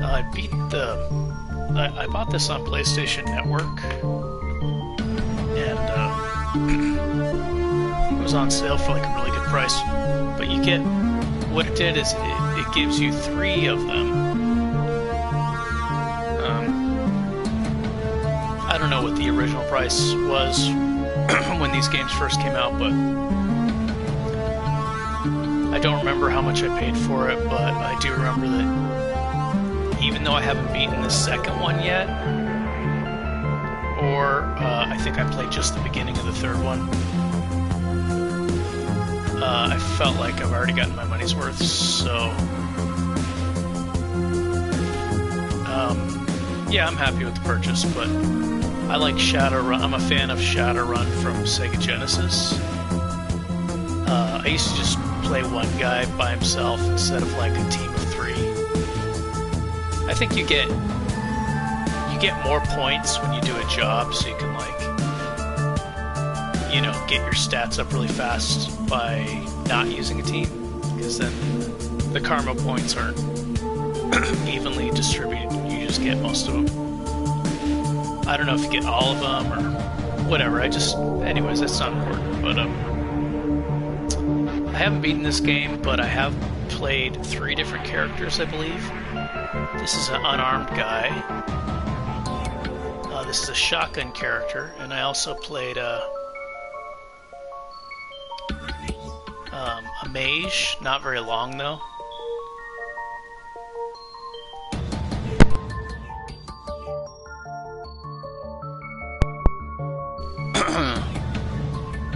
I beat the. I bought this on PlayStation Network, and it was on sale for like a really good price. But you get what it did is it gives you 3 of them. I don't know what the original price was when these games first came out, but I don't remember how much I paid for it, but I do remember that even though I haven't beaten the second one yet, or I think I played just the beginning of the third one, I felt like I've already gotten my money's worth, so yeah, I'm happy with the purchase, but I like Shadowrun. I'm a fan of Shadowrun from Sega Genesis. I used to just play one guy by himself instead of like a team of 3. I think you get more points when you do a job, so you can like, you know, get your stats up really fast by not using a team, because then the karma points aren't evenly distributed. You just get most of them. I don't know if you get all of them or whatever. Anyways, that's not important. But I haven't beaten this game, but I have played 3 different characters, I believe. This is an unarmed guy. This is a shotgun character, and I also played a mage. Not very long though.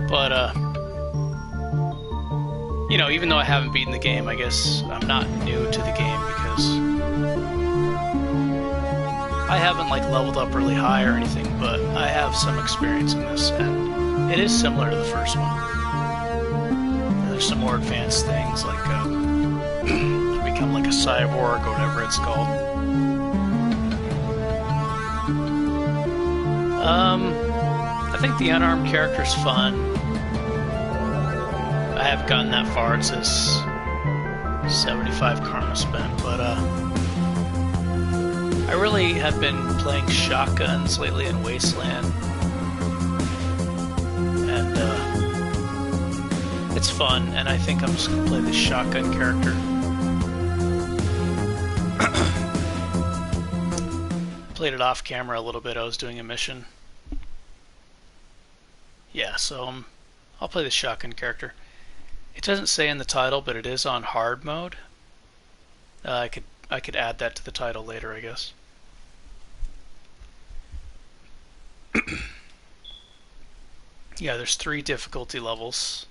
But you know, even though I haven't beaten the game, I guess I'm not new to the game because I haven't like leveled up really high or anything, but I have some experience in this, and it is similar to the first one. There's some more advanced things like you become like a cyborg or whatever it's called. I think the unarmed character's fun. I haven't gotten that far. It says 75 karma spent, but I really have been playing shotguns lately in Wasteland, and it's fun, and I think I'm just going to play this shotgun character. Played it off camera a little bit. I was doing a mission. Yeah, so I'll play the shotgun character. It doesn't say in the title, but it is on hard mode. I could add that to the title later, I guess. Yeah, there's 3 difficulty levels.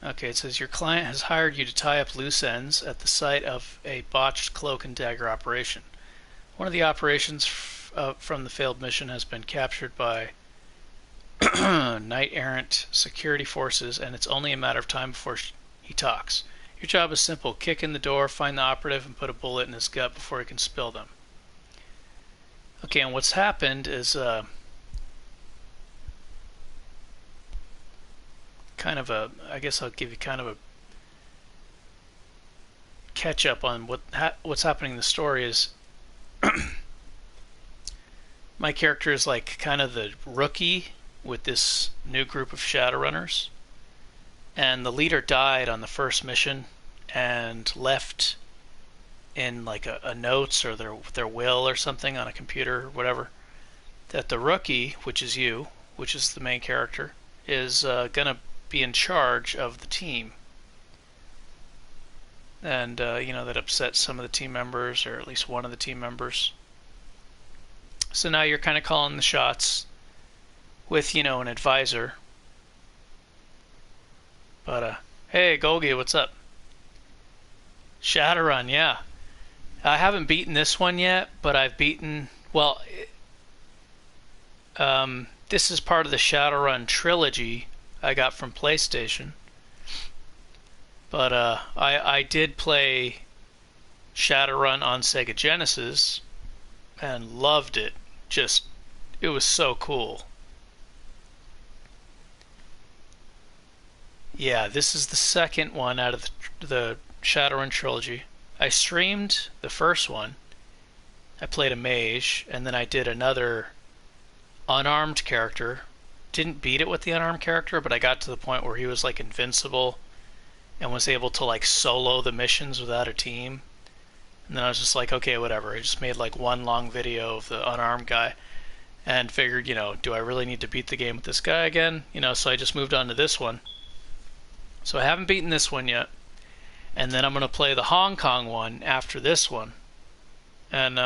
Okay, it says your client has hired you to tie up loose ends at the site of a botched cloak and dagger operation. One of the operations from the failed mission has been captured by knight-errant security forces, and it's only a matter of time before he talks. Your job is simple. Kick in the door, find the operative, and put a bullet in his gut before he can spill them. Okay, and what's happened is kind of a, I guess I'll give you kind of a catch up on what's happening in the story. Is my character is like kind of the rookie with this new group of Shadowrunners, and the leader died on the first mission and left in like a notes or their will or something on a computer or whatever, that the rookie, which is you, which is the main character, is gonna be in charge of the team. And you know, that upsets some of the team members, or at least one of the team members. So now you're kind of calling the shots with, you know, an advisor. But hey Golgi, what's up? Shadowrun, yeah. I haven't beaten this one yet, but I've beaten, well, this is part of the Shadowrun trilogy I got from PlayStation. But I did play Shadowrun on Sega Genesis and loved it. Just, it was so cool. Yeah, this is the second one out of the Shadowrun trilogy. I streamed the first one. I played a mage, and then I did another unarmed character. Didn't beat it with the unarmed character, but I got to the point where he was like invincible and was able to like solo the missions without a team. And then I was just like, okay, whatever. I just made like one long video of the unarmed guy and figured, you know, do I really need to beat the game with this guy again? You know, so I just moved on to this one. So I haven't beaten this one yet. And then I'm going to play the Hong Kong one after this one. And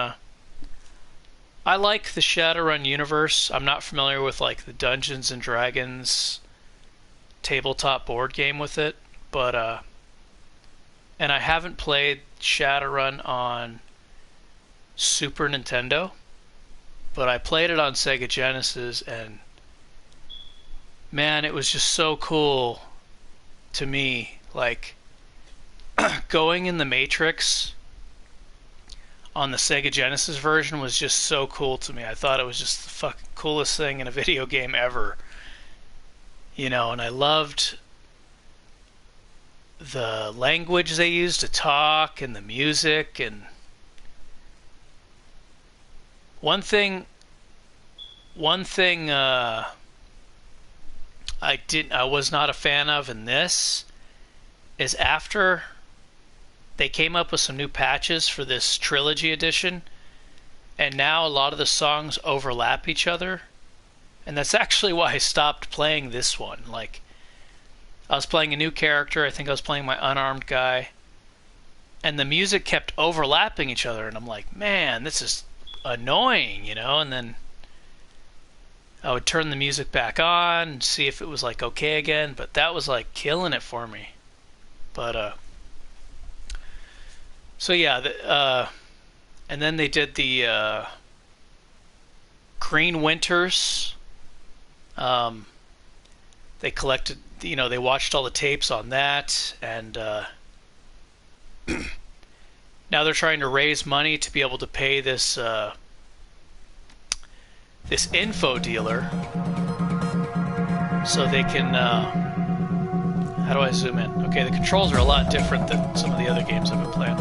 I like the Shadowrun universe. I'm not familiar with like the Dungeons and Dragons tabletop board game with it, but and I haven't played Shadowrun on Super Nintendo, but I played it on Sega Genesis, and man, it was just so cool to me, like going in the Matrix on the Sega Genesis version was just so cool to me. I thought it was just the fucking coolest thing in a video game ever. You know, and I loved the language they used to talk and the music. And one thing I was not a fan of in this is after they came up with some new patches for this trilogy edition, and now a lot of the songs overlap each other, and that's actually why I stopped playing this one. Like, I was playing a new character, I think I was playing my unarmed guy, and the music kept overlapping each other, and I'm like, man, this is annoying, you know? And then I would turn the music back on and see if it was like okay again, but that was like killing it for me. But so yeah, and then they did the Green Winters. They collected, you know, they watched all the tapes on that, and now they're trying to raise money to be able to pay this this info dealer, so they can. How do I zoom in? Okay, the controls are a lot different than some of the other games I've been playing.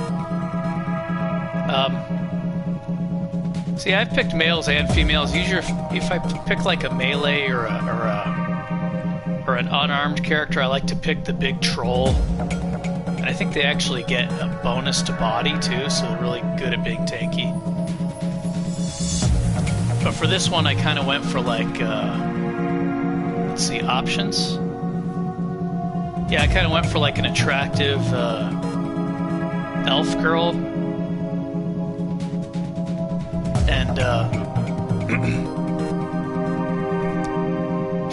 See, I've picked males and females. Usually, if I pick like a melee or an unarmed character, I like to pick the big troll. And I think they actually get a bonus to body too, so they're really good at being tanky. But for this one, I kind of went for like, let's see, options. Yeah, I kind of went for like an attractive elf girl. And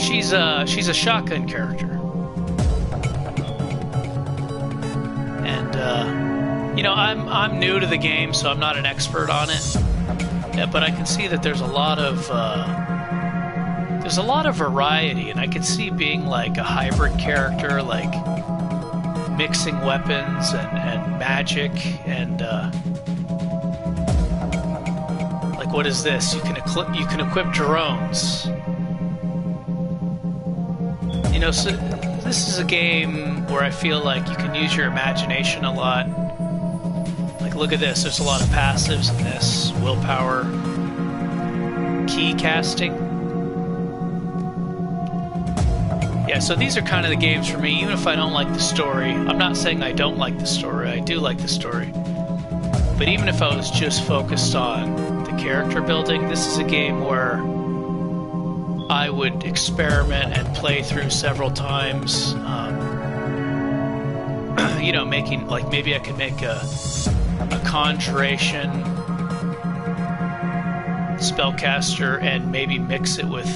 she's a shotgun character. And you know, I'm new to the game, so I'm not an expert on it. Yeah, but I can see that there's a lot of variety, and I could see being like a hybrid character, like mixing weapons and magic, and like, what is this? You can equip drones. You know, so this is a game where I feel like you can use your imagination a lot. Like, look at this. There's a lot of passives in this. Willpower, key casting. Yeah, so these are kind of the games for me, even if I don't like the story. I'm not saying I don't like the story. I do like the story. But even if I was just focused on the character building, this is a game where I would experiment and play through several times. You know, making, like, maybe I could make a conjuration spellcaster and maybe mix it with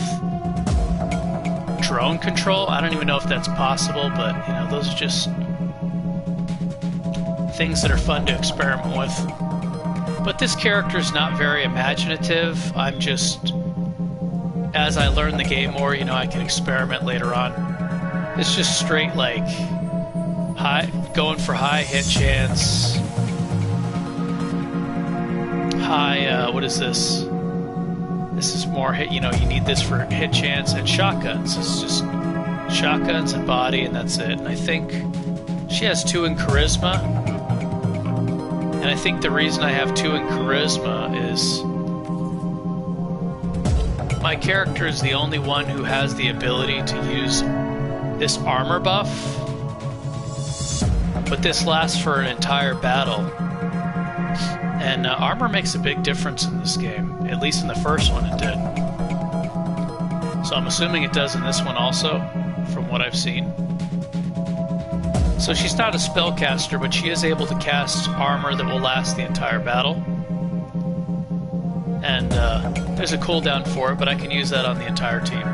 drone control. I don't even know if that's possible, but, you know, those are just things that are fun to experiment with. But this character is not very imaginative. I'm just, as I learn the game more, you know, I can experiment later on. It's just straight, like, going for high hit chance. High, what is this? This is more hit, you know, you need this for hit chance, and shotguns. It's just shotguns and body, and that's it. And I think she has 2 in charisma. And I think the reason I have 2 in charisma is my character is the only one who has the ability to use this armor buff, but this lasts for an entire battle. And armor makes a big difference in this game. At least in the first one it did. So I'm assuming it does in this one also, from what I've seen. So she's not a spellcaster, but she is able to cast armor that will last the entire battle. And there's a cooldown for it, but I can use that on the entire team.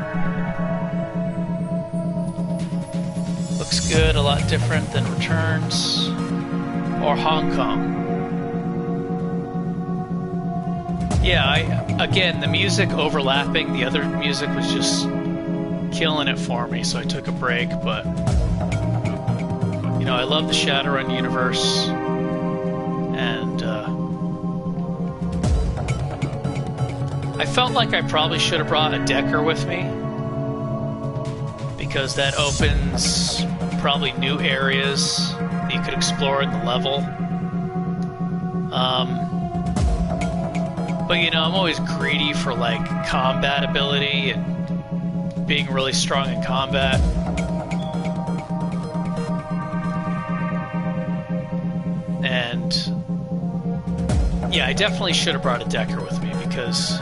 Looks good, a lot different than Returns or Hong Kong. Yeah, again, the music overlapping, the other music was just killing it for me, so I took a break, but you know, I love the Shadowrun universe, and I felt like I probably should have brought a Decker with me, because that opens probably new areas that you could explore in the level. But you know, I'm always greedy for like combat ability and being really strong in combat. And yeah, I definitely should have brought a Decker with me, because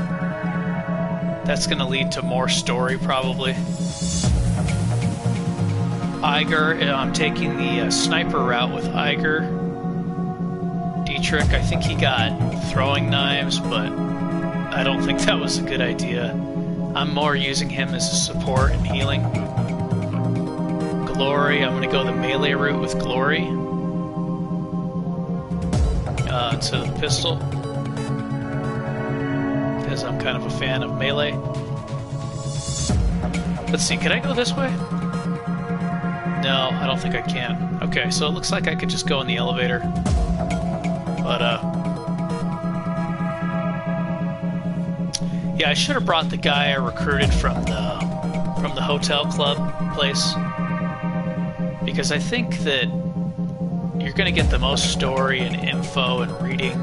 that's going to lead to more story probably. Iger, I'm taking the sniper route with Iger. Dietrich, I think he got throwing knives, but I don't think that was a good idea. I'm more using him as a support and healing. Glory, I'm going to go the melee route with Glory instead of the pistol, because I'm kind of a fan of melee. Let's see, can I go this way? No, I don't think I can. Okay, so it looks like I could just go in the elevator. But, yeah, I should have brought the guy I recruited from the hotel club place, because I think that you're going to get the most story and info and reading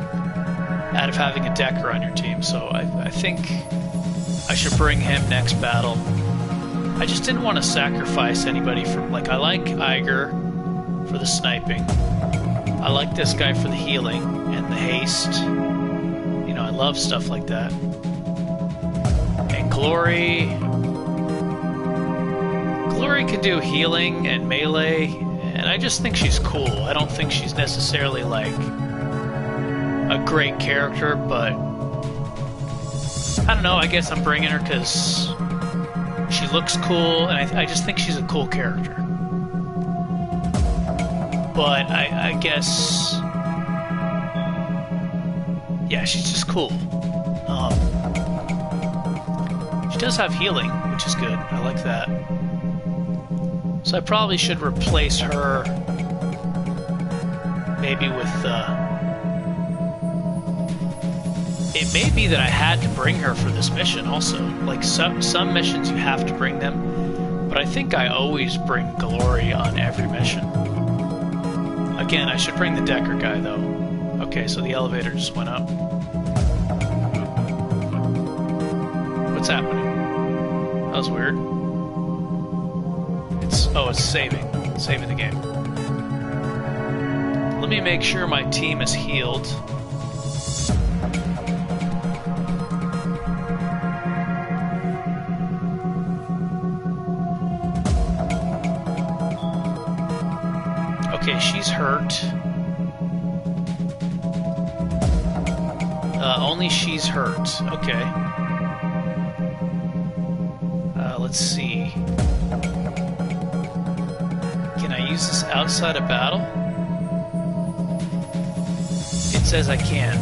out of having a Decker on your team, so I think I should bring him next battle. I just didn't want to sacrifice anybody from, like, I like Iger for the sniping. I like this guy for the healing and the haste. You know, I love stuff like that. And Glory can do healing and melee, and I just think she's cool. I don't think she's necessarily like a great character, but I don't know, I guess I'm bringing her because she looks cool, and I just think she's a cool character. But I guess, yeah, she's just cool. She does have healing, which is good. I like that. So I probably should replace her maybe with, it may be that I had to bring her for this mission also. Like some missions you have to bring them, but I think I always bring Glory on every mission. Again, I should bring the Decker guy though. Okay, so the elevator just went up. What's happening? That was weird. It's saving the game. Let me make sure my team is healed. Okay, she's hurt. Only she's hurt. Okay. Let's see. Can I use this outside of battle? It says I can.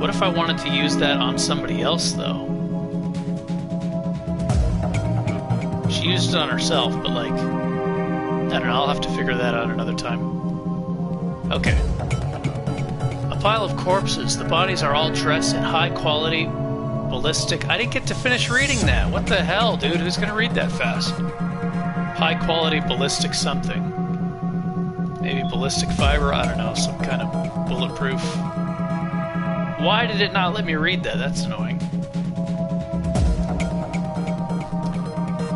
What if I wanted to use that on somebody else, though? She used it on herself, but like, I don't know, I'll have to figure that out another time. Okay. A pile of corpses. The bodies are all dressed in high-quality ballistic. I didn't get to finish reading that. What the hell, dude? Who's gonna read that fast? High quality ballistic something. Maybe ballistic fiber, I don't know, some kind of bulletproof. Why did it not let me read that? That's annoying.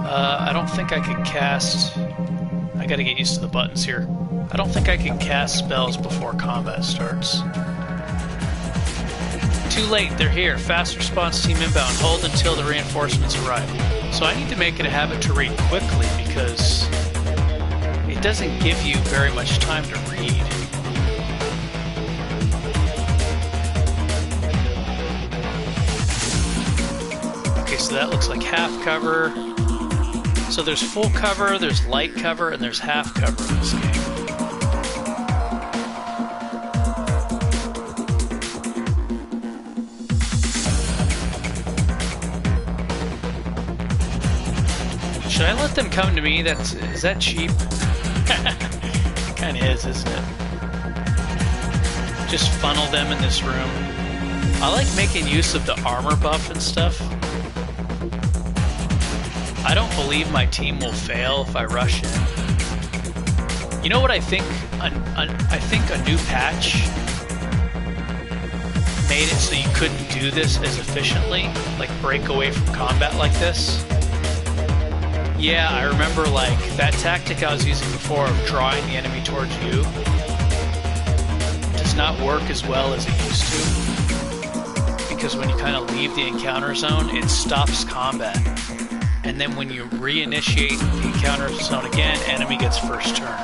I don't think I can cast... I gotta get used to the buttons here. I don't think I can cast spells before combat starts. Too late, they're here. Fast response team inbound. Hold until the reinforcements arrive. So I need to make it a habit to read quickly because it doesn't give you very much time to read. Okay, so that looks like half cover. So there's full cover, there's light cover, and there's half cover in this game. Should I let them come to me? Is that cheap? Kinda is, isn't it? Just funnel them in this room. I like making use of the armor buff and stuff. I don't believe my team will fail if I rush in. You know what I think? I think a new patch made it so you couldn't do this as efficiently, like break away from combat like this. Yeah, I remember like that tactic I was using before of drawing the enemy towards you does not work as well as it used to, because when you kind of leave the encounter zone, it stops combat. And then when you reinitiate the encounter zone again, enemy gets first turn.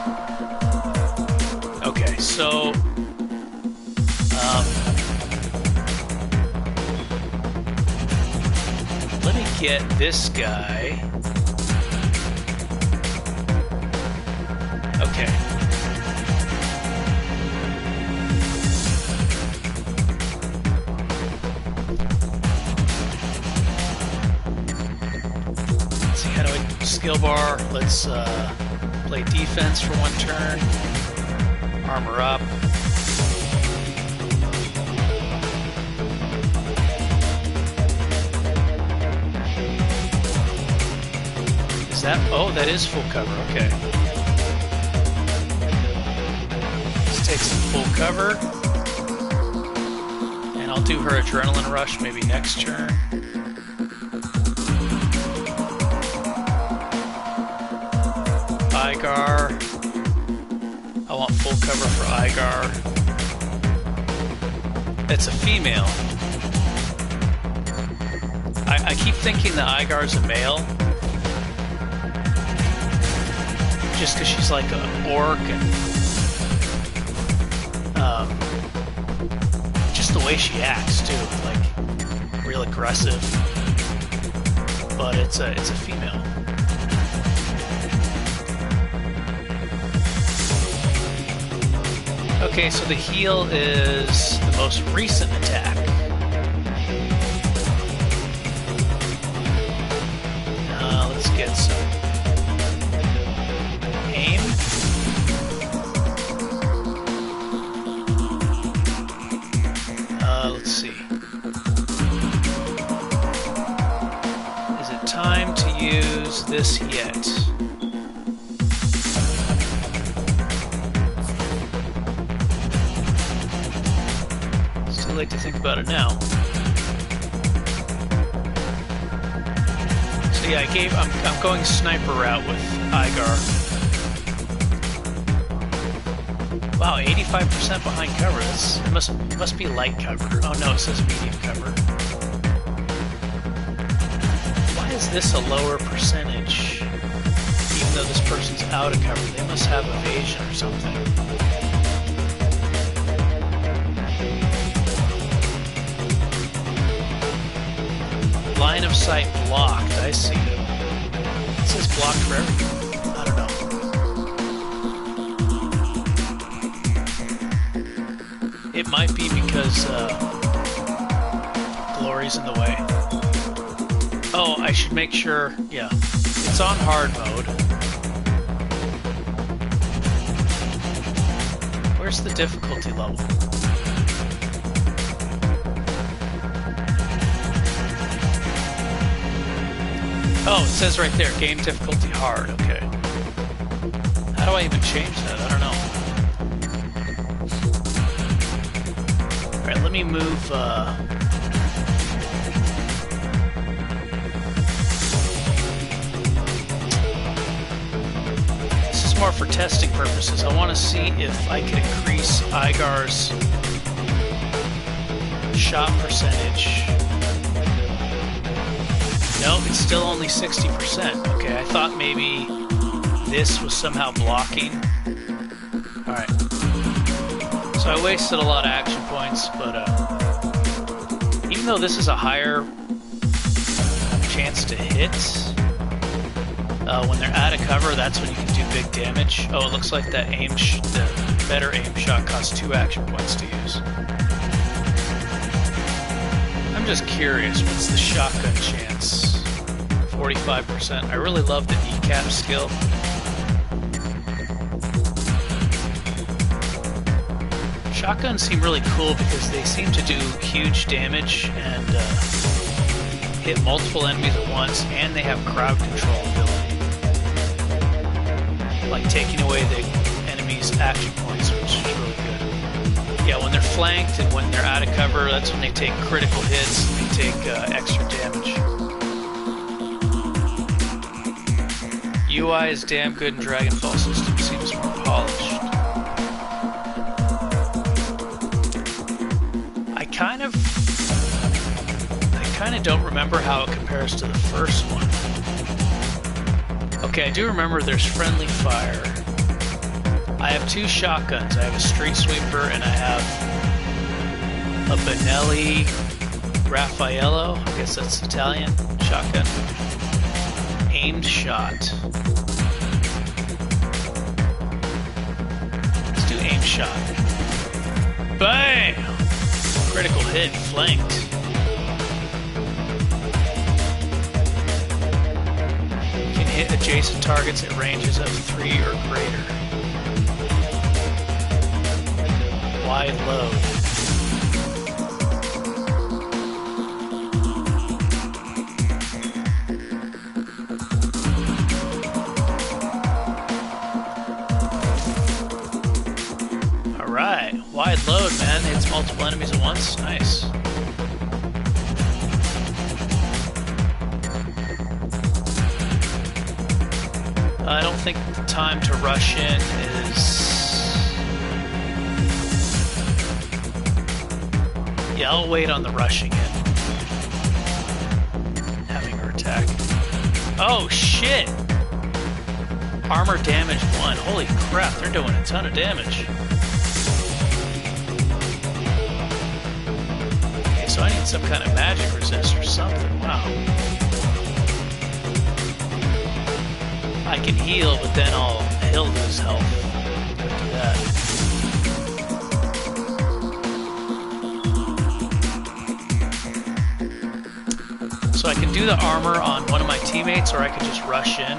Okay, so let me get this guy. Okay. Let's see, how do I skill bar? Let's play defense for one turn. Armor up. Is that? Oh, that is full cover. Okay. Take some full cover, and I'll do her adrenaline rush maybe next turn. Igar. I want full cover for Igar. It's a female. I keep thinking the Igar's a male, just because she's like an orc and just the way she acts too, like real aggressive. But it's a female. Okay, so the heal is the most recent attack. Let's get some aim. Let's see. Is it time to use this yet? It's too late to think about it now. So yeah, I'm going sniper route with Igar. Wow, 85% behind cover. It must be light cover. Oh no, it says medium cover. Why is this a lower percentage? Even though this person's out of cover, they must have evasion or something. Line of sight blocked, I see. It says blocked for everything. I don't know. It might be because Glory's in the way. Oh, I should make sure, yeah. It's on hard mode. Where's the difficulty level? Oh, it says right there, game difficulty hard. Okay. How do I even change that? I don't know. Alright, let me move, this is more for testing purposes. I want to see if I can increase Igar's shot percentage. Nope, it's still only 60%. Okay, I thought maybe this was somehow blocking. Alright. So I wasted a lot of action points, but even though this is a higher chance to hit, when they're out of cover, that's when you can do big damage. Oh, it looks like that the better aim shot costs 2 action points to use. I'm just curious, what's the shotgun chance? 45%. I really love the decap skill. Shotguns seem really cool because they seem to do huge damage and hit multiple enemies at once, and they have crowd control ability. Like taking away the enemy's action points, which is really good. Yeah, when they're flanked and when they're out of cover, that's when they take critical hits and they take extra damage. UI is damn good in Dragonfall system, seems more polished. I kind of don't remember how it compares to the first one. Okay, I do remember there's friendly fire. I have 2 shotguns. I have a street sweeper and I have a Benelli Raffaello, I guess that's Italian shotgun. Aimed shot. Let's do aim shot. Bam! Critical hit, flanked. You can hit adjacent targets at ranges of 3 or greater. Wide load. Alright, wide load, man. Hits multiple enemies at once. Nice. I don't think the time to rush in is... Yeah, I'll wait on the rushing in. Having her attack. Oh, shit! Armor damage 1. Holy crap, they're doing a ton of damage. Okay, so I need some kind of magic resist or something. Wow. I can heal, but then he'll lose health. Don't do that. So I can do the armor on one of my teammates, or I can just rush in.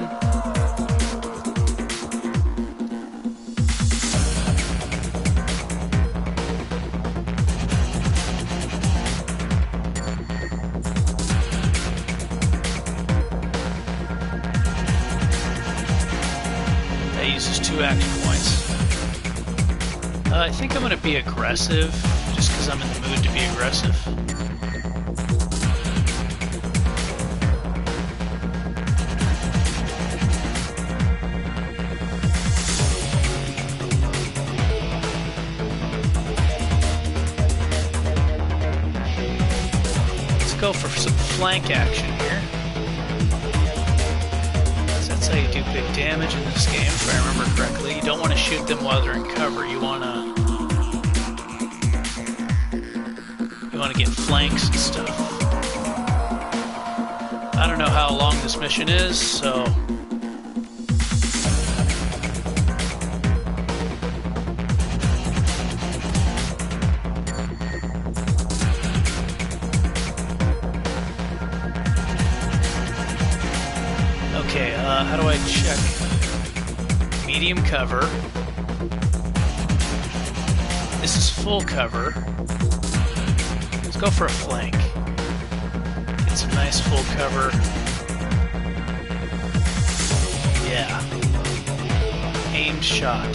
That uses 2 action points. I think I'm going to be aggressive, just because I'm in the mood to be aggressive. Go for some flank action here. So that's how you do big damage in this game, if I remember correctly. You don't want to shoot them while they're in cover. You want to get flanks and stuff. I don't know how long this mission is, so how do I check? Medium cover. This is full cover. Let's go for a flank. Get some nice full cover. timed shot.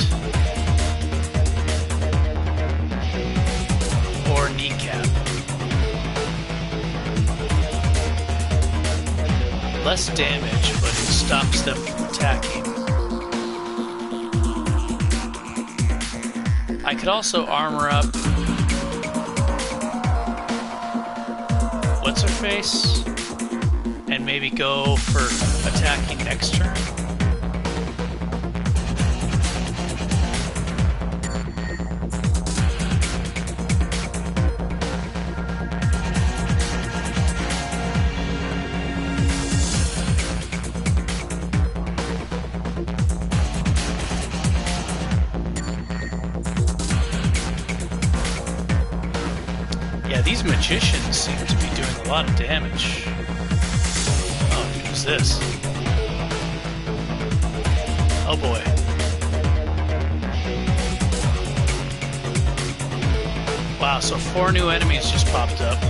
Or kneecap. Less damage, but it stops them from attacking. I could also armor up what's her face and maybe go for attacking next turn. Yeah, these magicians seem to be doing a lot of damage. Oh, who's this? Oh boy. Wow, so 4 new enemies just popped up.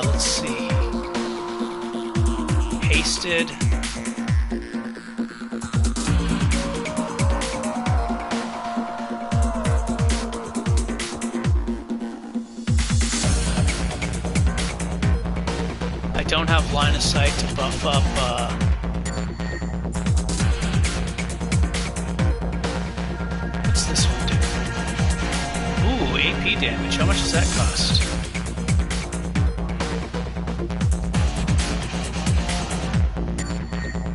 Let's see. Hasted. I don't have line of sight to buff up what's this one do? Ooh, AP damage. How much does that cost?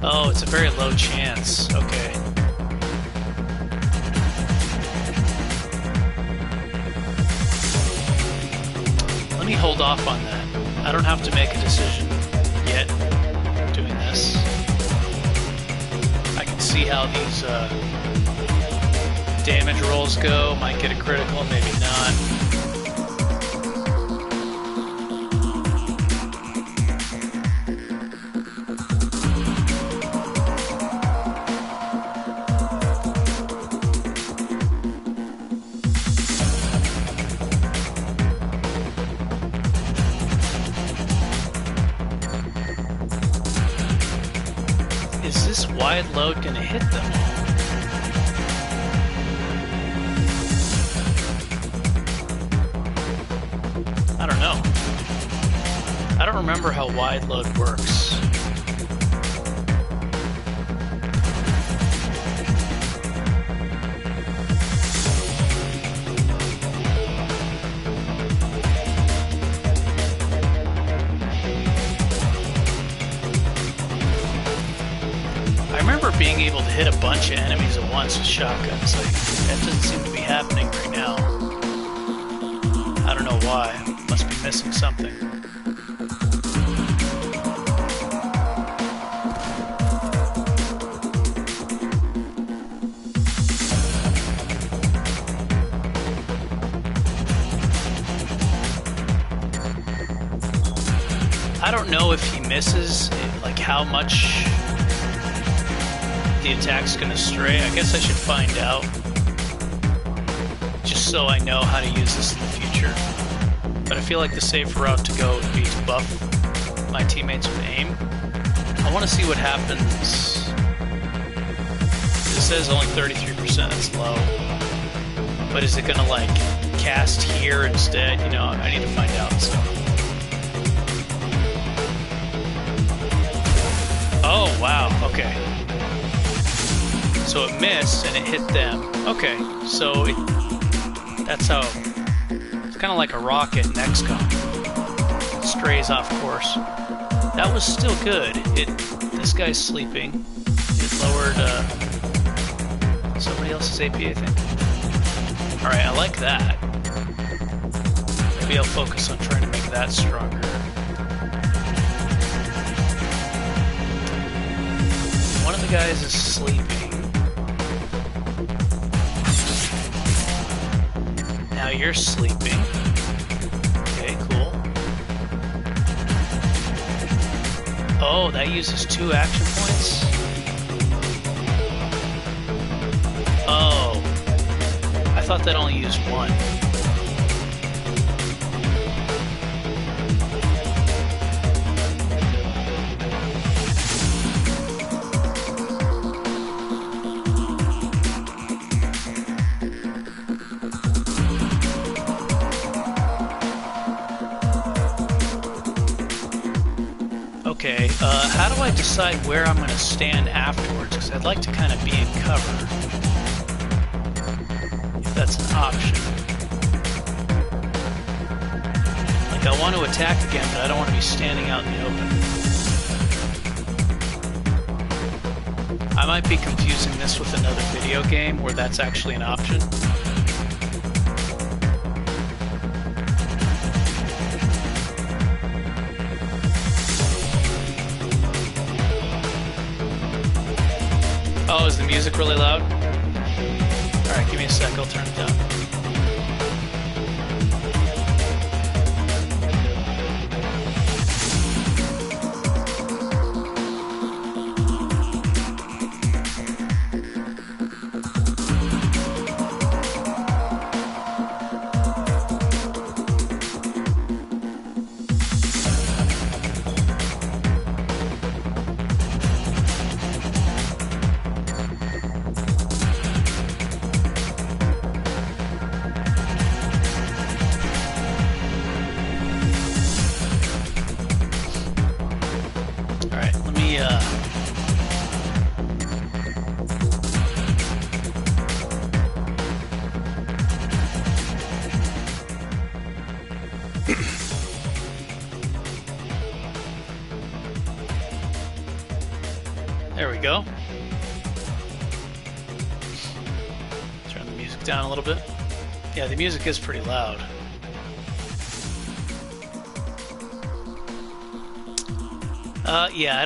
Oh, it's a very low chance. Okay. Let me hold off on that. I don't have to make a decision yet doing this. I can see how these damage rolls go. Might get a critical, maybe not. Is this wide load gonna hit them all? I don't know. I don't remember how wide load works. I remember being able to hit a bunch of enemies at once with shotguns. Like, that doesn't seem to be happening right now. I don't know why. Must be missing something. I don't know if he misses, like how much the attack's gonna stray. I guess I should find out, just so I know how to use this in the future. But I feel like the safer route to go would be to buff my teammates with aim. I want to see what happens. It says only 33%, that's low. But is it gonna like cast here instead? You know, I need to find out. So. Oh, wow, okay. So it missed and it hit them. Okay, so that's how, it's kind of like a rocket in XCOM. It strays off course. That was still good. This guy's sleeping. It lowered somebody else's AP, I think. Alright, I like that. Maybe I'll focus on trying to make that stronger. One of the guys is sleeping. Now you're sleeping. Okay, cool. Oh, that uses 2 action points? Oh. I thought that only used 1. Okay, how do I decide where I'm going to stand afterwards? Because I'd like to kind of be in cover, if that's an option. Like, I want to attack again, but I don't want to be standing out in the open. I might be confusing this with another video game where that's actually an option. Oh, is the music really loud? Alright, give me a sec, I'll turn it down. There we go. Turn the music down a little bit. Yeah, the music is pretty loud. Yeah, I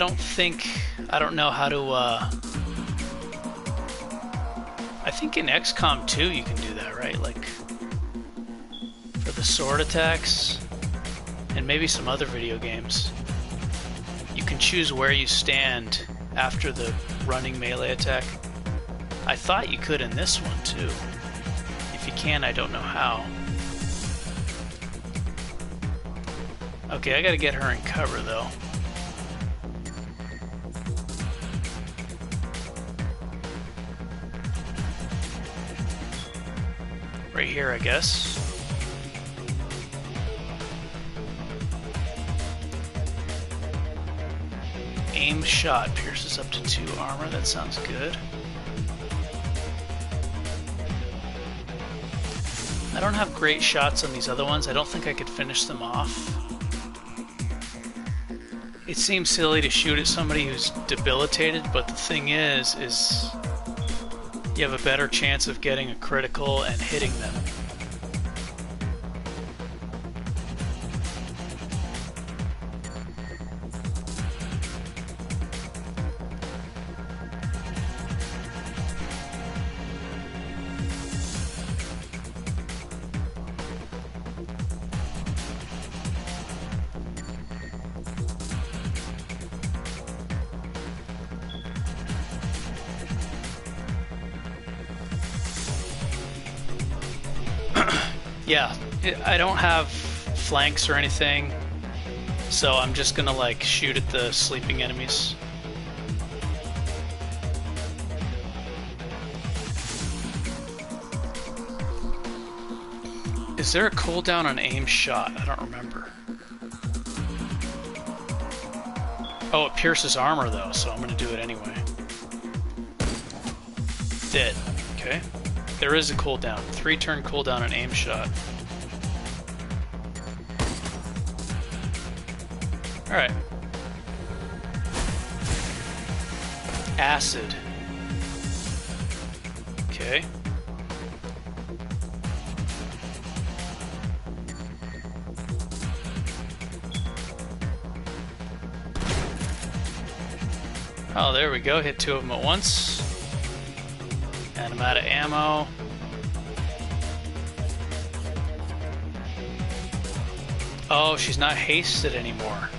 don't know how to, I think in XCOM 2 you can do that, right? Like, for the sword attacks, and maybe some other video games, you can choose where you stand after the running melee attack. I thought you could in this one too. If you can, I don't know how. Okay, I gotta get her in cover though. Right here, I guess. Aim shot pierces up to 2 armor. That sounds good. I don't have great shots on these other ones. I don't think I could finish them off. It seems silly to shoot at somebody who's debilitated, but the thing is you have a better chance of getting a critical and hitting them. Yeah, I don't have flanks or anything, so I'm just gonna like shoot at the sleeping enemies. Is there a cooldown on aim shot? I don't remember. Oh, it pierces armor though, so I'm gonna do it anyway. Dead. Okay. There is a cooldown. 3-turn cooldown on aim shot. Alright. Acid. Okay. Oh, there we go. Hit 2 of them at once. And I'm out of ammo. Oh, she's not hasted anymore.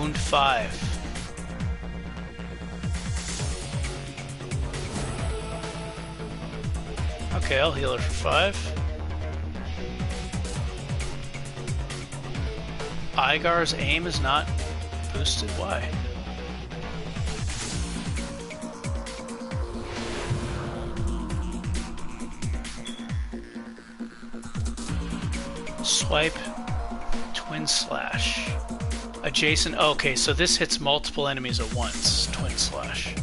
Wound 5. Okay, I'll heal her for 5. Igar's aim is not boosted? Why? Swipe, Twin Slash. Adjacent, okay, so this hits multiple enemies at once, Twin Slash.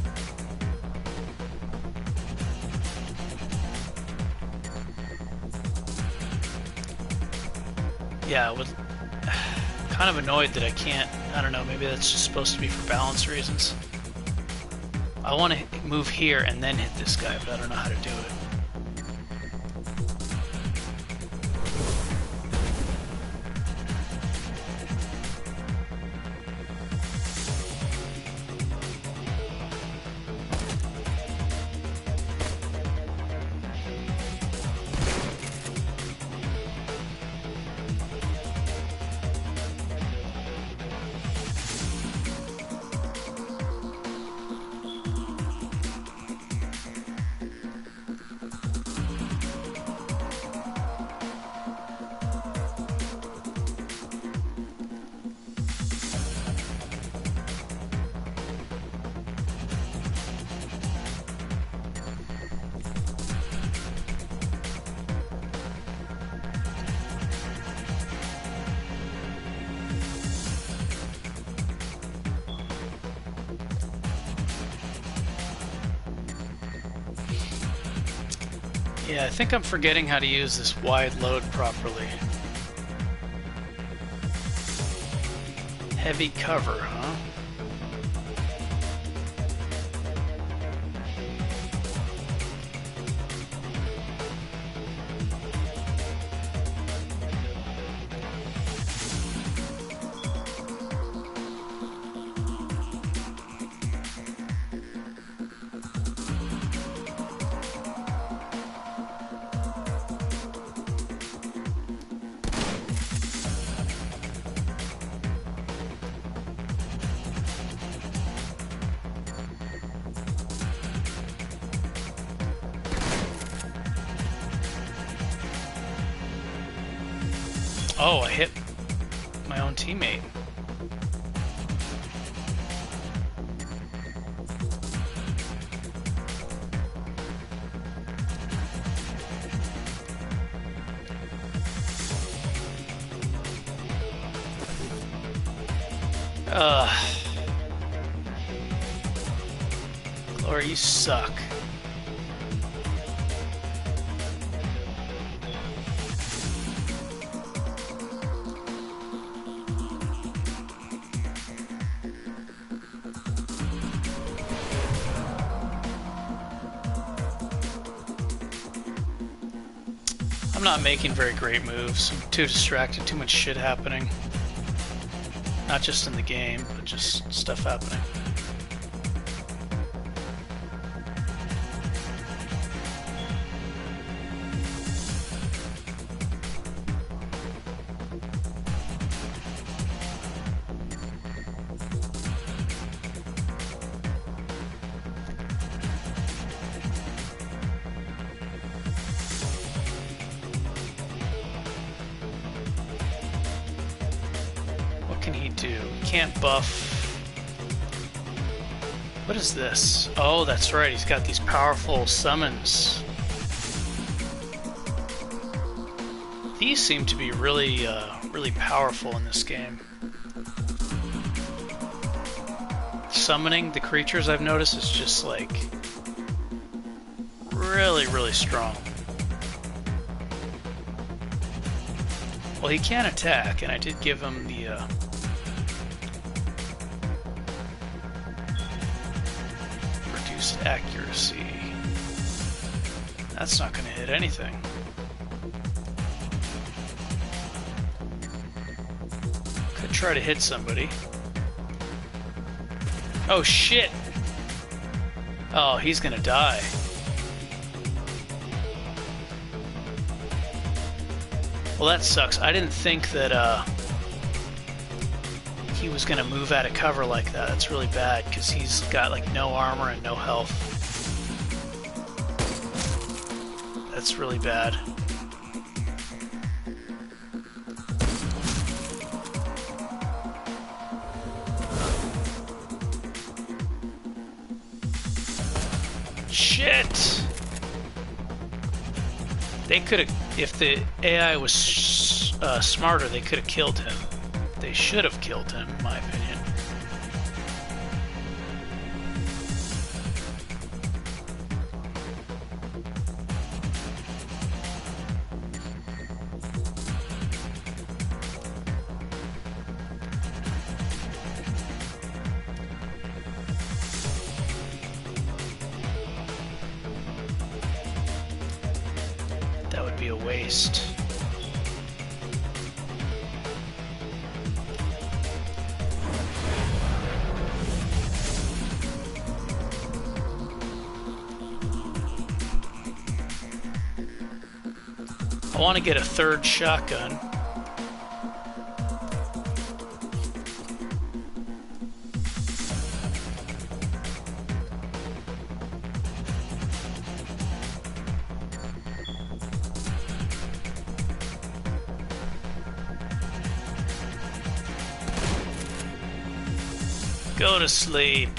Yeah, with kind of annoyed that I can't, I don't know, maybe that's just supposed to be for balance reasons. I want to move here and then hit this guy, but I don't know how to do it. Yeah, I think I'm forgetting how to use this wide load properly. Heavy cover, huh? Oh, I hit my own teammate. Glory, you suck. I'm not making very great moves. I'm too distracted, too much shit happening. Not just in the game, but just stuff happening. What can he do? Can't buff. What is this? Oh, that's right. He's got these powerful summons. These seem to be really, really powerful in this game. Summoning the creatures, I've noticed, is just like really, really strong. Well, he can attack, and I did give him the reduced accuracy. That's not going to hit anything. Could try to hit somebody. Oh shit! Oh, he's going to die. Well, that sucks. I didn't think that he was gonna move out of cover like that. That's really bad because he's got like no armor and no health. That's really bad. Shit! They could have, if the AI was smarter, they could have killed him. They should have killed him, in my opinion. That would be a waste. I want to get a third shotgun. Go to sleep.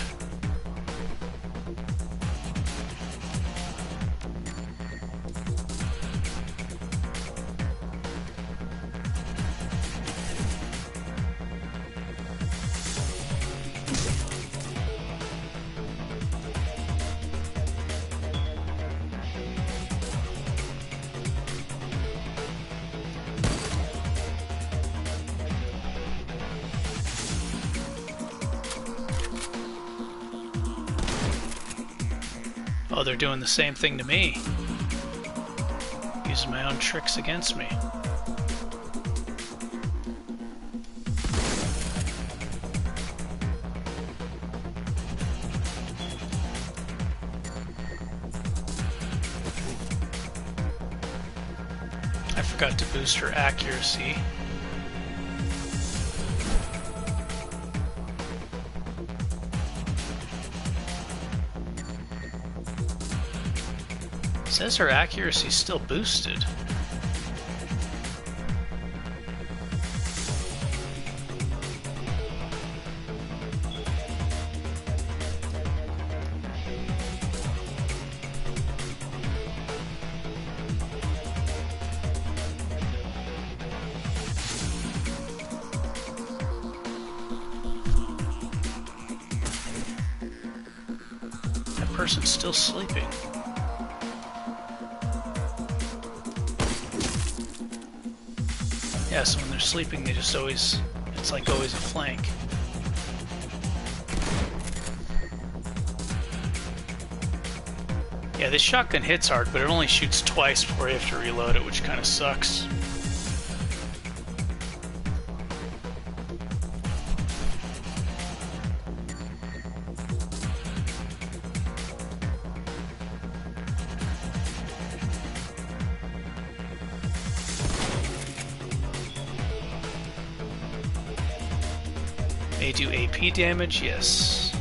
Oh, they're doing the same thing to me. Using my own tricks against me. I forgot to boost her accuracy. It says her accuracy's still boosted. That person's still sleeping. Yeah, so when they're sleeping, they just always, it's like always a flank. Yeah, this shotgun hits hard, but it only shoots twice before you have to reload it, which kind of sucks. May do AP damage, yes.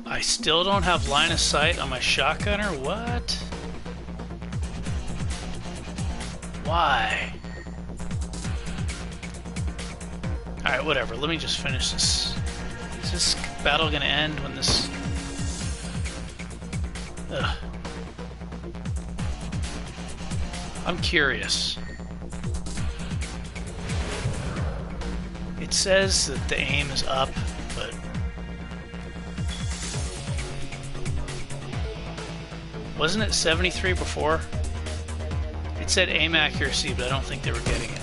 I still don't have line of sight on my shotgunner? What? Why? Alright, whatever. Let me just finish this. Is this battle gonna end when this... Ugh. I'm curious. It says that the aim is up, but... Wasn't it 73 before? It said aim accuracy, but I don't think they were getting it.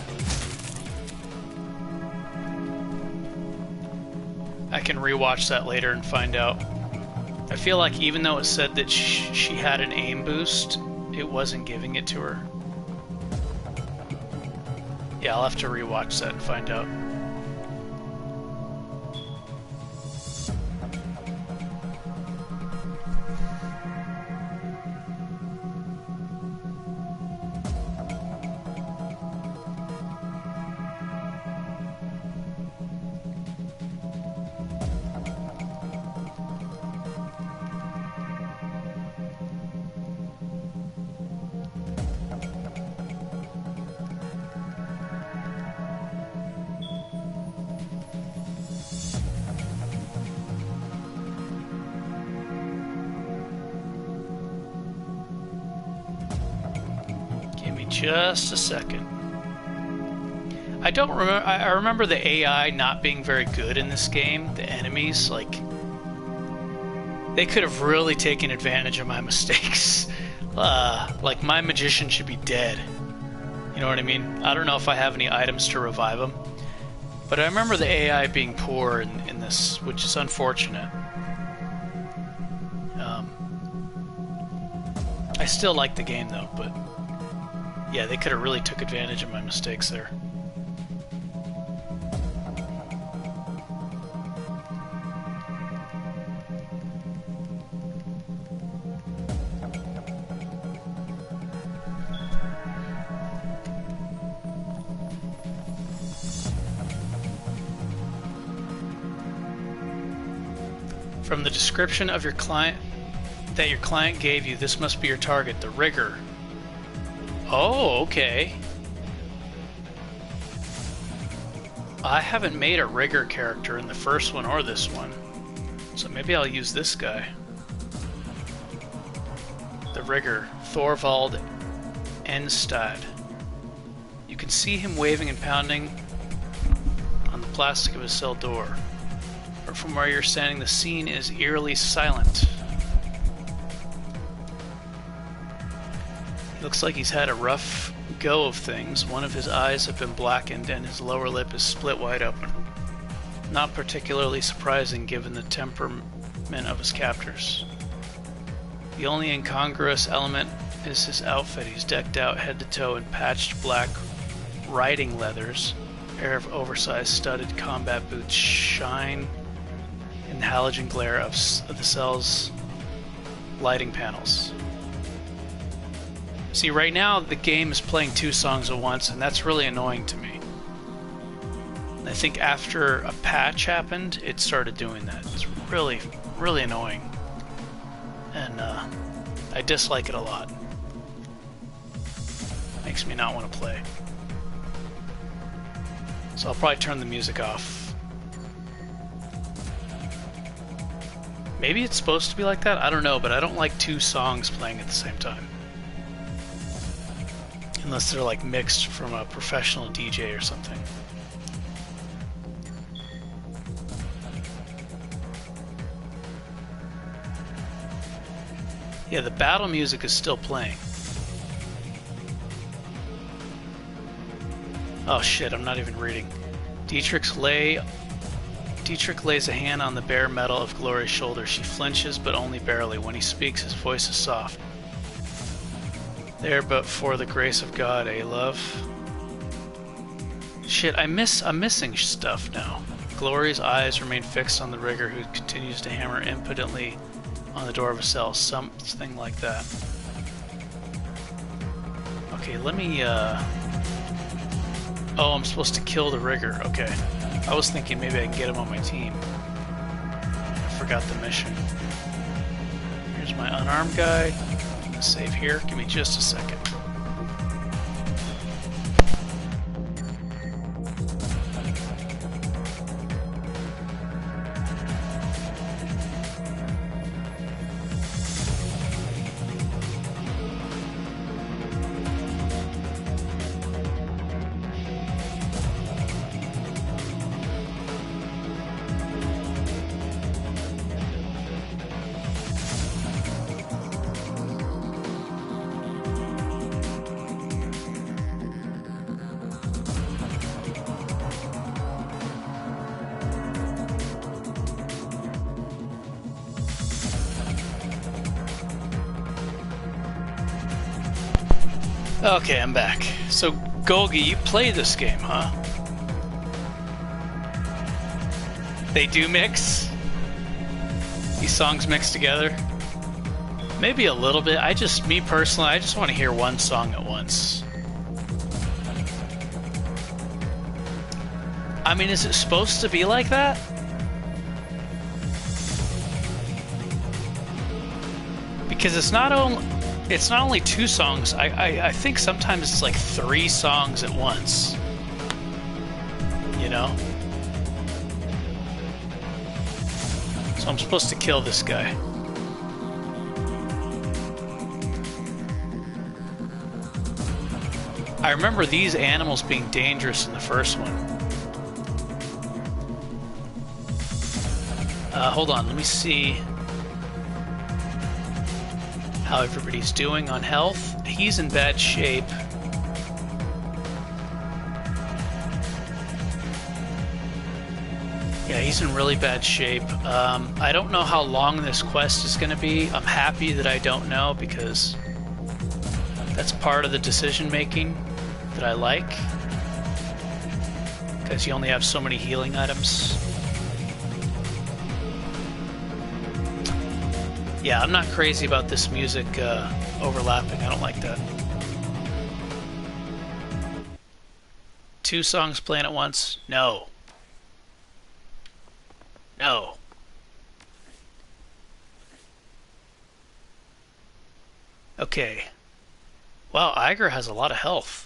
I can rewatch that later and find out. I feel like even though it said that she had an aim boost, it wasn't giving it to her. Yeah, I'll have to rewatch that and find out. Just a second. I don't remember. I remember the AI not being very good in this game. The enemies, like, they could have really taken advantage of my mistakes. Like, my magician should be dead. You know what I mean? I don't know if I have any items to revive him, but I remember the AI being poor in this, which is unfortunate. I still like the game though, but. Yeah, they could have really took advantage of my mistakes there. From the description of your client that your client gave you, this must be your target, the rigger. Oh, okay. I haven't made a rigger character in the first one or this one, so maybe I'll use this guy. The rigger, Thorvald Enstad. You can see him waving and pounding on the plastic of his cell door. But from where you're standing, the scene is eerily silent. Looks like he's had a rough go of things. One of his eyes have been blackened and his lower lip is split wide open. Not particularly surprising given the temperament of his captors. The only incongruous element is his outfit. He's decked out head to toe in patched black riding leathers. A pair of oversized studded combat boots shine in the halogen glare of the cell's lighting panels. See, right now the game is playing two songs at once, and that's really annoying to me. I think after a patch happened, it started doing that. It's really, really annoying. And I dislike it a lot. Makes me not want to play. So I'll probably turn the music off. Maybe it's supposed to be like that? I don't know, but I don't like two songs playing at the same time. Unless they're like mixed from a professional DJ or something. Yeah, the battle music is still playing. Oh shit, I'm not even reading. Dietrich lays a hand on the bare metal of Glory's shoulder. She flinches, but only barely. When he speaks, his voice is soft. There, but for the grace of God, eh, love? Shit, I'm missing stuff now. Glory's eyes remain fixed on the rigger, who continues to hammer impotently on the door of a cell. Something like that. Okay, let me, Oh, I'm supposed to kill the rigger. Okay. I was thinking maybe I can get him on my team. I forgot the mission. Here's my unarmed guy. Save here. Give me just a second. Okay, I'm back. So Golgi, you play this game, huh? They do mix? These songs mix together? Maybe a little bit. Me personally, I just want to hear one song at once. I mean, is it supposed to be like that? Because it's not only two songs. I think sometimes it's like 3 songs at once. You know? So I'm supposed to kill this guy. I remember these animals being dangerous in the first one. Hold on, let me see how everybody's doing on health. He's in bad shape. Yeah, he's in really bad shape. I don't know how long this quest is going to be. I'm happy that I don't know, because that's part of the decision making that I like, because you only have so many healing items. Yeah, I'm not crazy about this music overlapping. I don't like that. 2 songs playing at once? No. No. Okay. Wow, Iger has a lot of health.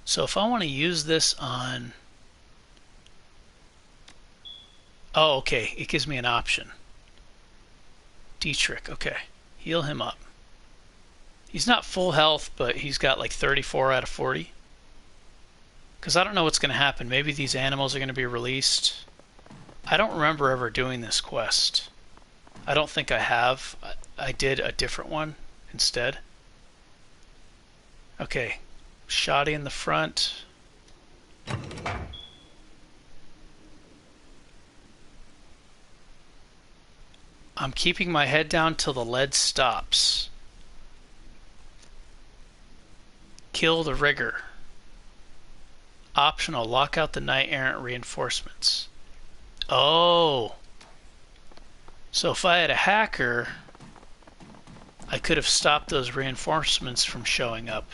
So if I want to use this on... Oh, okay. It gives me an option. Dietrich, okay. Heal him up. He's not full health, but he's got like 34 out of 40. Because I don't know what's going to happen. Maybe these animals are going to be released. I don't remember ever doing this quest. I don't think I have. I did a different one instead. Okay. Shoddy in the front. I'm keeping my head down till the lead stops. Kill the rigger. Optional, lock out the knight errant reinforcements. Oh. So if I had a hacker, I could have stopped those reinforcements from showing up.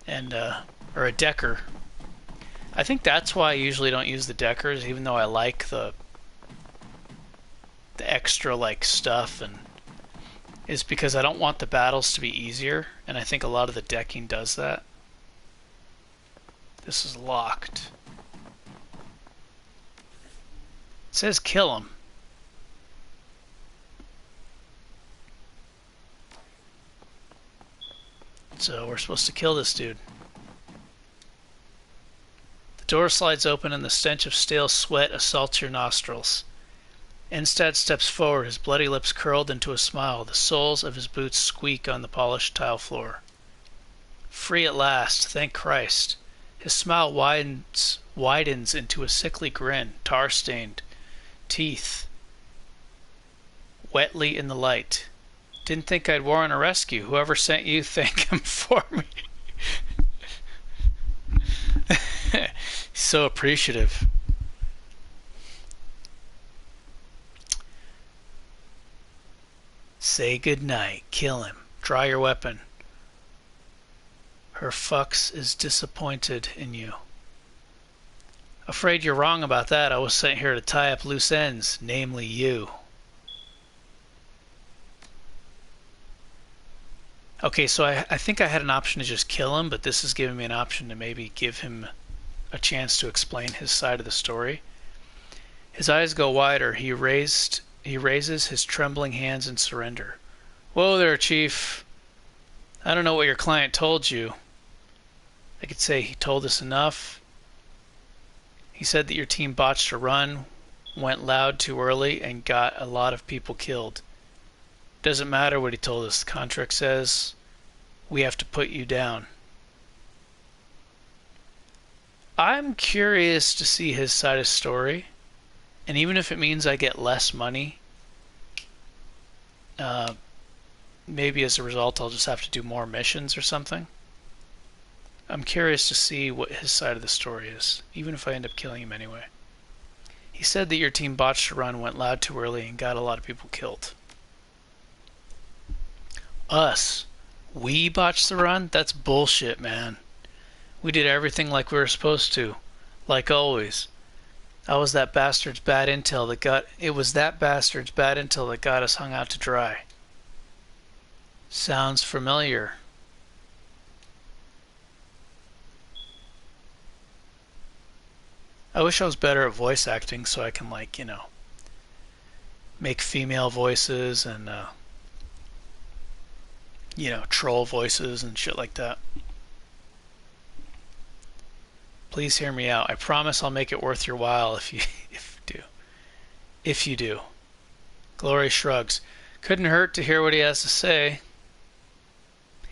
And or a decker. I think that's why I usually don't use the deckers, even though I like the extra like stuff, and is because I don't want the battles to be easier, and I think a lot of the decking does that. This is locked. It says kill him. So we're supposed to kill this dude. The door slides open and the stench of stale sweat assaults your nostrils. Enstad steps forward, his bloody lips curled into a smile. The soles of his boots squeak on the polished tile floor. Free at last, thank Christ. His smile widens into a sickly grin, tar-stained, teeth wetly in the light. Didn't think I'd warrant a rescue. Whoever sent you, thank him for me. So appreciative. Say goodnight. Kill him. Draw your weapon. Her fucks is disappointed in you. Afraid you're wrong about that. I was sent here to tie up loose ends, namely you. Okay, so I think I had an option to just kill him, but this is giving me an option to maybe give him a chance to explain his side of the story. His eyes go wider. He raises his trembling hands in surrender. Whoa there, Chief. I don't know what your client told you. I could say he told us enough. He said that your team botched a run, went loud too early, and got a lot of people killed. Doesn't matter what he told us. The contract says we have to put you down. I'm curious to see his side of the story, and even if it means I get less money, maybe as a result I'll just have to do more missions or something. I'm curious to see what his side of the story is, even if I end up killing him anyway. He said that your team botched a run, went loud too early, and got a lot of people killed. Us? We botched the run? That's bullshit, man. We did everything like we were supposed to. Like always. It was that bastard's bad intel that got us hung out to dry. Sounds familiar. I wish I was better at voice acting so I can, like, you know, make female voices and, you know, troll voices and shit like that. Please hear me out. I promise I'll make it worth your while if you do. Glory shrugs. Couldn't hurt to hear what he has to say.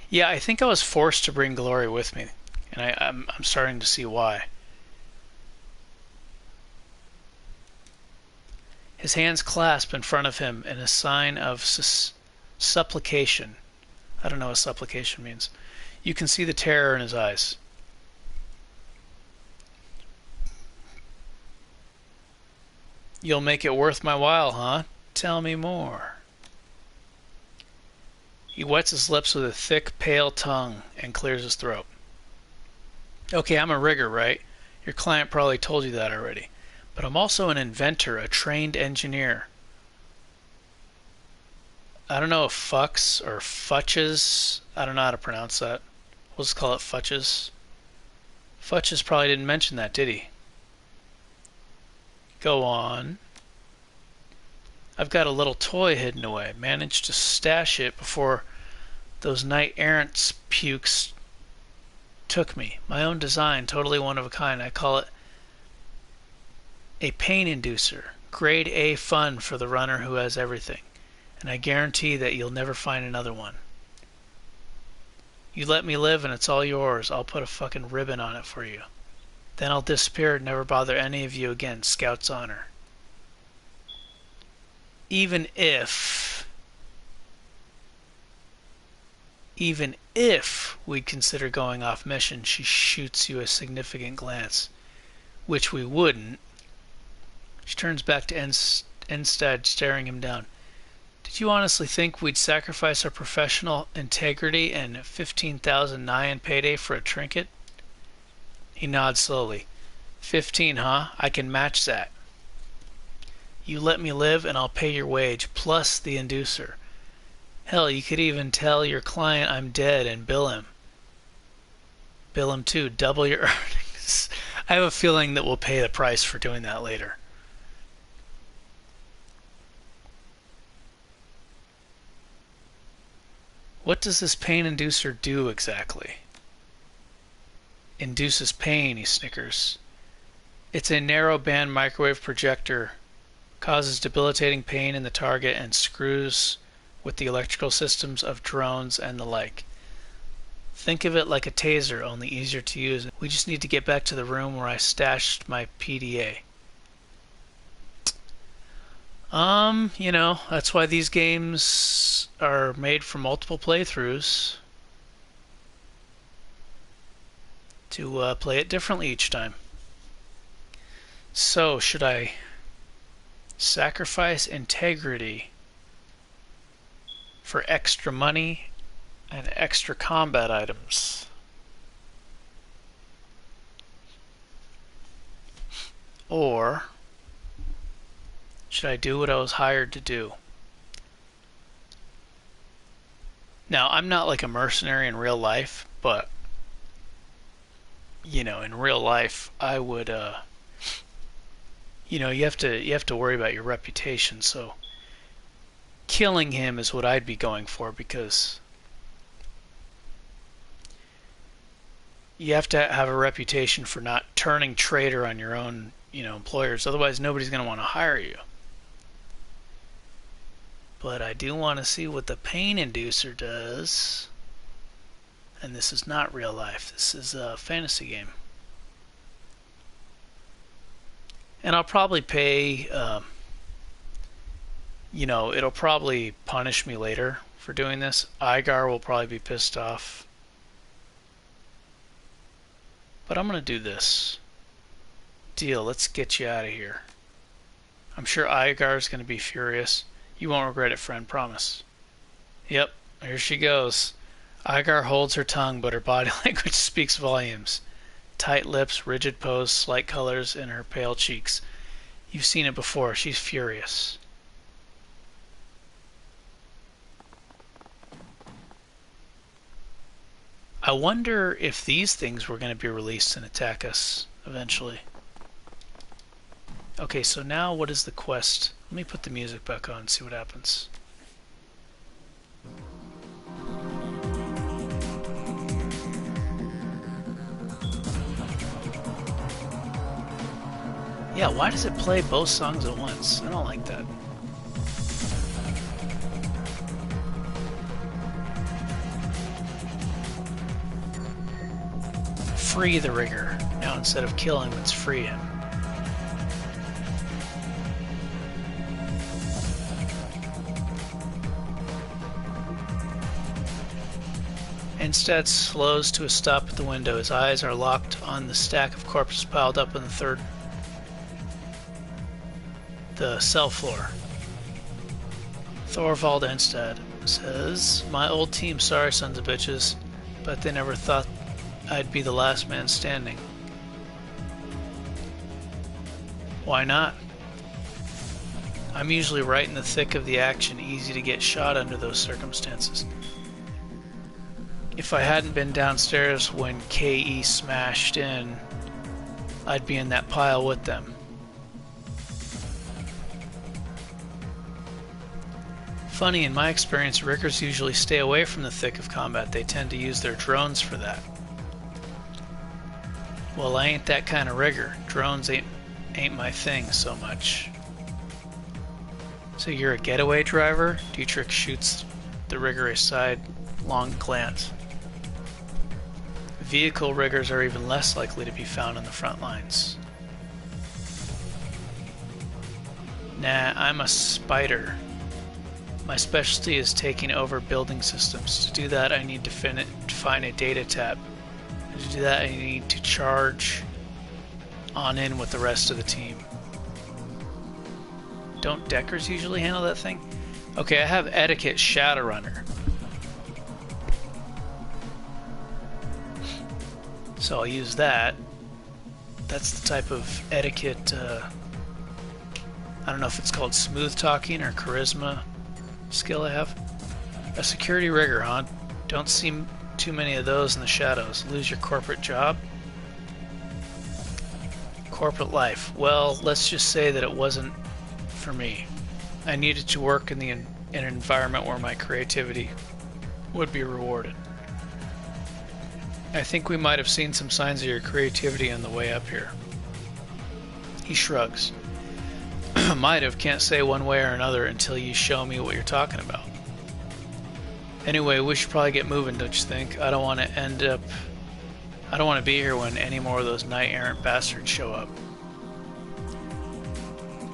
Yeah, I think I was forced to bring Glory with me, and I'm starting to see why. His hands clasp in front of him in a sign of supplication. I don't know what supplication means. You can see the terror in his eyes. You'll make it worth my while, huh? Tell me more. He wets his lips with a thick, pale tongue and clears his throat. Okay, I'm a rigger, right? Your client probably told you that already. But I'm also an inventor, a trained engineer. I don't know if fucks or futches. I don't know how to pronounce that. We'll just call it futches. Futches probably didn't mention that, did he? Go on. I've got a little toy hidden away. Managed to stash it before those knight-errant pukes took me. My own design, totally one of a kind. I call it a pain inducer. Grade A fun for the runner who has everything. And I guarantee that you'll never find another one. You let me live and it's all yours. I'll put a fucking ribbon on it for you. Then I'll disappear and never bother any of you again. Scout's honor. Even if we'd consider going off mission, she shoots you a significant glance, which we wouldn't. She turns back to Enstad, staring him down. Did you honestly think we'd sacrifice our professional integrity and 15,000 Nyan payday for a trinket? He nods slowly. 15, huh? I can match that. You let me live and I'll pay your wage, plus the inducer. Hell, you could even tell your client I'm dead and bill him. Bill him too, double your earnings. I have a feeling that we'll pay the price for doing that later. What does this pain inducer do exactly? Induces pain, he snickers. It's a narrow band microwave projector. Causes debilitating pain in the target and screws with the electrical systems of drones and the like. Think of it like a taser, only easier to use. We just need to get back to the room where I stashed my PDA. You know, that's why these games are made for multiple playthroughs. To play it differently each time. So, should I sacrifice integrity for extra money and extra combat items? Or should I do what I was hired to do? Now, I'm not like a mercenary in real life, but you know, in real life, I would you know, you have to worry about your reputation, so killing him is what I'd be going for, because you have to have a reputation for not turning traitor on your own, you know, employers. Otherwise, nobody's going to want to hire you. But I do want to see what the pain inducer does. And this is not real life. This is a fantasy game. And I'll probably pay, you know, it'll probably punish me later for doing this. Igar will probably be pissed off. But I'm going to do this. Deal, let's get you out of here. I'm sure Igar's going to be furious. You won't regret it, friend, promise. Yep, here she goes. Igar holds her tongue, but her body language speaks volumes. Tight lips, rigid pose, slight colors in her pale cheeks. You've seen it before. She's furious. I wonder if these things were going to be released and attack us eventually. Okay, so now what is the quest? Let me put the music back on and see what happens. Yeah, why does it play both songs at once? I don't like that. Free the rigger. Now instead of kill him, it's free him. Instead slows to a stop at the window. His eyes are locked on the stack of corpses piled up on the cell floor. Thorvald Enstad says, "My old team, sorry sons of bitches, but they never thought I'd be the last man standing." Why not? I'm usually right in the thick of the action, easy to get shot under those circumstances. If I hadn't been downstairs when KE smashed in, I'd be in that pile with them. Funny, in my experience, riggers usually stay away from the thick of combat. They tend to use their drones for that. Well, I ain't that kind of rigger. Drones ain't my thing so much. So you're a getaway driver? Dietrich shoots the rigger a sidelong glance. Vehicle riggers are even less likely to be found on the front lines. Nah, I'm a spider. My specialty is taking over building systems. To do that, I need to find a data tab. And to do that, I need to charge on in with the rest of the team. Don't deckers usually handle that thing? Okay, I have etiquette Shadowrunner. So I'll use that. That's the type of etiquette, I don't know if it's called smooth talking or charisma skill I have. A security rigger, huh? Don't see too many of those in the shadows. Lose your corporate job? Corporate life. Well, let's just say that it wasn't for me. I needed to work in an environment where my creativity would be rewarded. I think we might have seen some signs of your creativity on the way up here. He shrugs. Might have, can't say one way or another until you show me what you're talking about. Anyway, we should probably get moving, don't you think? I don't want to be here when any more of those knight-errant bastards show up.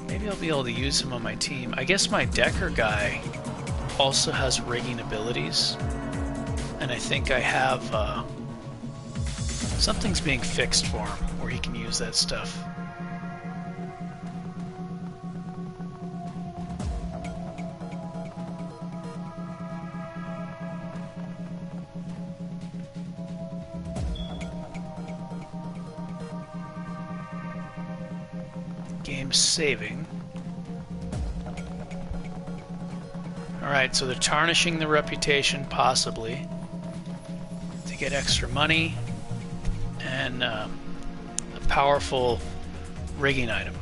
Maybe I'll be able to use him on my team. I guess my Decker guy also has rigging abilities. And I think I have, something's being fixed for him where he can use that stuff. Game saving. Alright, so they're tarnishing the reputation, possibly, to get extra money and a powerful rigging item.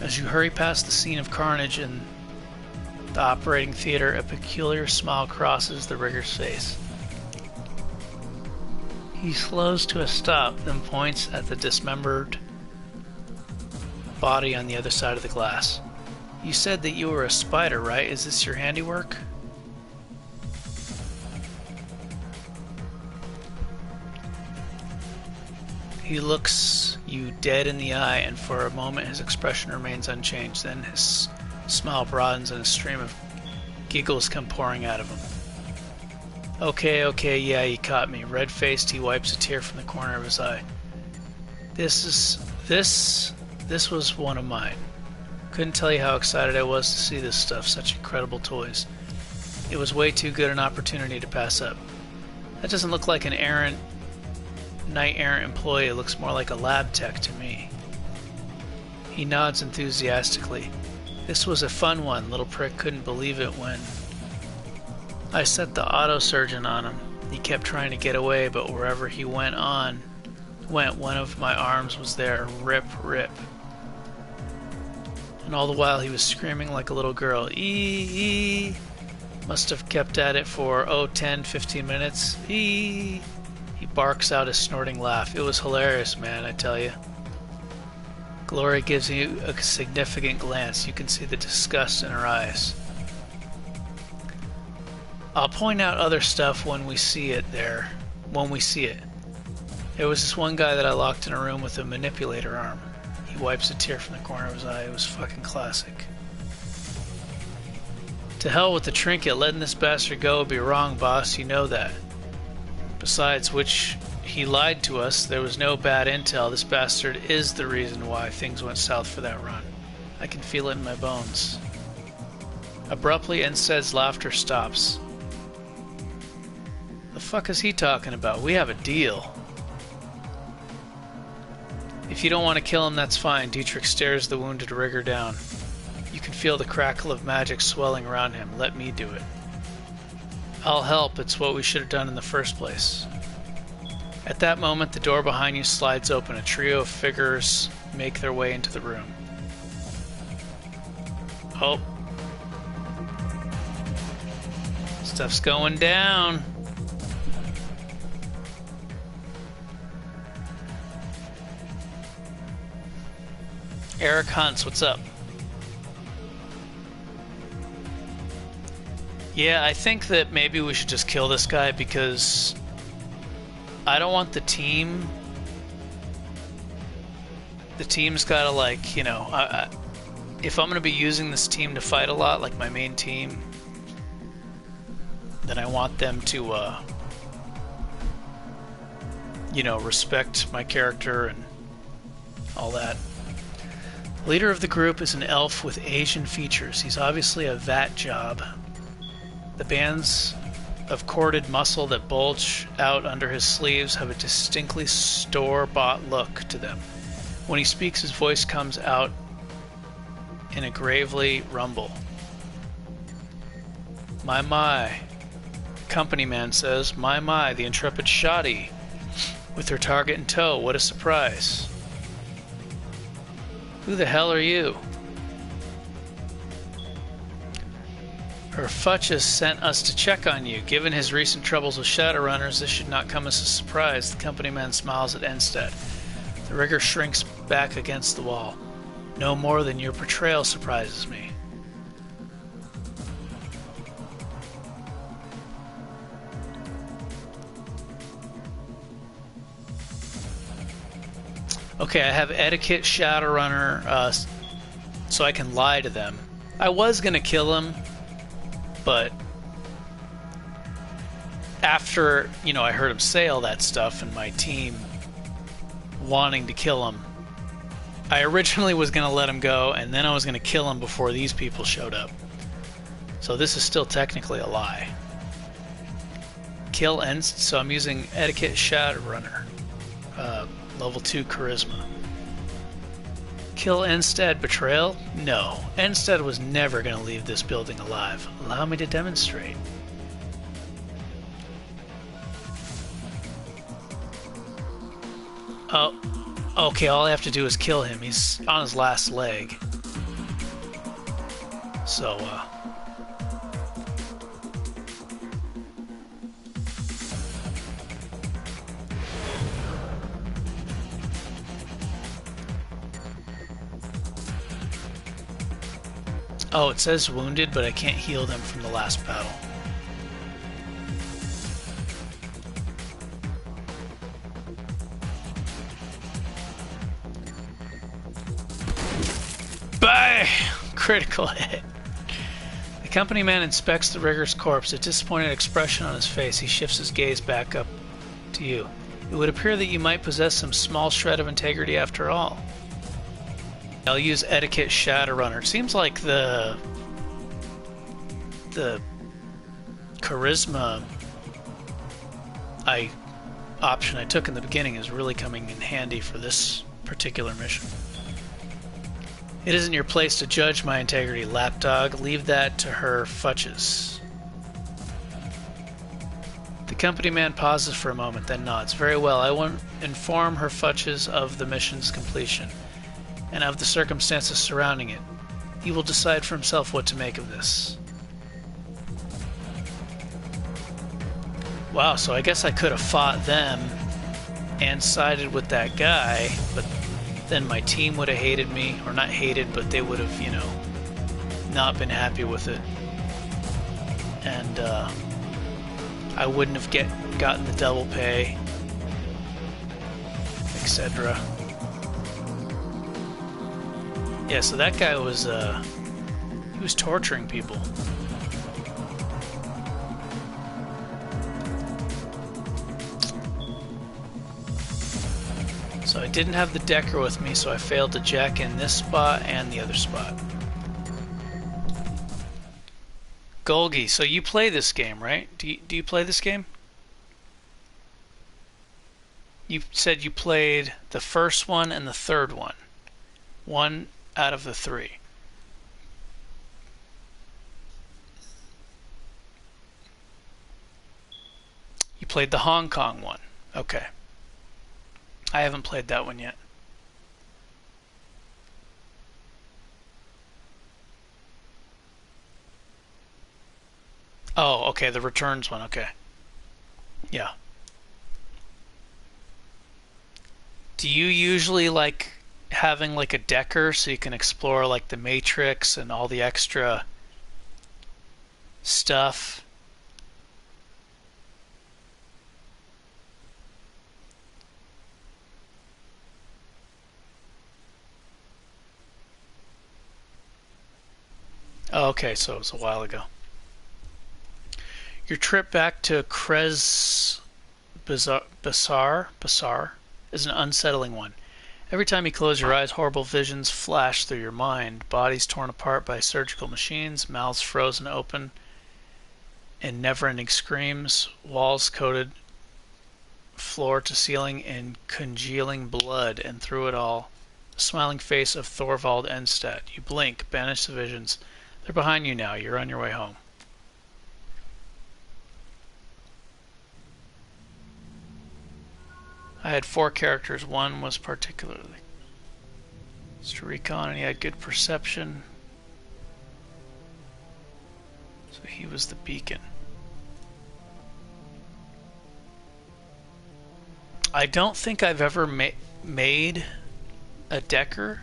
As you hurry past the scene of carnage in the operating theater, a peculiar smile crosses the rigger's face. He slows to a stop, then points at the dismembered body on the other side of the glass. You said that you were a spider, right? Is this your handiwork? He looks you dead in the eye, and for a moment his expression remains unchanged. Then his smile broadens and a stream of giggles come pouring out of him. Okay, yeah, he caught me. Red-faced, he wipes a tear from the corner of his eye. This was one of mine. Couldn't tell you how excited I was to see this stuff, such incredible toys. It was way too good an opportunity to pass up. That doesn't look like an knight-errant employee. It looks more like a lab tech to me. He nods enthusiastically. This was a fun one. Little prick couldn't believe it when I set the auto surgeon on him. He kept trying to get away, but wherever he went, one of my arms was there. Rip, rip. And all the while he was screaming like a little girl. Ee. Must have kept at it for, 10, 15 minutes. Ee. He barks out a snorting laugh. It was hilarious, man, I tell you. Glory gives you a significant glance. You can see the disgust in her eyes. I'll point out other stuff when we see it there. When we see it. There was this one guy that I locked in a room with a manipulator arm. He wipes a tear from the corner of his eye. It was fucking classic. To hell with the trinket. Letting this bastard go would be wrong, boss. You know that. Besides which, he lied to us. There was no bad intel. This bastard is the reason why things went south for that run. I can feel it in my bones. Abruptly, Enstead's laughter stops. The fuck is he talking about? We have a deal. If you don't want to kill him, that's fine. Dietrich stares the wounded rigger down. You can feel the crackle of magic swelling around him. Let me do it. I'll help. It's what we should have done in the first place. At that moment, the door behind you slides open. A trio of figures make their way into the room. Oh. Stuff's going down. Eric Hunts, what's up? Yeah, I think that maybe we should just kill this guy because I don't want the team. The team's gotta, like, you know, if I'm gonna be using this team to fight a lot, like my main team, then I want them to, you know, respect my character and all that. Leader of the group is an elf with Asian features. He's obviously a vat job. The bands of corded muscle that bulge out under his sleeves have a distinctly store-bought look to them. When he speaks, his voice comes out in a gravely rumble. My. Company man says, my, the intrepid shoddy. With her target in tow, what a surprise. Who the hell are you? Her Futch has sent us to check on you. Given his recent troubles with Shadowrunners, this should not come as a surprise. The company man smiles at Enstead. The rigger shrinks back against the wall. No more than your portrayal surprises me. Okay, I have etiquette Shadowrunner, so I can lie to them. I was gonna kill him, but after, you know, I heard him say all that stuff and my team wanting to kill him, I originally was gonna let him go and then I was gonna kill him before these people showed up. So this is still technically a lie. Kill ends, so I'm using etiquette Shadowrunner. Level 2 charisma. Kill Enstead betrayal? No. Enstead was never going to leave this building alive. Allow me to demonstrate. Oh, okay, all I have to do is kill him. He's on his last leg. So, oh, it says wounded, but I can't heal them from the last battle. Critical hit. The company man inspects the rigger's corpse. A disappointed expression on his face. He shifts his gaze back up to you. It would appear that you might possess some small shred of integrity after all. I'll use etiquette Shadowrunner. It seems like the charisma option I took in the beginning is really coming in handy for this particular mission. It isn't your place to judge my integrity, lapdog. Leave that to her futches. The company man pauses for a moment, then nods. Very well, I will inform her futches of the mission's completion and of the circumstances surrounding it. He will decide for himself what to make of this. Wow, so I guess I could have fought them and sided with that guy, but then my team would have hated me, or not hated, but they would have, you know, not been happy with it. And I wouldn't have gotten the double pay, etc. Yeah, so that guy was, he was torturing people. So I didn't have the Decker with me, so I failed to jack in this spot and the other spot. Golgi, so you play this game, right? Do you play this game? You said you played the first one and the third one. One out of the three. You played the Hong Kong one. Okay. I haven't played that one yet. Oh, okay, the Returns one, okay. Yeah. Do you usually like having like a Decker so you can explore like the Matrix and all the extra stuff? Oh, okay, so it was a while ago. Your trip back to Krez Bazaar is an unsettling one. Every time you close your eyes, horrible visions flash through your mind. Bodies torn apart by surgical machines, mouths frozen open, and never-ending screams, walls coated floor to ceiling in congealing blood, and through it all, the smiling face of Thorvald Enstedt. You blink, banish the visions. They're behind you now. You're on your way home. I had 4 characters. One was particularly Mr. Recon, and he had good perception. So he was the beacon. I don't think I've ever made a Decker.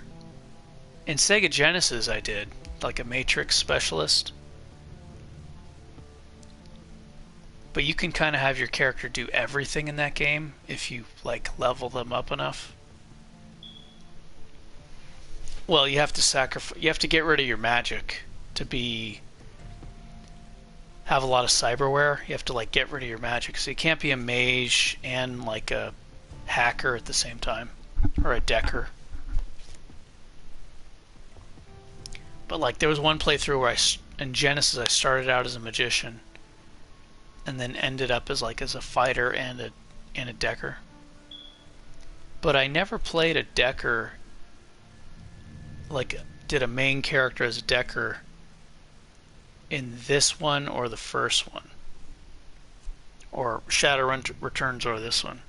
In Sega Genesis I did, like a Matrix specialist. But you can kind of have your character do everything in that game if you like level them up enough. Well, you have to sacrifice. You have to get rid of your magic to have a lot of cyberware. You have to like get rid of your magic, so you can't be a mage and like a hacker at the same time, or a Decker. But like there was one playthrough where in Genesis I started out as a magician, and then ended up as a fighter and a Decker. But I never played a Decker, like did a main character as a Decker in this one or the first one, or Shadowrun Returns or this one.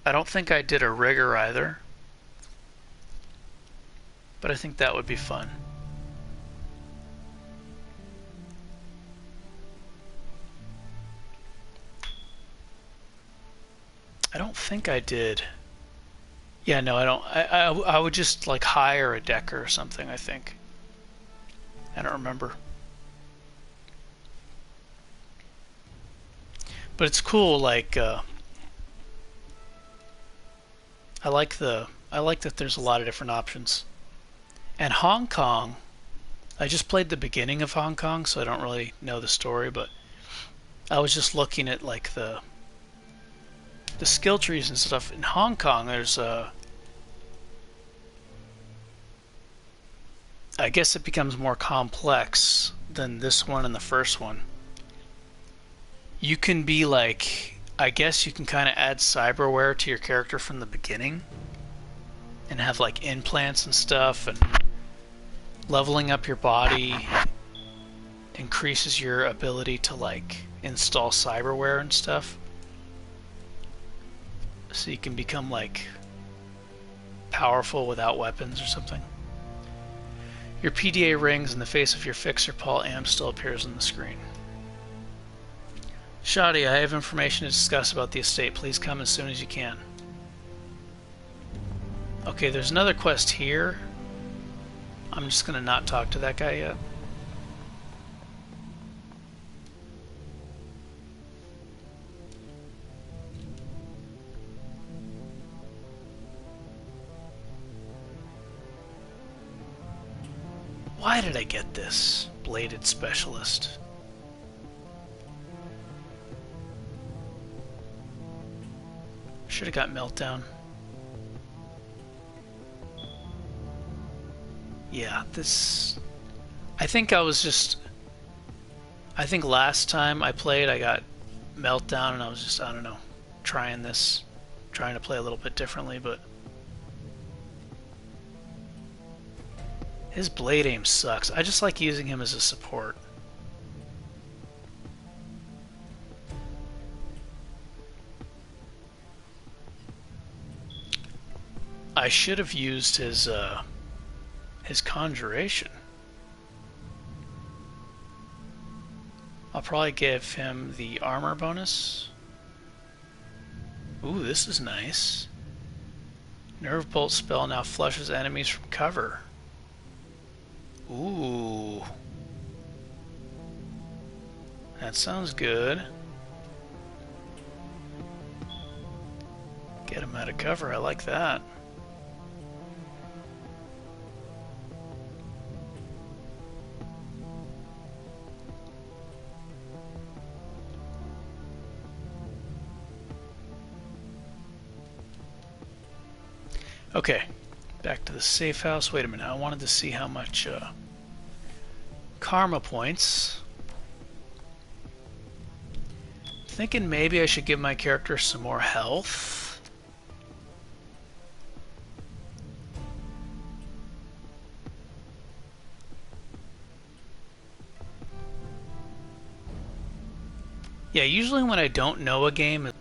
I don't think I did a rigger either, but I think that would be fun. I don't think I did. Yeah, no, I don't. I would just like hire a Decker or something, I think. I don't remember. But it's cool, like I like that there's a lot of different options. And Hong Kong, I just played the beginning of Hong Kong, so I don't really know the story, but I was just looking at like the skill trees and stuff. In Hong Kong, there's I guess it becomes more complex than this one and the first one. You can be like, I guess you can kind of add cyberware to your character from the beginning and have like implants and stuff, and leveling up your body increases your ability to like install cyberware and stuff. So you can become like powerful without weapons or something. Your PDA rings and the face of your fixer Paul Am still appears on the screen. Shoddy, I have information to discuss about the estate. Please come as soon as you can. Okay, there's another quest here. I'm just gonna not talk to that guy yet. Why did I get this? Bladed Specialist. Should have got Meltdown. Yeah, this... I think last time I played I got Meltdown and I was just, I don't know, trying to play a little bit differently, but... His blade aim sucks. I just like using him as a support. I should have used his conjuration. I'll probably give him the armor bonus. Ooh, this is nice. Nerve Bolt spell now flushes enemies from cover. Ooh. That sounds good. Get him out of cover, I like that. Okay, back to the safe house. Wait a minute, I wanted to see how much karma points. Thinking maybe I should give my character some more health. Yeah, usually when I don't know a game,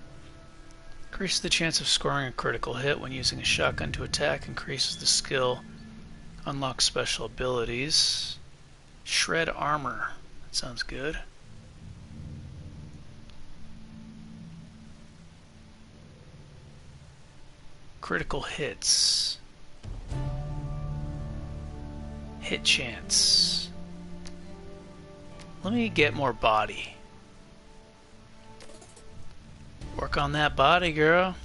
increases the chance of scoring a critical hit when using a shotgun to attack, increases the skill, unlocks special abilities. Shred armor. That sounds good. Critical hits. Hit chance. Let me get more body. Work on that body, girl.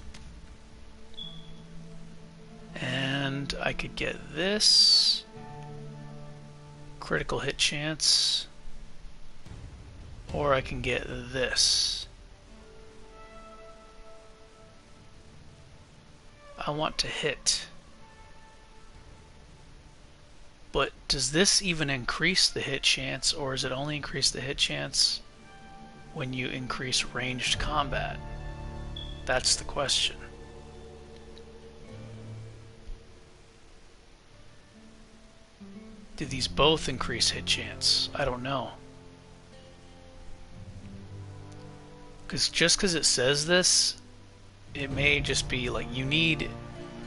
And I could get this. Critical hit chance. Or I can get this. I want to hit. But does this even increase the hit chance, or is it only increase the hit chance when you increase ranged combat? That's the question. Do these both increase hit chance? I don't know. Just because it says this, it may just be like you need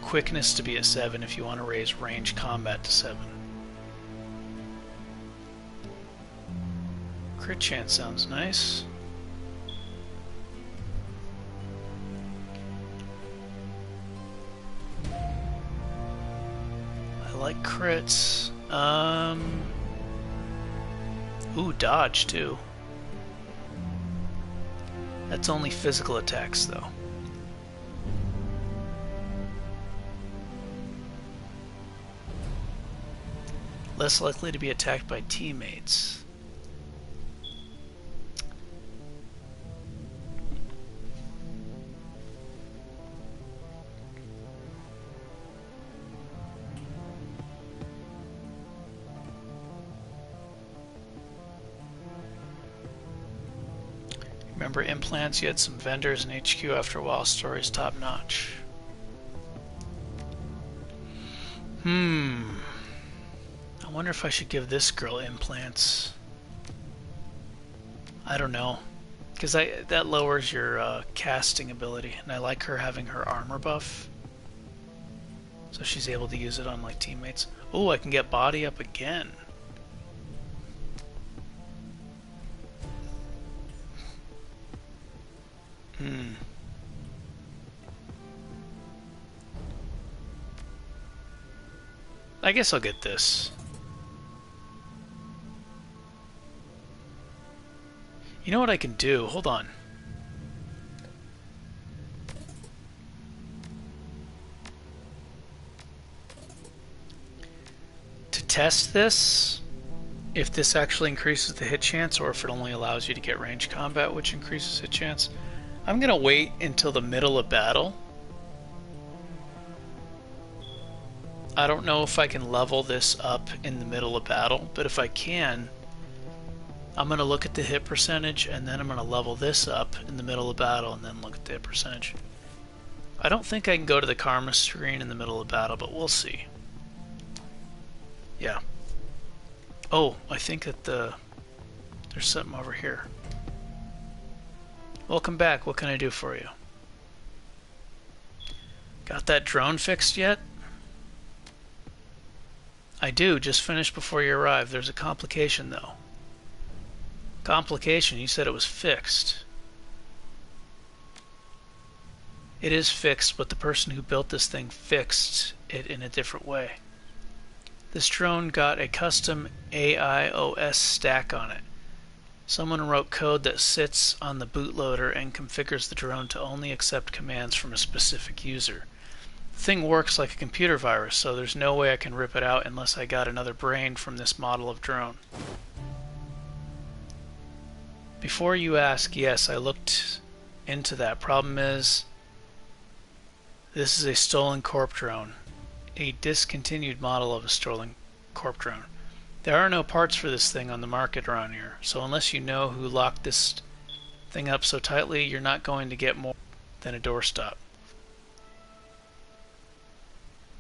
quickness to be at 7 if you want to raise range combat to 7. Crit chance sounds nice. I like crits. Ooh, dodge too. That's only physical attacks though. Less likely to be attacked by teammates. Remember implants? You had some vendors in HQ. After a while, story's top notch. I wonder if I should give this girl implants. I don't know, because that lowers your casting ability, and I like her having her armor buff, so she's able to use it on like teammates. Oh, I can get body up again. I guess I'll get this. You know what I can do? Hold on. To test this, if this actually increases the hit chance or if it only allows you to get range combat, which increases hit chance, I'm gonna wait until the middle of battle. I don't know if I can level this up in the middle of battle, but if I can, I'm going to look at the hit percentage and then I'm going to level this up in the middle of battle and then look at the hit percentage. I don't think I can go to the karma screen in the middle of battle, but we'll see. Yeah. Oh, I think that there's something over here. Welcome back. What can I do for you? Got that drone fixed yet? I do, just finished before you arrived. There's a complication though. Complication? You said it was fixed. It is fixed, but the person who built this thing fixed it in a different way. This drone got a custom AIOS stack on it. Someone wrote code that sits on the bootloader and configures the drone to only accept commands from a specific user. The thing works like a computer virus, so there's no way I can rip it out unless I got another brain from this model of drone. Before you ask, yes, I looked into that. Problem is, this is a stolen corp drone. A discontinued model of a stolen corp drone. There are no parts for this thing on the market around here, so unless you know who locked this thing up so tightly, you're not going to get more than a doorstop.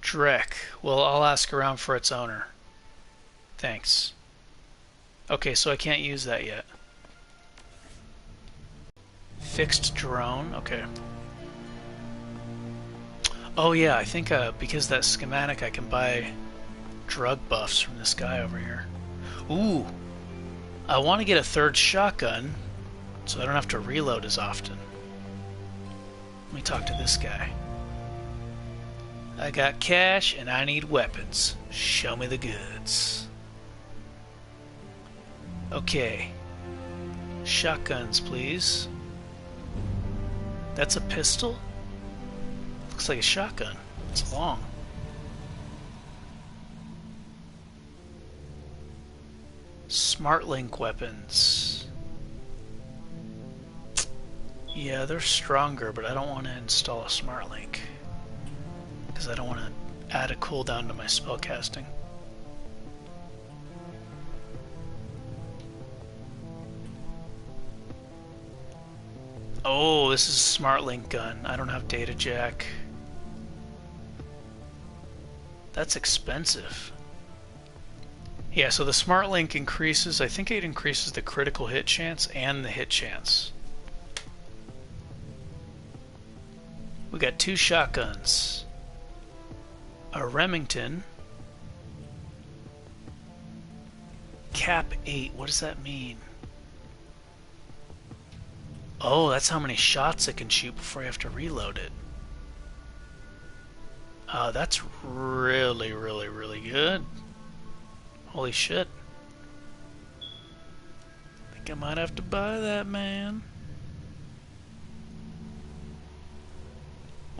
Drek. Well, I'll ask around for its owner. Thanks. Okay, so I can't use that yet. Fixed drone? Okay. Oh yeah, I think because that schematic I can buy drug buffs from this guy over here. Ooh! I want to get a third shotgun so I don't have to reload as often. Let me talk to this guy. I got cash and I need weapons. Show me the goods. Okay. Shotguns, please. That's a pistol? Looks like a shotgun. It's long. Smart Link weapons. Yeah, they're stronger, but I don't want to install a Smart Link. Because I don't want to add a cooldown to my spellcasting. Oh, this is a Smart Link gun. I don't have data jack. That's expensive. Yeah, so the Smart Link increases, I think it increases the critical hit chance and the hit chance. We got 2 shotguns. A Remington. Cap 8, what does that mean? Oh, that's how many shots it can shoot before you have to reload it. That's really, really, really good. Holy shit. I think I might have to buy that, man.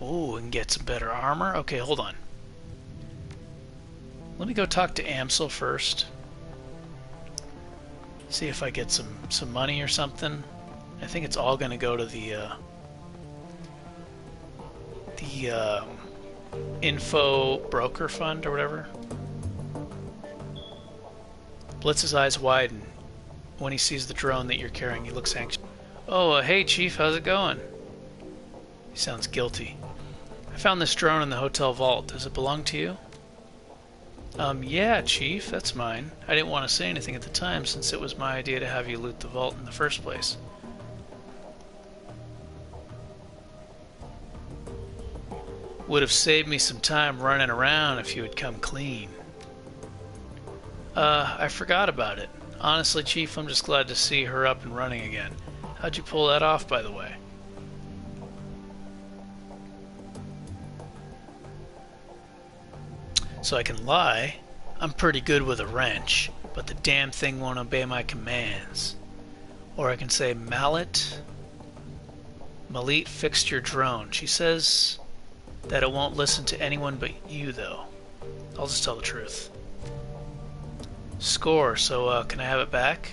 Oh, and get some better armor? Okay, hold on. Let me go talk to Amsel first. See if I get some money or something. I think it's all gonna go to the info broker fund or whatever. Blitz's eyes widen. When he sees the drone that you're carrying, he looks anxious. Oh, hey Chief, how's it going? He sounds guilty. I found this drone in the hotel vault. Does it belong to you? Yeah, Chief, that's mine. I didn't want to say anything at the time since it was my idea to have you loot the vault in the first place. Would have saved me some time running around if you had come clean. I forgot about it. Honestly, Chief, I'm just glad to see her up and running again. How'd you pull that off, by the way? So I can lie. I'm pretty good with a wrench, but the damn thing won't obey my commands. Or I can say, Malit fixed your drone. She says that it won't listen to anyone but you, though. I'll just tell the truth. Score, so can I have it back?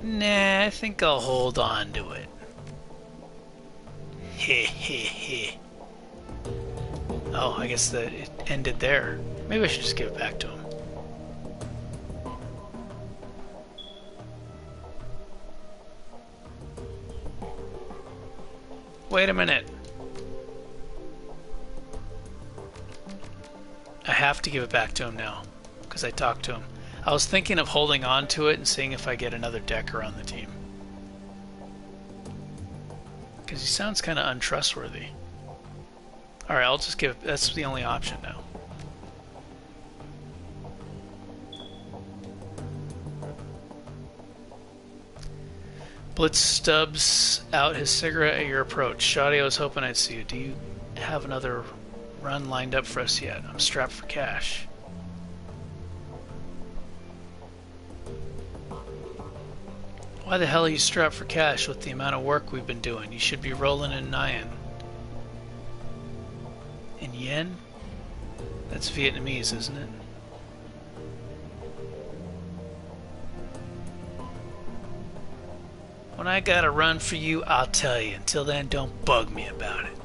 Nah, I think I'll hold on to it. Heh heh heh. Oh, I guess that it ended there. Maybe I should just give it back to him. Wait a minute. I have to give it back to him now, because I talked to him. I was thinking of holding on to it and seeing if I get another decker on the team. Because he sounds kind of untrustworthy. Alright, I'll just give... That's the only option now. Blitz stubs out his cigarette at your approach. Shoddy, I was hoping I'd see you. Do you have another run lined up for us yet? I'm strapped for cash. Why the hell are you strapped for cash with the amount of work we've been doing? You should be rolling in Nyan. In yen? That's Vietnamese, isn't it? When I gotta run for you, I'll tell you. Until then, don't bug me about it.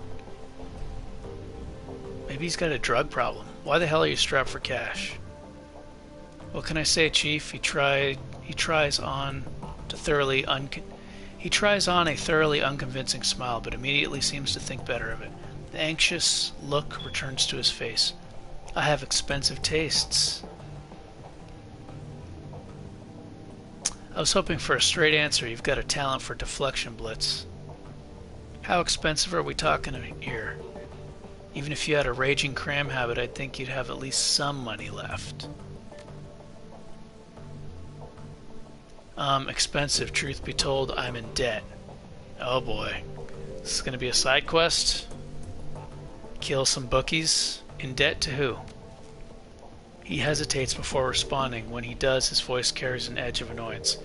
Maybe he's got a drug problem. Why the hell are you strapped for cash? What can I say, Chief? He tries on a thoroughly unconvincing smile, but immediately seems to think better of it. The anxious look returns to his face. I have expensive tastes. I was hoping for a straight answer. You've got a talent for deflection, Blitz. How expensive are we talking here? Even if you had a raging cram habit, I'd think you'd have at least some money left. Expensive. Truth be told, I'm in debt. Oh boy. This is gonna be a side quest? Kill some bookies? In debt to who? He hesitates before responding. When he does, his voice carries an edge of annoyance.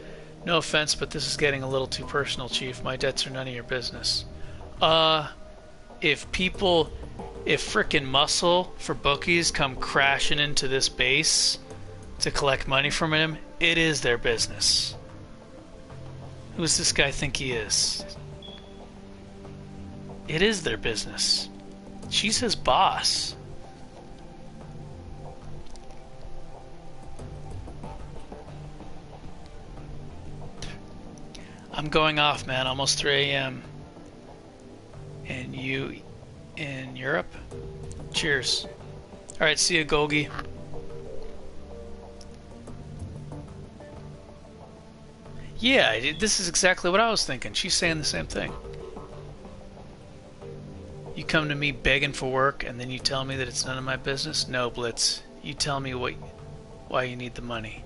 No offense, but this is getting a little too personal, Chief. My debts are none of your business. If frickin' muscle for bookies come crashing into this base to collect money from him, it is their business. Who does this guy think he is? It is their business. She's his boss. I'm going off, man. Almost 3 a.m. And you in Europe? Cheers. Alright, see ya, Golgi. Yeah, this is exactly what I was thinking. She's saying the same thing. You come to me begging for work, and then you tell me that it's none of my business? No, Blitz. You tell me why you need the money.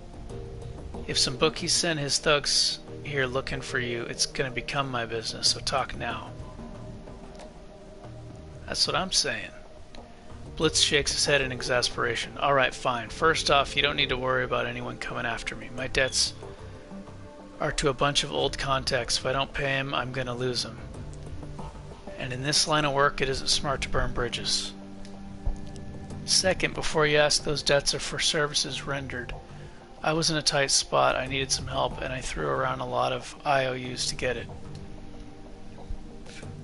If some bookies send his thugs here looking for you, it's going to become my business, so talk now. That's what I'm saying. Blitz shakes his head in exasperation. Alright, fine. First off, you don't need to worry about anyone coming after me. My debts are to a bunch of old contacts. If I don't pay him, I'm going to lose them. and in this line of work it isn't smart to burn bridges. Second, before you ask, those debts are for services rendered. I was in a tight spot, I needed some help, and I threw around a lot of IOUs to get it.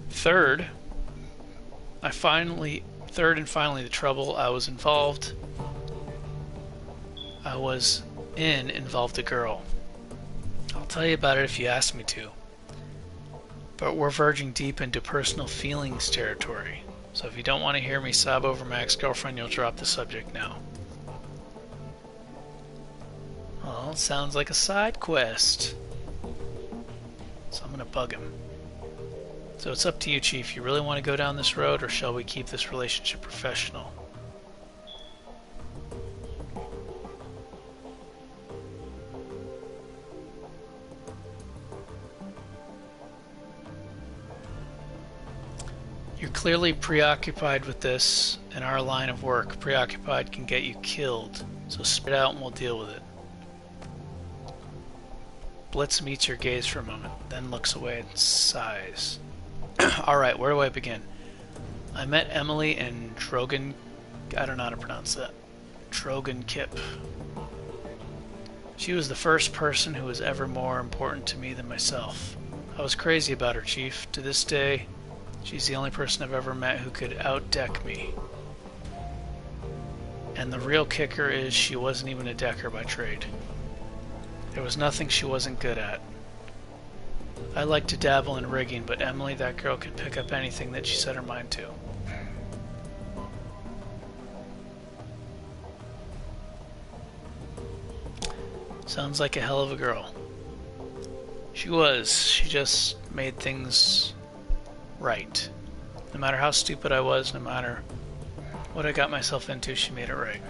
Third and finally, the trouble I was involved involved a girl. I'll tell you about it if you ask me to. But we're verging deep into personal feelings territory. So if you don't want to hear me sob over my ex-girlfriend, you'll drop the subject now. Well, it sounds like a side quest. So I'm gonna bug him. So it's up to you, Chief. You really want to go down this road, or shall we keep this relationship professional? You're clearly preoccupied with this in our line of work. Preoccupied can get you killed, so spit out and we'll deal with it. Blitz meets your gaze for a moment, then looks away and sighs. Alright, where do I begin? I met Emily in I don't know how to pronounce that. Kip. She was the first person who was ever more important to me than myself. I was crazy about her, Chief. To this day, she's the only person I've ever met who could outdeck me. And the real kicker is she wasn't even a decker by trade. There was nothing she wasn't good at. I like to dabble in rigging, but Emily, that girl, could pick up anything that she set her mind to. Sounds like a hell of a girl. She was. She just made things right. No matter how stupid I was, no matter what I got myself into, she made it right.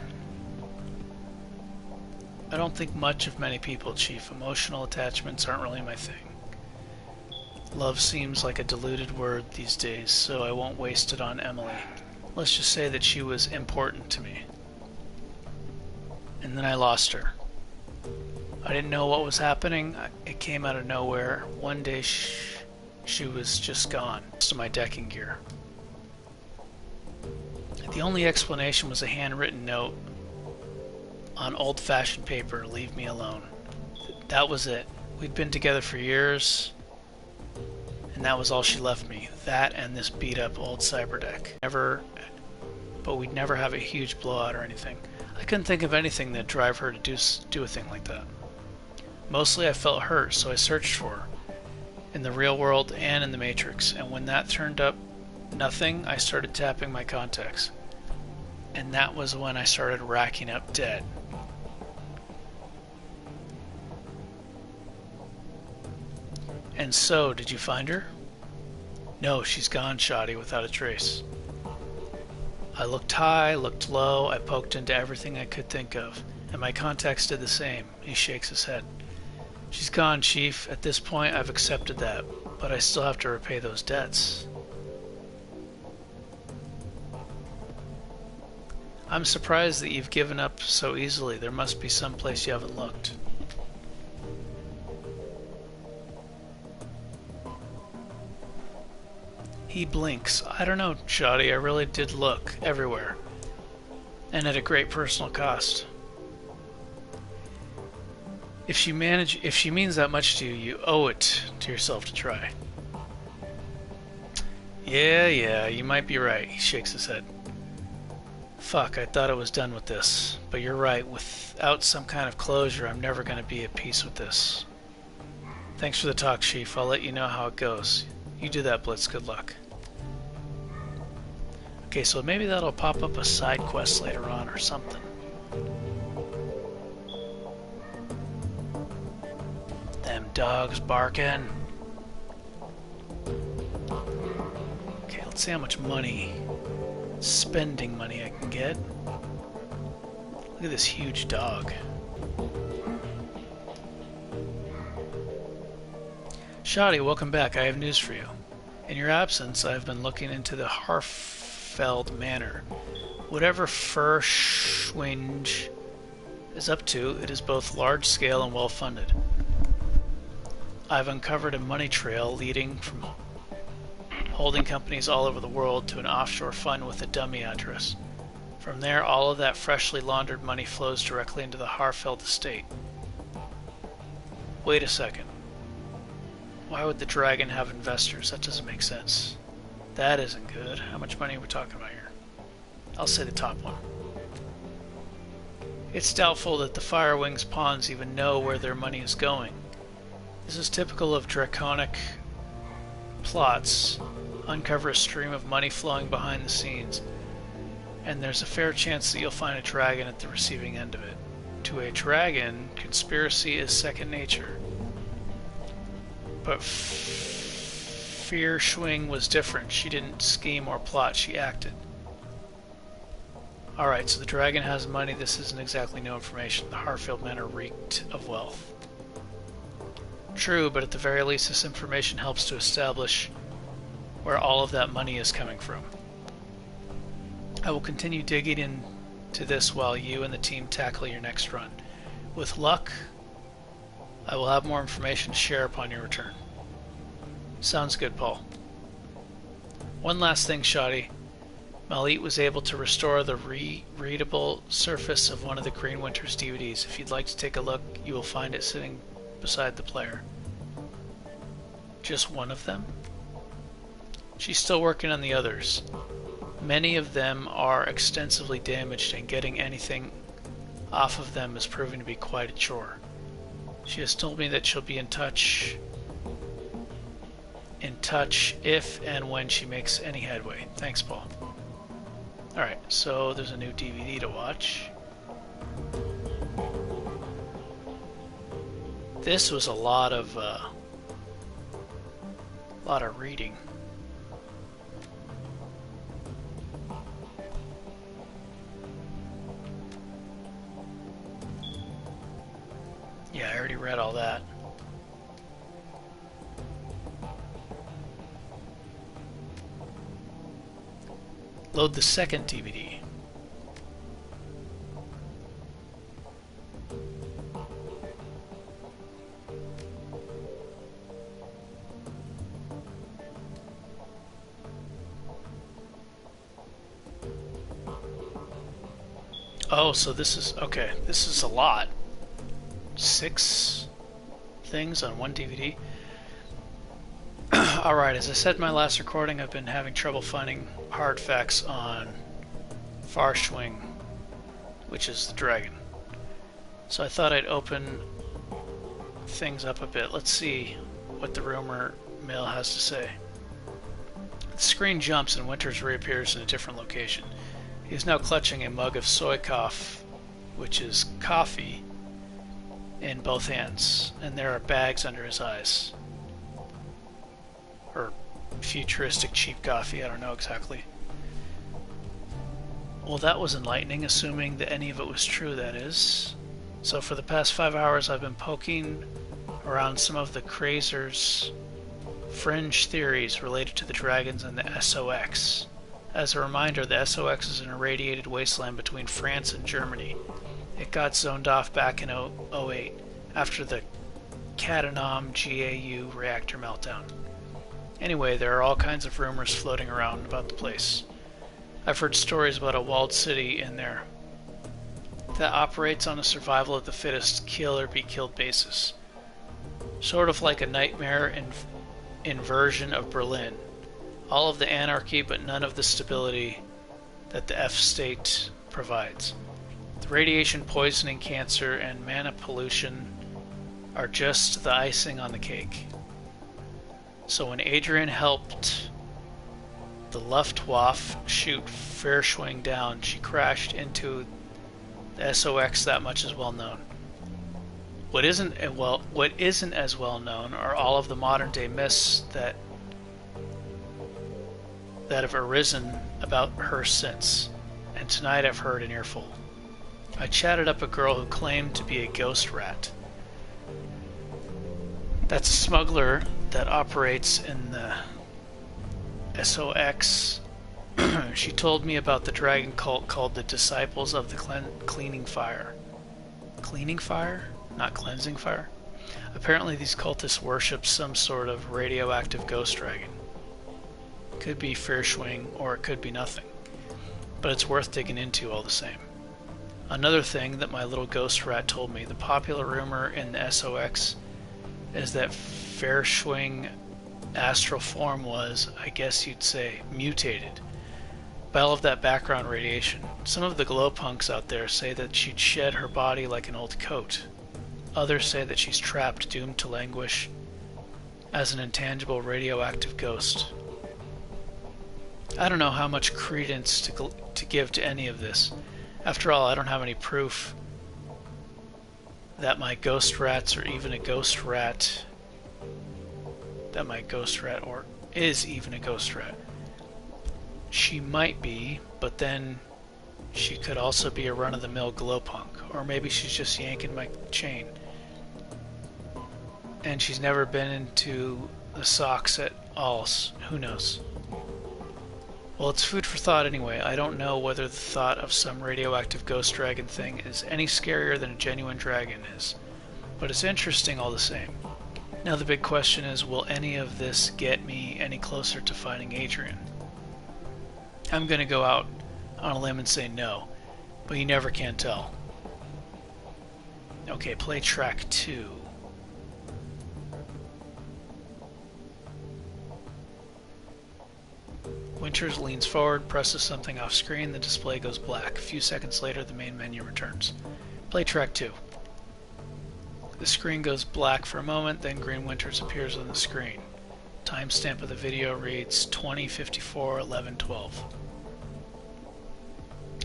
I don't think much of many people, Chief. Emotional attachments aren't really my thing. Love seems like a diluted word these days, so I won't waste it on Emily. Let's just say that she was important to me. And then I lost her. I didn't know what was happening. It came out of nowhere. One day she was just gone. Most of my decking gear. The only explanation was a handwritten note on old-fashioned paper, "Leave me alone." That was it. We'd been together for years, and that was all she left me. That and this beat-up old cyberdeck. But we'd never have a huge blowout or anything. I couldn't think of anything that'd drive her to do a thing like that. Mostly I felt hurt, so I searched for her. In the real world and in the Matrix. And when that turned up nothing, I started tapping my contacts. And that was when I started racking up debt. And so, did you find her? No, she's gone, Shoddy, without a trace. I looked high, looked low, I poked into everything I could think of, and my contacts did the same. He shakes his head. She's gone, Chief. At this point, I've accepted that, but I still have to repay those debts. I'm surprised that you've given up so easily. There must be some place you haven't looked. He blinks. I don't know, Shoddy. I really did look everywhere. And at a great personal cost. If she means that much to you, you owe it to yourself to try. Yeah, you might be right. He shakes his head. Fuck, I thought I was done with this. But you're right. Without some kind of closure, I'm never going to be at peace with this. Thanks for the talk, Chief. I'll let you know how it goes. You do that, Blitz. Good luck. Okay, so maybe that'll pop up a side quest later on or something. Them dogs barking. Okay, let's see how much spending money I can get. Look at this huge dog. Shoddy, welcome back. I have news for you. In your absence, I've been looking into the Harfeld Manor. Whatever Furschwinge is up to, it is both large-scale and well-funded. I've uncovered a money trail leading from holding companies all over the world to an offshore fund with a dummy address. From there, all of that freshly laundered money flows directly into the Harfeld estate. Wait a second. Why would the Dragon have investors? That doesn't make sense. That isn't good. How much money are we talking about here? I'll say the top one. It's doubtful that the Firewings pawns even know where their money is going. This is typical of draconic plots. Uncover a stream of money flowing behind the scenes, and there's a fair chance that you'll find a dragon at the receiving end of it. To a dragon, conspiracy is second nature. But Fierschwing was different. She didn't scheme or plot, she acted. Alright, so the dragon has money. This isn't exactly new information. The Harfield men are reeked of wealth. True, but at the very least this information helps to establish where all of that money is coming from. I will continue digging into this while you and the team tackle your next run. With luck, I will have more information to share upon your return. Sounds good, Paul. One last thing, Shoddy. Malit was able to restore the readable surface of one of the Green Winters DVDs. If you'd like to take a look, you will find it sitting beside the player. Just one of them? She's still working on the others. Many of them are extensively damaged, and getting anything off of them is proving to be quite a chore. She has told me that she'll be in touch if and when she makes any headway. Thanks, Paul. Alright, so there's a new DVD to watch. This was a lot of reading. Yeah, I already read all that. Load the second DVD. Oh, so this is, okay, this is a lot. 6 things on one DVD. Alright, as I said in my last recording, I've been having trouble finding hard facts on Fierschwing, which is the dragon. So I thought I'd open things up a bit. Let's see what the rumor mill has to say. The screen jumps and Winters reappears in a different location. He is now clutching a mug of soy coff, which is coffee, in both hands, and there are bags under his eyes. Or futuristic cheap coffee, I don't know exactly. Well, that was enlightening, assuming that any of it was true, that is. So for the past 5 hours I've been poking around some of the Crazer's fringe theories related to the dragons and the SOX. As a reminder, the SOX is an irradiated wasteland between France and Germany. It got zoned off back in 2008 after the Cattenom GAU reactor meltdown. Anyway, there are all kinds of rumors floating around about the place. I've heard stories about a walled city in there that operates on a survival of the fittest, kill or be killed basis. Sort of like a nightmare inversion of Berlin. All of the anarchy, but none of the stability that the F-state provides. The radiation poisoning, cancer, and mana pollution are just the icing on the cake. So when Adrian helped the Luftwaffe shoot Fierschwing down, she crashed into the SOX. That much is well known. What isn't as well known are all of the modern day myths that have arisen about her since, and tonight I've heard an earful. I chatted up a girl who claimed to be a ghost rat. That's a smuggler that operates in the SOX. She told me about the dragon cult called the Disciples of the Cleaning Fire. Cleaning Fire? Not Cleansing Fire? Apparently these cultists worship some sort of radioactive ghost dragon. Could be Fairschwing, or it could be nothing. But it's worth digging into all the same. Another thing that my little ghost rat told me, the popular rumor in the SOX is that Fairschwing astral form was, I guess you'd say, mutated by all of that background radiation. Some of the glowpunks out there say that she'd shed her body like an old coat. Others say that she's trapped, doomed to languish as an intangible radioactive ghost. I don't know how much credence to give to any of this. After all, I don't have any proof that my ghost rats or even a ghost rat, that my ghost rat or is even a ghost rat. She might be, but then she could also be a run-of-the-mill glowpunk, or maybe she's just yanking my chain. And she's never been into the socks at all. Who knows? Well, it's food for thought anyway. I don't know whether the thought of some radioactive ghost dragon thing is any scarier than a genuine dragon is, but it's interesting all the same. Now the big question is, will any of this get me any closer to finding Adrian? I'm going to go out on a limb and say no, but you never can tell. Okay, play track 2. Winters leans forward, presses something off screen, the display goes black. A few seconds later, the main menu returns. Play track 2. The screen goes black for a moment, then Green Winters appears on the screen. Timestamp of the video reads 20:54:11:12.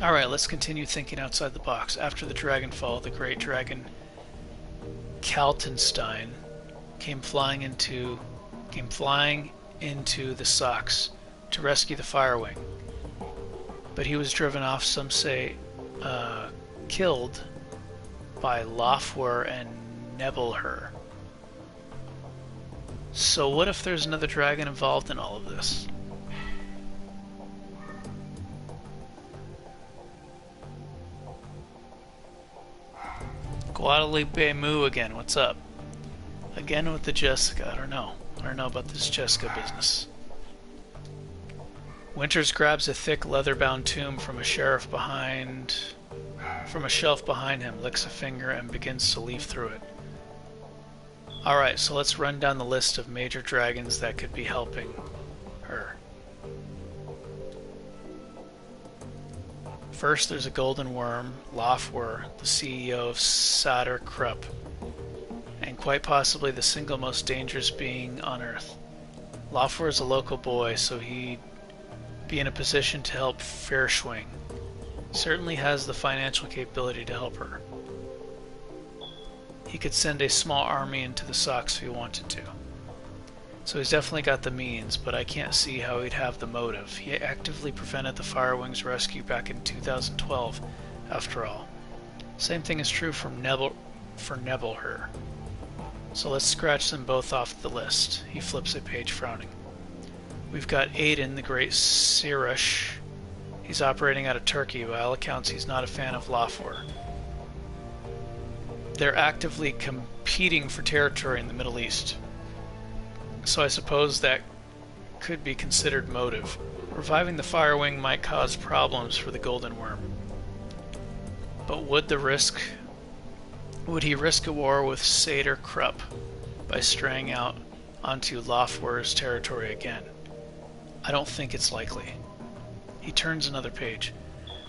Alright, let's continue thinking outside the box. After the Dragonfall, the great dragon Kaltenstein came flying into the socks to rescue the Firewing. But he was driven off, some say killed, by Lofwer and Nebelher. So what if there's another dragon involved in all of this? Guadalupe Moo again, what's up? Again with the Jessica, I don't know about this Jessica business. Winters grabs a thick leather-bound tome from a shelf behind him, licks a finger, and begins to leaf through it. Alright, so let's run down the list of major dragons that could be helping her. First, there's a golden worm, Lofwer, the CEO of Sadr Krupp, and quite possibly the single most dangerous being on Earth. Lofwer is a local boy, so he'd be in a position to help Fairschwing. Certainly has the financial capability to help her. He could send a small army into the socks if he wanted to. So he's definitely got the means, but I can't see how he'd have the motive. He actively prevented the Firewing's rescue back in 2012, after all. Same thing is true for Nebelher. So let's scratch them both off the list. He flips a page, frowning. We've got Aiden, the great Sirush. He's operating out of Turkey. By all accounts, he's not a fan of Lofwer. They're actively competing for territory in the Middle East. So I suppose that could be considered motive. Reviving the Firewing might cause problems for the Golden Worm. But would he risk a war with Sadr Krupp by straying out onto Lofwer's territory again? I don't think it's likely. He turns another page.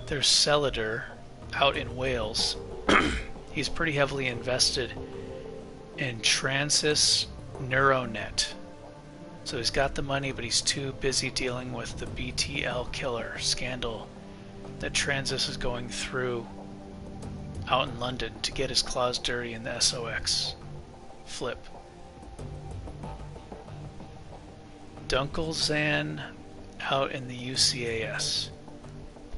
There's Celador out in Wales. He's pretty heavily invested in Transys Neuronet. So he's got the money, but he's too busy dealing with the BTL killer scandal that Transys is going through out in London to get his claws dirty in the SOX. Flip. Dunkelzan out in the UCAS.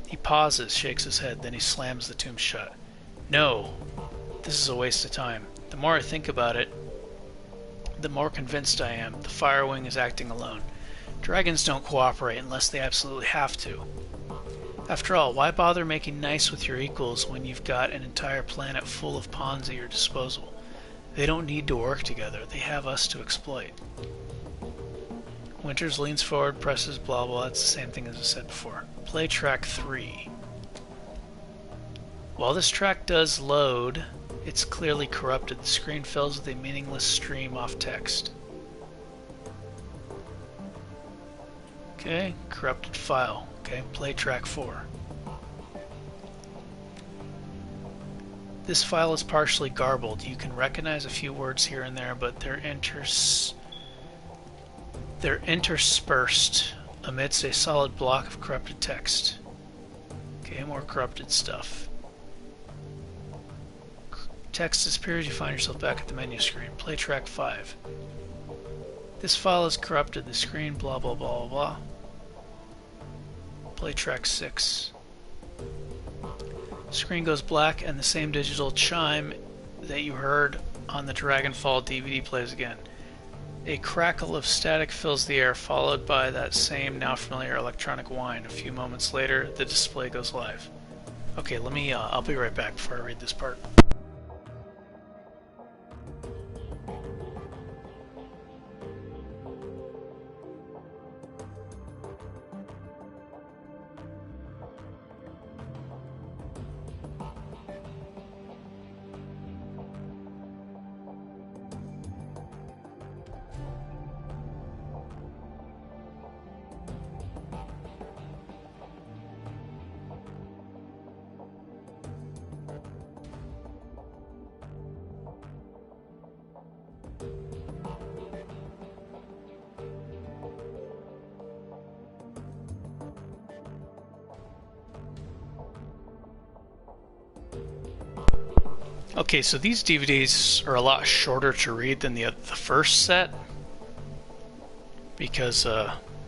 He pauses, shakes his head, then he slams the tomb shut. No, this is a waste of time. The more I think about it, the more convinced I am the Firewing is acting alone. Dragons don't cooperate unless they absolutely have to. After all, why bother making nice with your equals when you've got an entire planet full of pawns at your disposal? They don't need to work together. They have us to exploit. Winters leans forward, presses blah blah. That's the same thing as I said before. Play track 3. While this track does load, it's clearly corrupted. The screen fills with a meaningless stream of text. Okay, corrupted file. Okay, play track 4. This file is partially garbled. You can recognize a few words here and there, but they're interspersed amidst a solid block of corrupted text. Okay, more corrupted stuff. Text disappears, you find yourself back at the menu screen. Play track 5. This file is corrupted, the screen blah blah blah blah. Play track 6. Screen goes black and the same digital chime that you heard on the Dragonfall DVD plays again. A crackle of static fills the air, followed by that same now familiar electronic whine. A few moments later, the display goes live. Okay, I'll be right back before I read this part. Okay, so these DVDs are a lot shorter to read than the first set because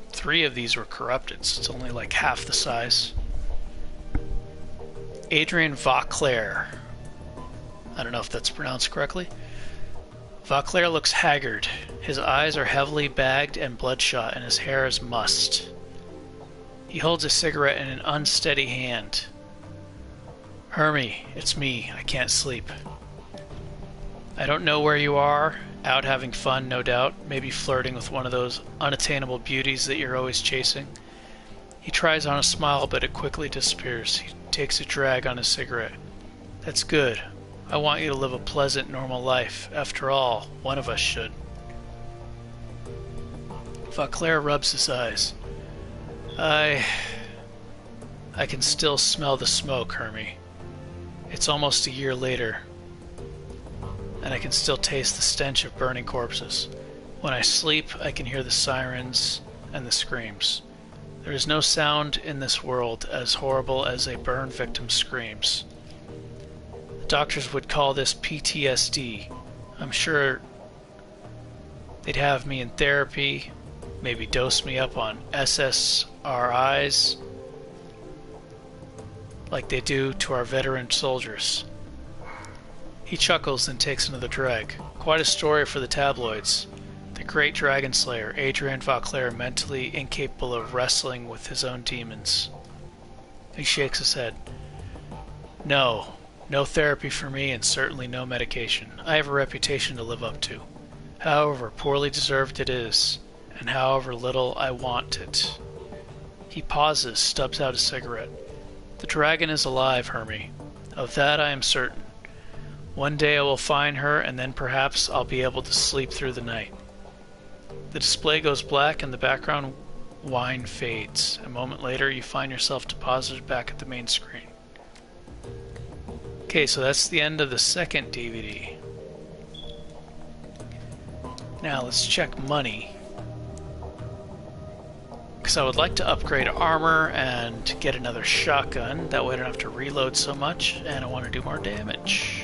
3 of these were corrupted, so it's only like half the size. Adrian Vauclair. I don't know if that's pronounced correctly. Vauclair looks haggard. His eyes are heavily bagged and bloodshot, and his hair is mussed. He holds a cigarette in an unsteady hand. Hermie, it's me. I can't sleep. I don't know where you are. Out having fun, no doubt. Maybe flirting with one of those unattainable beauties that you're always chasing. He tries on a smile, but it quickly disappears. He takes a drag on his cigarette. That's good. I want you to live a pleasant, normal life. After all, one of us should. Vauclair rubs his eyes. I can still smell the smoke, Hermie. It's almost a year later, and I can still taste the stench of burning corpses. When I sleep, I can hear the sirens and the screams. There is no sound in this world as horrible as a burn victim's screams. The doctors would call this PTSD. I'm sure they'd have me in therapy, maybe dose me up on SSRIs, like they do to our veteran soldiers. He chuckles and takes another drag. Quite a story for the tabloids. The great dragon slayer, Adrian Vauclair, mentally incapable of wrestling with his own demons. He shakes his head. No therapy for me, and certainly no medication. I have a reputation to live up to. However poorly deserved it is, and however little I want it. He pauses, stubs out a cigarette. The dragon is alive, Hermie. Of that I am certain. One day I will find her, and then perhaps I'll be able to sleep through the night. The display goes black and the background whine fades. A moment later, you find yourself deposited back at the main screen. Okay, so that's the end of the second DVD. Now let's check money. Because I would like to upgrade armor and get another shotgun. That way I don't have to reload so much, and I want to do more damage.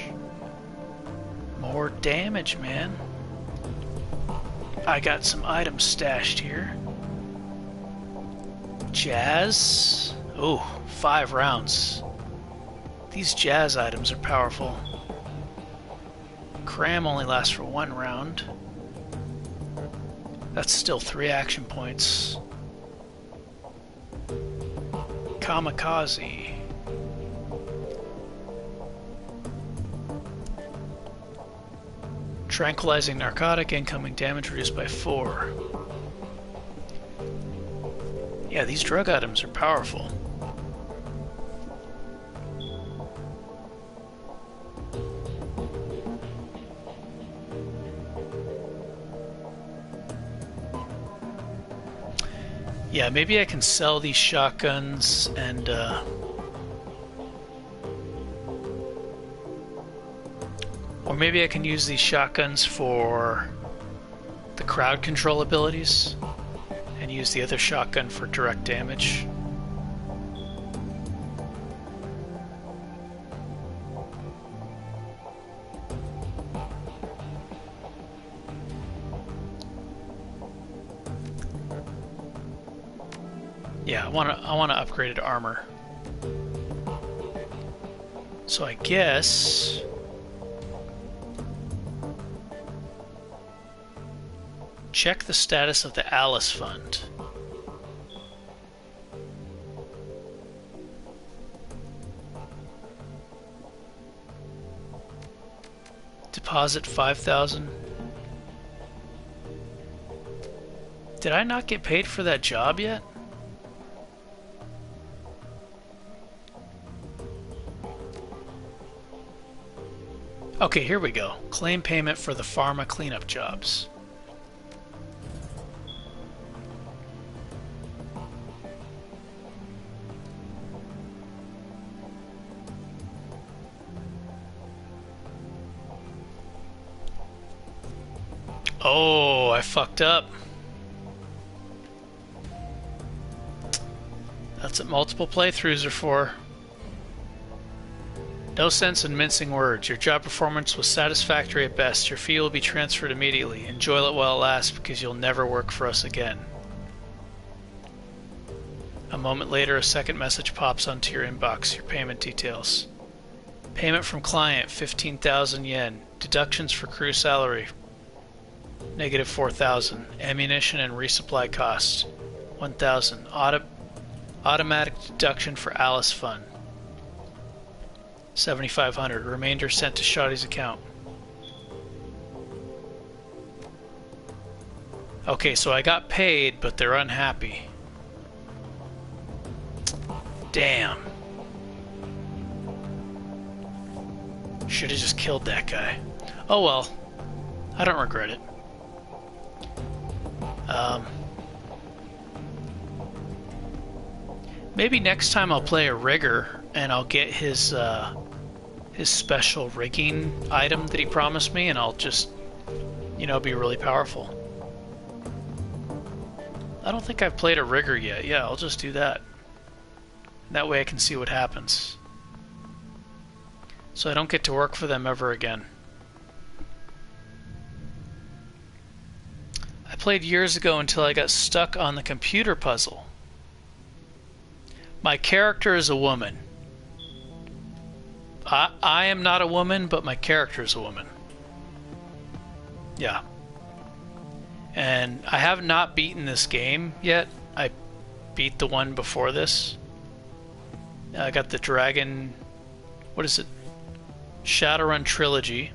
More damage, man. I got some items stashed here. Jazz. Oh, 5 rounds. These jazz items are powerful. Cram only lasts for 1 round. That's still 3 action points. Kamikaze. Tranquilizing narcotic, incoming damage reduced by 4. Yeah, these drug items are powerful. Yeah, maybe I can sell these shotguns and or maybe I can use these shotguns for the crowd control abilities and use the other shotgun for direct damage. Yeah, I want to upgraded armor. So I guess check the status of the Alice Fund. Deposit 5,000. Did I not get paid for that job yet? Okay, here we go. Claim payment for the pharma cleanup jobs. Oh, I fucked up. That's what multiple playthroughs are for. No sense in mincing words. Your job performance was satisfactory at best. Your fee will be transferred immediately. Enjoy it while it lasts because you'll never work for us again. A moment later, a second message pops onto your inbox. Your payment details. Payment from client, 15,000 yen. Deductions for crew salary, negative 4,000. Ammunition and resupply costs, 1,000. Automatic deduction for Alice Fund, 7,500. Remainder sent to Shoddy's account. Okay, so I got paid, but they're unhappy. Damn. Should have just killed that guy. Oh well. I don't regret it. Maybe next time I'll play a rigger and I'll get his special rigging item that he promised me, and I'll just, you know, be really powerful. I don't think I've played a rigger yet. Yeah, I'll just do that. That way I can see what happens. So I don't get to work for them ever again. I played years ago until I got stuck on the computer puzzle. My character is a woman. I am not a woman, but my character is a woman. Yeah. And I have not beaten this game yet. I beat the one before this. I got the Dragon... What is it? Shadowrun Trilogy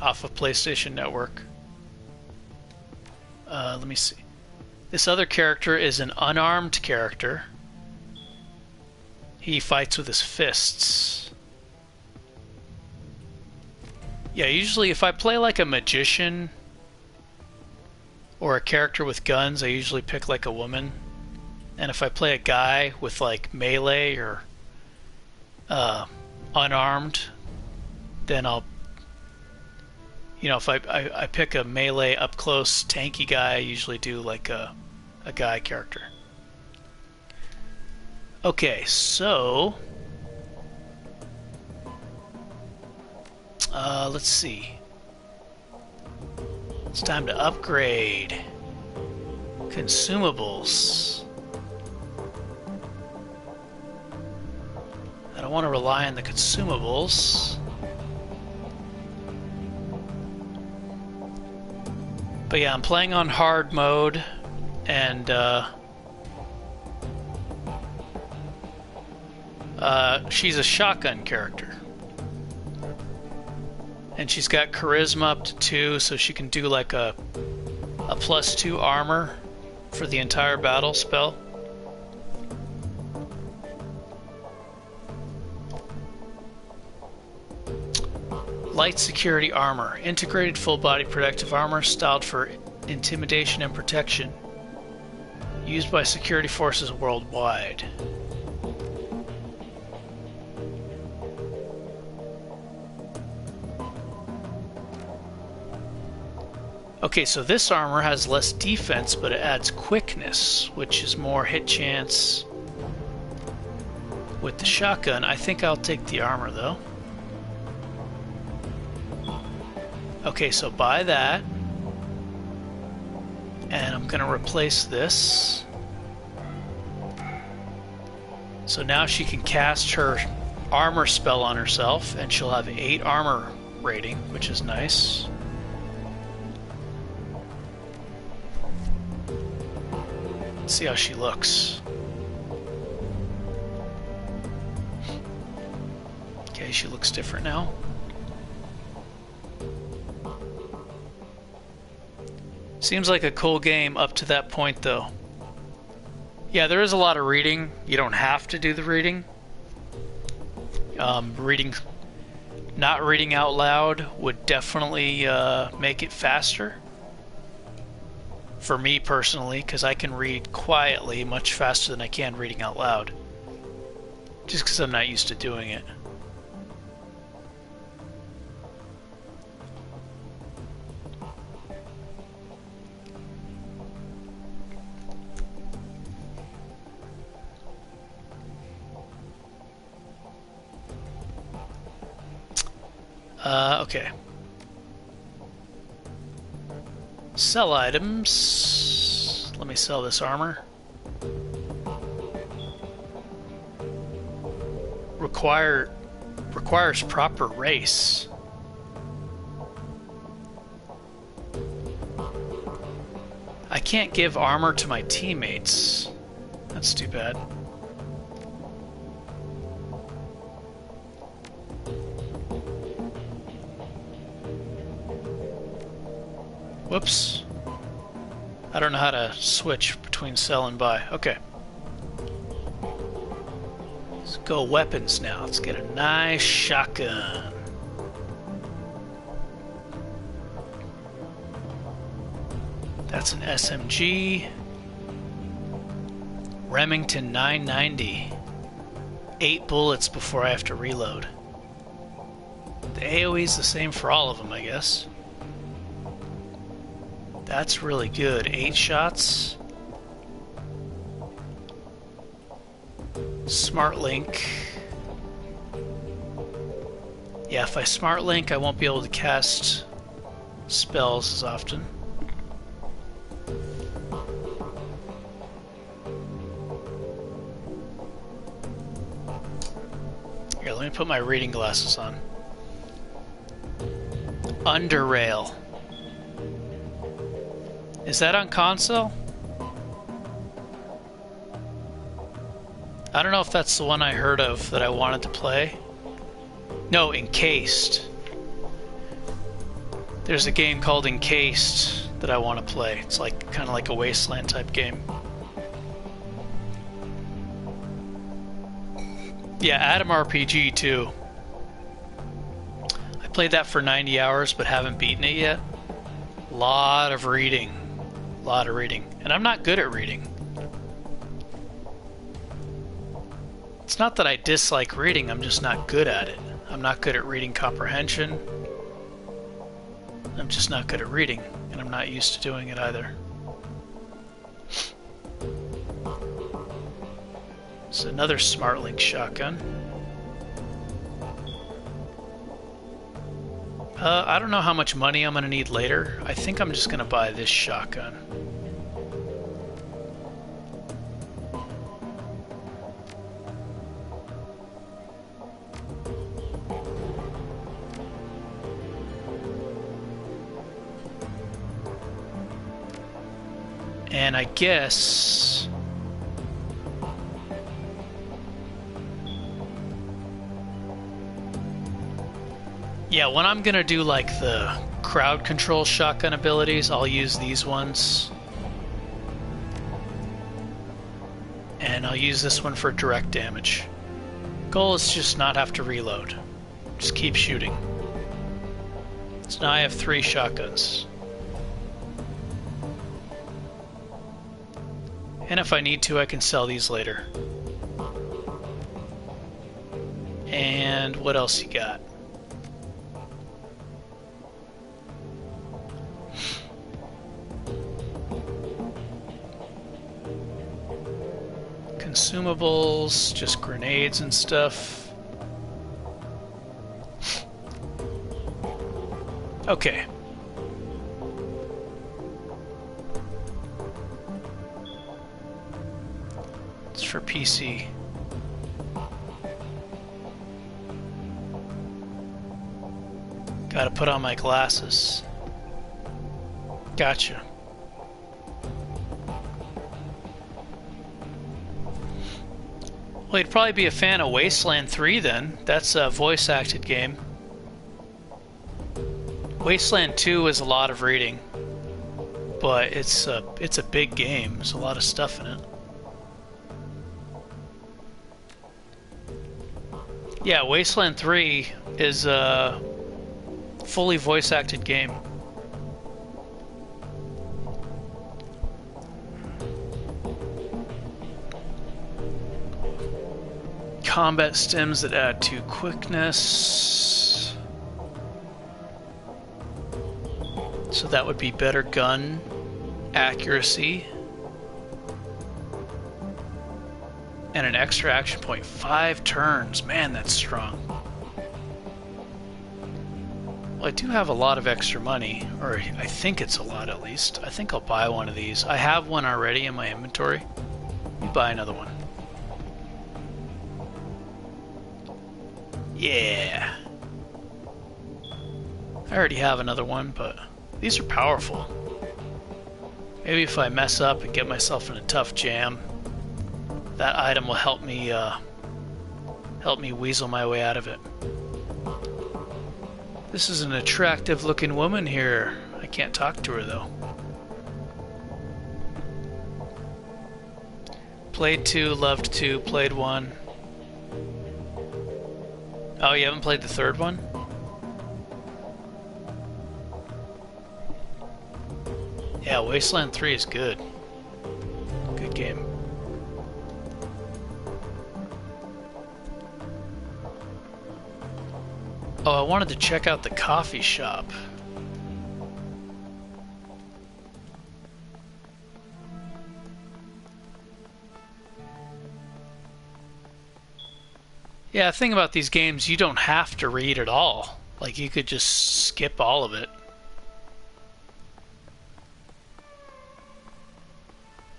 off of PlayStation Network. Let me see. This other character is an unarmed character. He fights with his fists. Yeah, usually if I play like a magician or a character with guns, I usually pick like a woman. And if I play a guy with like melee or unarmed, then I'll, you know, if I pick a melee up close tanky guy, I usually do like a guy character. Okay, so let's see. It's time to upgrade consumables. I don't want to rely on the consumables. But yeah, I'm playing on hard mode, and she's a shotgun character. And she's got charisma up to 2, so she can do like a +2 armor for the entire battle spell. Light security armor. Integrated full body protective armor styled for intimidation and protection. Used by security forces worldwide. Okay, so this armor has less defense, but it adds quickness, which is more hit chance with the shotgun. I think I'll take the armor, though. Okay, so buy that. And I'm going to replace this. So now she can cast her armor spell on herself, and she'll have 8 armor rating, which is nice. Let's see how she looks. Okay, she looks different now. Seems like a cool game up to that point, though. Yeah, there is a lot of reading. You don't have to do the reading. Not reading out loud would definitely make it faster. For me personally, because I can read quietly much faster than I can reading out loud. Just because I'm not used to doing it. Okay. Sell items. Let me sell this armor. Requires proper race. I can't give armor to my teammates. That's too bad. Whoops. I don't know how to switch between sell and buy. Okay. Let's go weapons now. Let's get a nice shotgun. That's an SMG. Remington 990. 8 bullets before I have to reload. The AoE's the same for all of them, I guess. That's really good. 8 shots. Smart Link. Yeah, if I Smart Link, I won't be able to cast spells as often. Here, let me put my reading glasses on. Underrail. Is that on console? I don't know if that's the one I heard of that I wanted to play. No, Encased. There's a game called Encased that I want to play. It's like kind of like a Wasteland type game. Yeah, Atom RPG too. I played that for 90 hours but haven't beaten it yet. Lot of reading. Lot of reading. And I'm not good at reading. It's not that I dislike reading, I'm just not good at it. I'm not good at reading comprehension. I'm just not good at reading, and I'm not used to doing it either. It's another Smart Link shotgun. I don't know how much money I'm gonna need later. I think I'm just gonna buy this shotgun. And I guess yeah, when I'm gonna do like the crowd control shotgun abilities, I'll use these ones. And I'll use this one for direct damage. Goal is just not have to reload. Just keep shooting. So now I have 3 shotguns. And if I need to, I can sell these later. And what else you got? Consumables, just grenades and stuff. Okay. It's for PC. Gotta put on my glasses. Gotcha. Well, you'd probably be a fan of Wasteland 3 then. That's a voice-acted game. Wasteland 2 is a lot of reading, but it's a big game. There's a lot of stuff in it. Yeah, Wasteland 3 is a fully voice-acted game. Combat stims that add to quickness. So that would be better gun accuracy. And an extra action point. 5 turns. Man, that's strong. Well, I do have a lot of extra money. Or I think it's a lot at least. I think I'll buy one of these. I have one already in my inventory. Let me buy another one. Yeah. I already have another one, but these are powerful. Maybe if I mess up and get myself in a tough jam, that item will help me weasel my way out of it. This is an attractive looking woman here. I can't talk to her though. Played 2, loved 2, played 1. Oh, you haven't played the 3rd one? Yeah, Wasteland 3 is good. Good game. Oh, I wanted to check out the coffee shop. Yeah, the thing about these games, you don't have to read at all. Like, you could just skip all of it.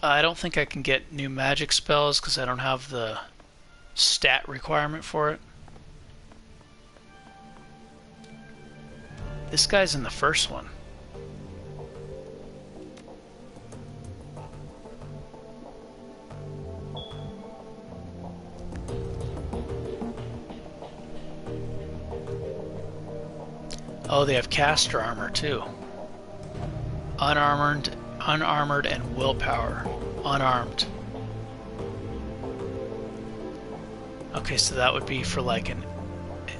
I don't think I can get new magic spells because I don't have the stat requirement for it. This guy's in the first one. Oh, they have caster armor too. Unarmored, and willpower. Unarmed. Okay, so that would be for like an...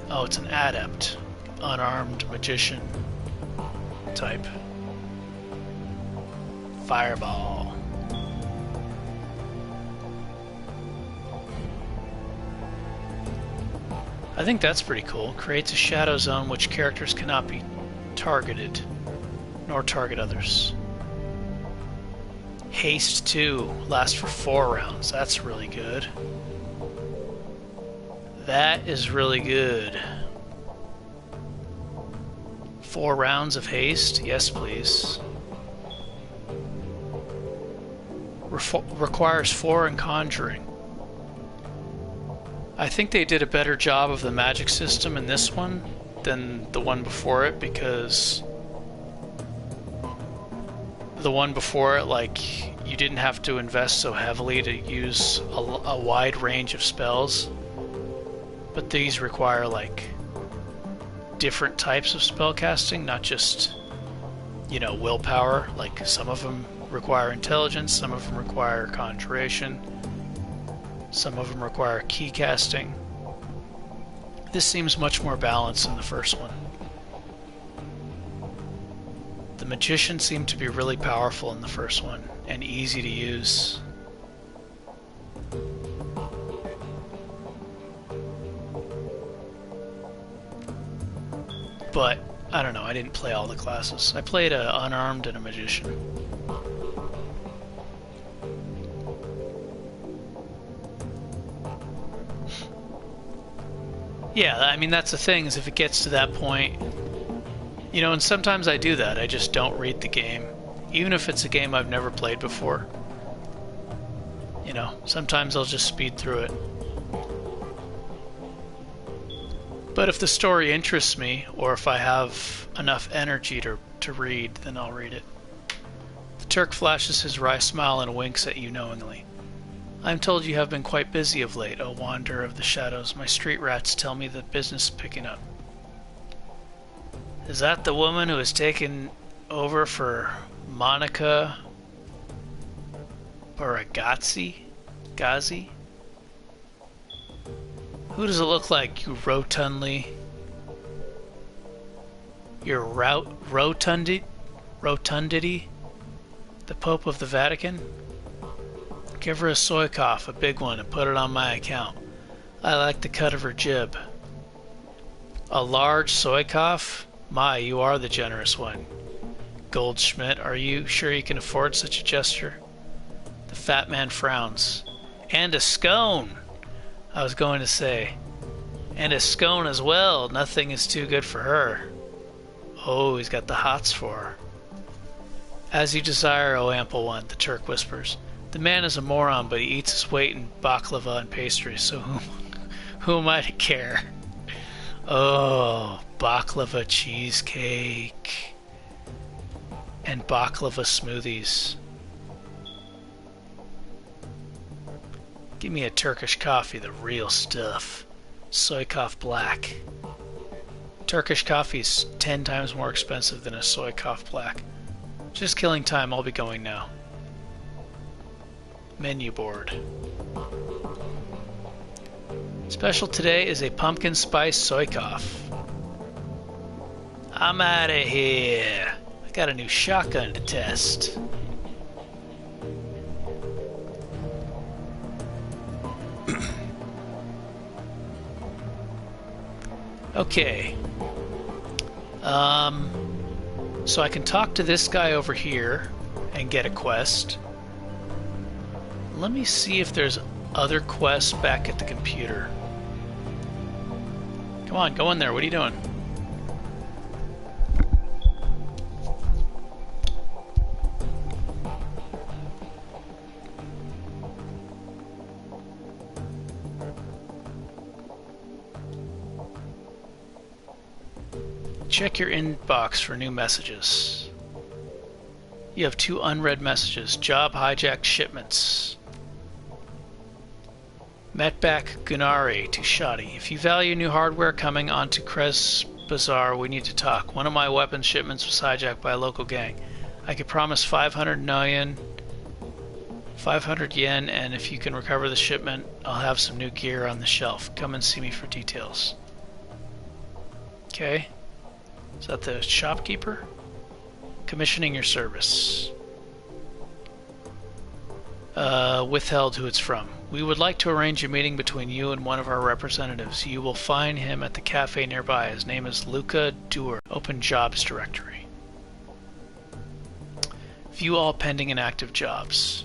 Oh, it's an adept. Unarmed magician type. Fireball. I think that's pretty cool. Creates a shadow zone which characters cannot be targeted, nor target others. Haste 2 lasts for 4 rounds. That's really good. That is really good. 4 rounds of haste? Yes, please. Requires 4 in conjuring. I think they did a better job of the magic system in this one than the one before it, because the one before it, like, you didn't have to invest so heavily to use a wide range of spells, but these require like different types of spell casting, not just, you know, willpower. Like, some of them require intelligence, some of them require conjuration, some of them require key casting. This seems much more balanced than the first one. magician seemed to be really powerful in the first one and easy to use. But I don't know, I didn't play all the classes. I played a unarmed and a magician. Yeah, I mean, that's the thing, is if it gets to that point, you know, and sometimes I do that. I just don't read the game. Even if it's a game I've never played before. You know, sometimes I'll just speed through it. But if the story interests me, or if I have enough energy to read, then I'll read it. The Turk flashes his wry smile and winks at you knowingly. I am told you have been quite busy of late, O wanderer of the shadows. My street rats tell me that business is picking up. Is that the woman who has taken over for Monica Baragazzi? Gazi? Who does it look like, you rotundity? Your rotundity? The Pope of the Vatican? Give her a soy cough, a big one, and put it on my account. I like the cut of her jib. A large soy cough? My, you are the generous one. Goldschmidt, are you sure you can afford such a gesture? The fat man frowns. And a scone! I was going to say. And a scone as well. Nothing is too good for her. Oh, he's got the hots for her. As you desire, O ample one, the Turk whispers. The man is a moron, but he eats his weight in baklava and pastries, so who am I to care? Oh, baklava cheesecake. And baklava smoothies. Give me a Turkish coffee, the real stuff. Soykov Black. Turkish coffee is 10 times more expensive than a Soykov Black. Just killing time, I'll be going now. Menu board. Special today is a pumpkin spice Soykov. I'm out of here. I got a new shotgun to test. Okay. So I can talk to this guy over here and get a quest. Let me see if there's other quests back at the computer. Come on, go in there. What are you doing? Check your inbox for new messages. You have 2 unread messages. Job hijacked shipments. Metback Gunari to Shoddy. If you value new hardware coming onto Krez Bazaar, we need to talk. One of my weapons shipments was hijacked by a local gang. I could promise 500 yen, and if you can recover the shipment, I'll have some new gear on the shelf. Come and see me for details. Okay. Is that the shopkeeper? Commissioning your service. Withheld who it's from. We would like to arrange a meeting between you and one of our representatives. You will find him at the cafe nearby. His name is Luca Duer. Open jobs directory. View all pending and active jobs.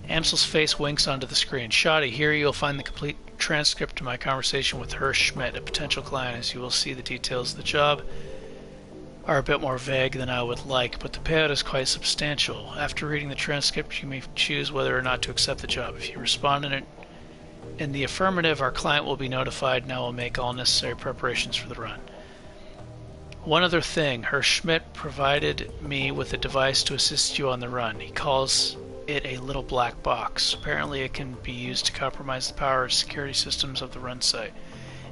Amsel's face winks onto the screen. Shoddy, here you'll find the complete transcript of my conversation with Hirsch Schmidt, a potential client. As you will see, the details of the job are a bit more vague than I would like, but the payout is quite substantial. After reading the transcript, you may choose whether or not to accept the job. If you respond in the affirmative, our client will be notified, and I will make all necessary preparations for the run. One other thing, Hirsch Schmidt provided me with a device to assist you on the run. He calls it a little black box. Apparently it can be used to compromise the power of security systems of the run site.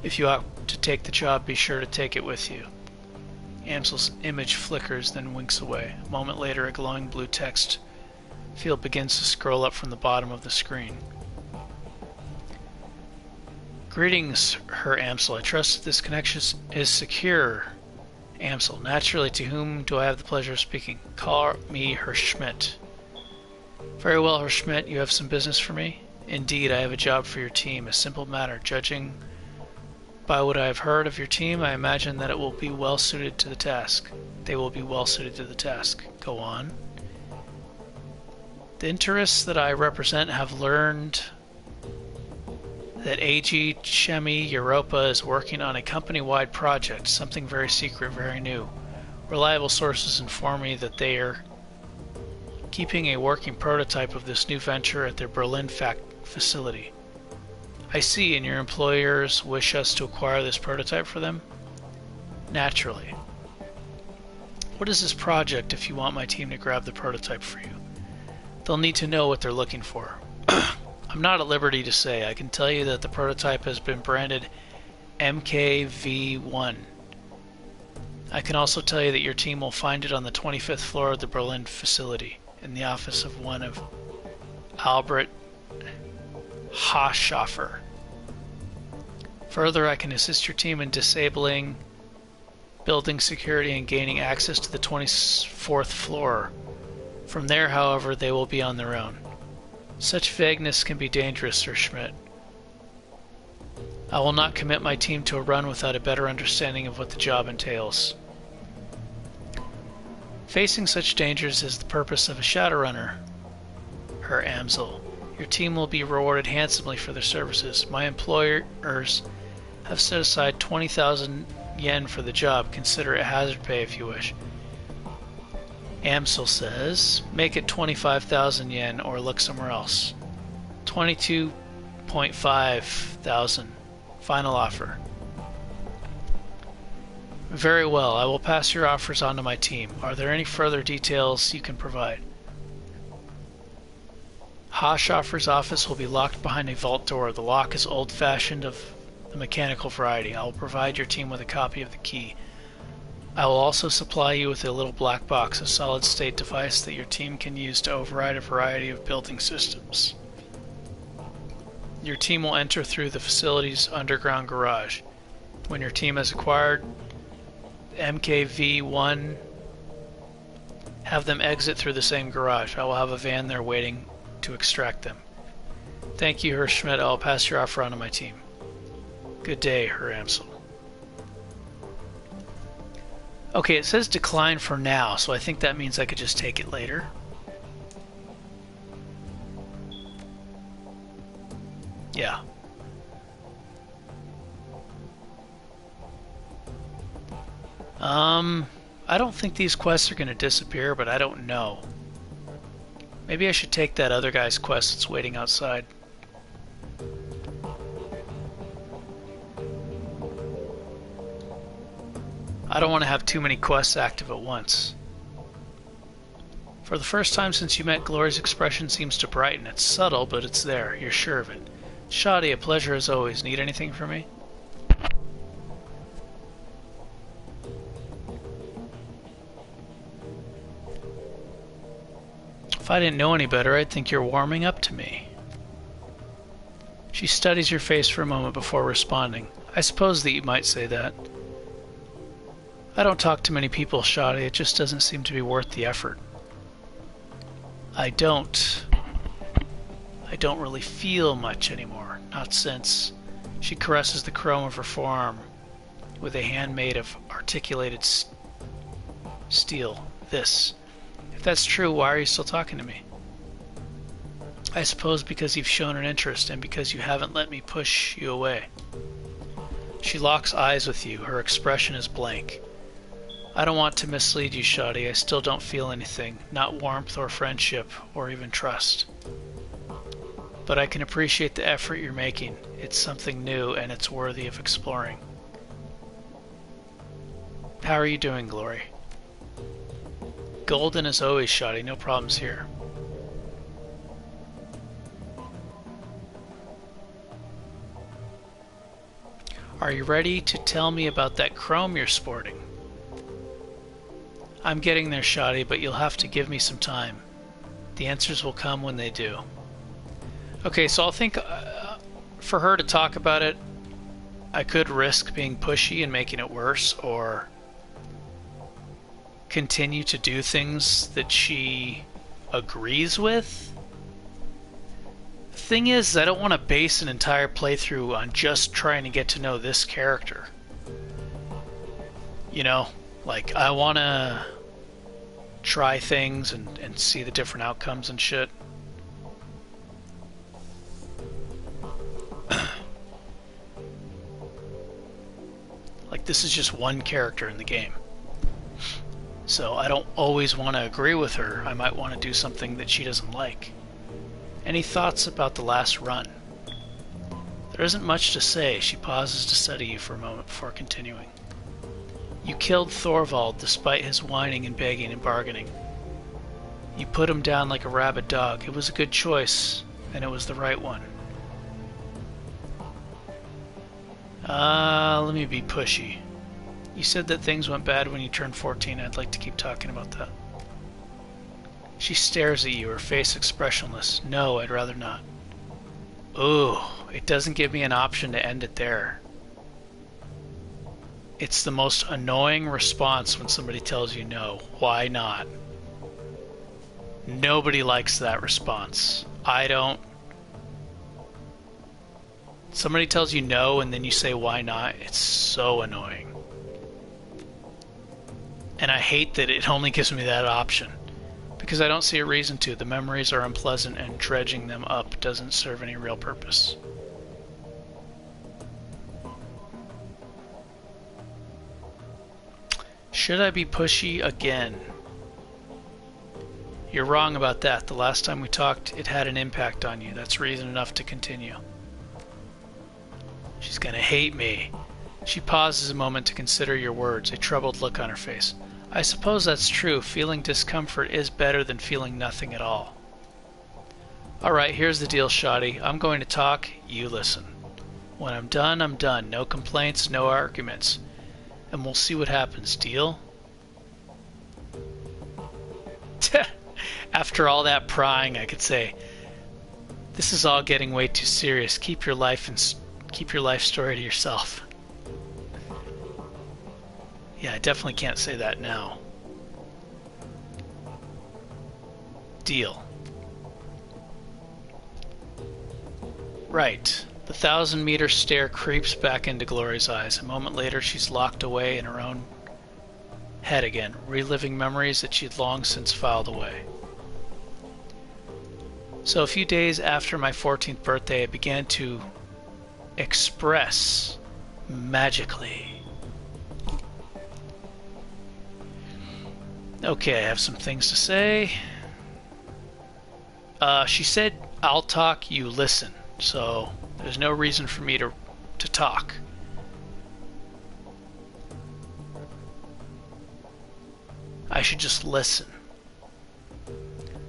If you opt to take the job, be sure to take it with you. Amsel's image flickers, then winks away. A moment later, a glowing blue text field begins to scroll up from the bottom of the screen. Greetings, Her Amsel. I trust that this connection is secure. Amsel. Naturally, to whom do I have the pleasure of speaking? Call me Herr Schmidt. Very well, Herr Schmidt. You have some business for me? Indeed, I have a job for your team. A simple matter. Judging by what I have heard of your team, I imagine that it will be well suited to the task. They will be well suited to the task. Go on. The interests that I represent have learned that AG Chemie Europa is working on a company-wide project, something very secret, very new. Reliable sources inform me that they are keeping a working prototype of this new venture at their Berlin facility. I see, and your employers wish us to acquire this prototype for them? Naturally. What is this project if you want my team to grab the prototype for you? They'll need to know what they're looking for. I'm not at liberty to say. I can tell you that the prototype has been branded MKV1. I can also tell you that your team will find it on the 25th floor of the Berlin facility, in the office of one of Albert Hochschaffer. Further, I can assist your team in disabling building security and gaining access to the 24th floor. From there, however, they will be on their own. Such vagueness can be dangerous, Sir Schmidt. I will not commit my team to a run without a better understanding of what the job entails. Facing such dangers is the purpose of a Shadowrunner, Herr Amsel. Your team will be rewarded handsomely for their services. My employers have set aside 20,000 yen for the job. Consider it hazard pay if you wish. Amsel says, make it 25,000 yen or look somewhere else. 22.5 thousand. Final offer. Very well, I will pass your offers on to my team. Are there any further details you can provide? Hochschaffer's office will be locked behind a vault door. The lock is old-fashioned of the mechanical variety. I will provide your team with a copy of the key. I will also supply you with a little black box, a solid-state device that your team can use to override a variety of building systems. Your team will enter through the facility's underground garage. When your team has acquired MKV1, have them exit through the same garage. I will have a van there waiting to extract them. Thank you, Herr Schmidt. I will pass your offer on to my team. Good day, Herr Amsel. Okay, it says decline for now, so I think that means I could just take it later. Yeah. I don't think these quests are going to disappear, but I don't know. Maybe I should take that other guy's quest that's waiting outside. I don't want to have too many quests active at once. For the first time since you met, Glory's expression seems to brighten. It's subtle, but it's there. You're sure of it. Shoddy, a pleasure as always. Need anything from me? If I didn't know any better, I'd think you're warming up to me. She studies your face for a moment before responding. I suppose that you might say that. I don't talk to many people, Shoddy. It just doesn't seem to be worth the effort. I don't really feel much anymore. Not since. She caresses the chrome of her forearm with a hand made of articulated steel. This. If that's true, why are you still talking to me? I suppose because you've shown an interest and because you haven't let me push you away. She locks eyes with you. Her expression is blank. I don't want to mislead you, Shoddy. I still don't feel anything. Not warmth or friendship or even trust. But I can appreciate the effort you're making. It's something new and it's worthy of exploring. How are you doing, Glory? Golden as always, Shoddy. No problems here. Are you ready to tell me about that chrome you're sporting? I'm getting there, Shoddy, but you'll have to give me some time. The answers will come when they do. Okay, so I'll think for her to talk about it, I could risk being pushy and making it worse, or continue to do things that she agrees with. The thing is, I don't want to base an entire playthrough on just trying to get to know this character. You know, like, I want to try things and see the different outcomes and shit. Like, this is just one character in the game. So I don't always want to agree with her. I might want to do something that she doesn't like. Any thoughts about the last run? There isn't much to say. She pauses to study you for a moment before continuing. You killed Thorvald despite his whining and begging and bargaining. You put him down like a rabid dog. It was a good choice, and it was the right one. Let me be pushy. You said that things went bad when you turned 14. I'd like to keep talking about that. She stares at you, her face expressionless. No, I'd rather not. Ooh, it doesn't give me an option to end it there. It's the most annoying response when somebody tells you no. Why not? Nobody likes that response. I don't. Somebody tells you no and then you say why not. It's so annoying. And I hate that it only gives me that option, because I don't see a reason to. The memories are unpleasant and dredging them up doesn't serve any real purpose. Should I be pushy again? You're wrong about that. The last time we talked, it had an impact on you. That's reason enough to continue. She's gonna hate me. She pauses a moment to consider your words, a troubled look on her face. I suppose that's true. Feeling discomfort is better than feeling nothing at all. Alright, here's the deal, Shoddy. I'm going to talk, you listen. When I'm done, I'm done. No complaints, no arguments. And we'll see what happens. Deal? After all that prying, I could say, this is all getting way too serious. Keep your life story to yourself. Yeah, I definitely can't say that now. Deal. Right. The 1,000-meter stare creeps back into Glory's eyes. A moment later, she's locked away in her own head again, reliving memories that she'd long since filed away. So a few days after my 14th birthday, I began to express magically. Okay, I have some things to say. She said, I'll talk, you listen. So there's no reason for me to talk. I should just listen.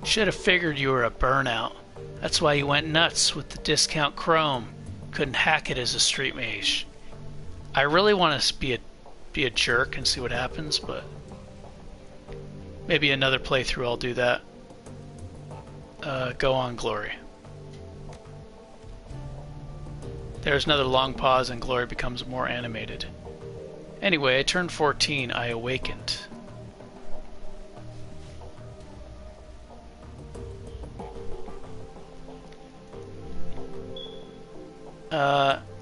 Should have figured you were a burnout. That's why you went nuts with the discount Chrome. Couldn't hack it as a street mage. I really want to be a jerk and see what happens, but maybe another playthrough I'll do that. Go on, Glory. There's another long pause and Glory becomes more animated. Anyway, I turned 14. I awakened.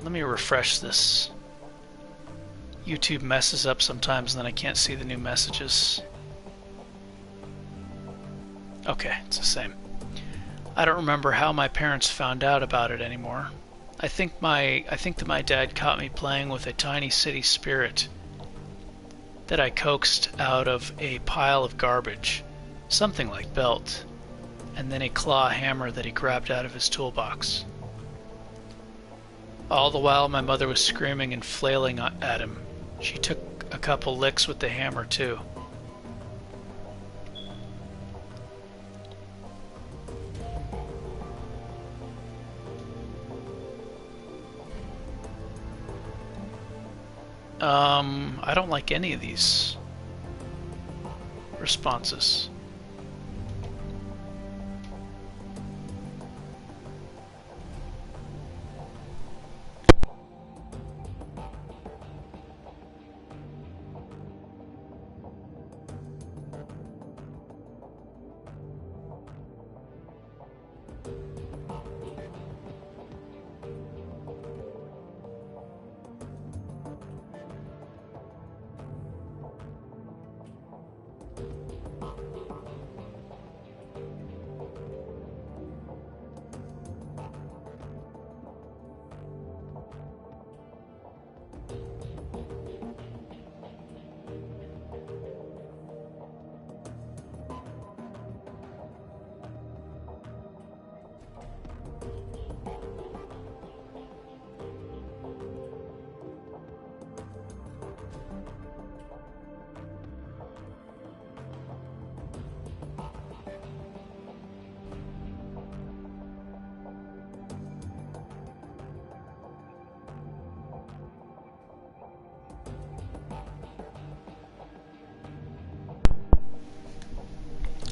Let me refresh this. YouTube messes up sometimes and then I can't see the new messages. Okay, it's the same. I don't remember how my parents found out about it anymore. I think that my dad caught me playing with a tiny city spirit that I coaxed out of a pile of garbage, something like belt, and then a claw hammer that he grabbed out of his toolbox. All the while my mother was screaming and flailing at him. She took a couple licks with the hammer too. I don't like any of these responses.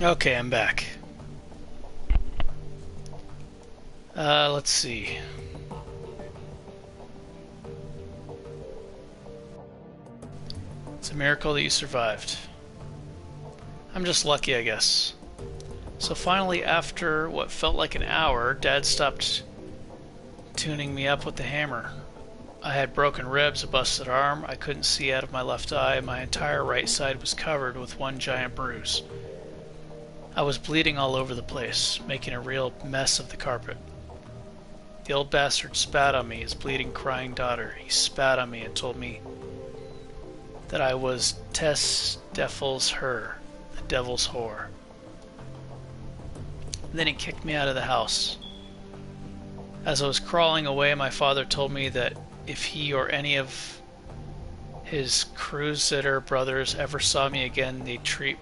Okay, I'm back. Let's see. It's a miracle that you survived. I'm just lucky, I guess. So finally, after what felt like an hour, Dad stopped tuning me up with the hammer. I had broken ribs, a busted arm, I couldn't see out of my left eye, and my entire right side was covered with one giant bruise. I was bleeding all over the place, making a real mess of the carpet. The old bastard spat on me, his bleeding, crying daughter. He spat on me and told me that I was Tess Devil's her, the devil's whore. Then he kicked me out of the house. As I was crawling away, my father told me that if he or any of his crusader brothers ever saw me again, they'd treat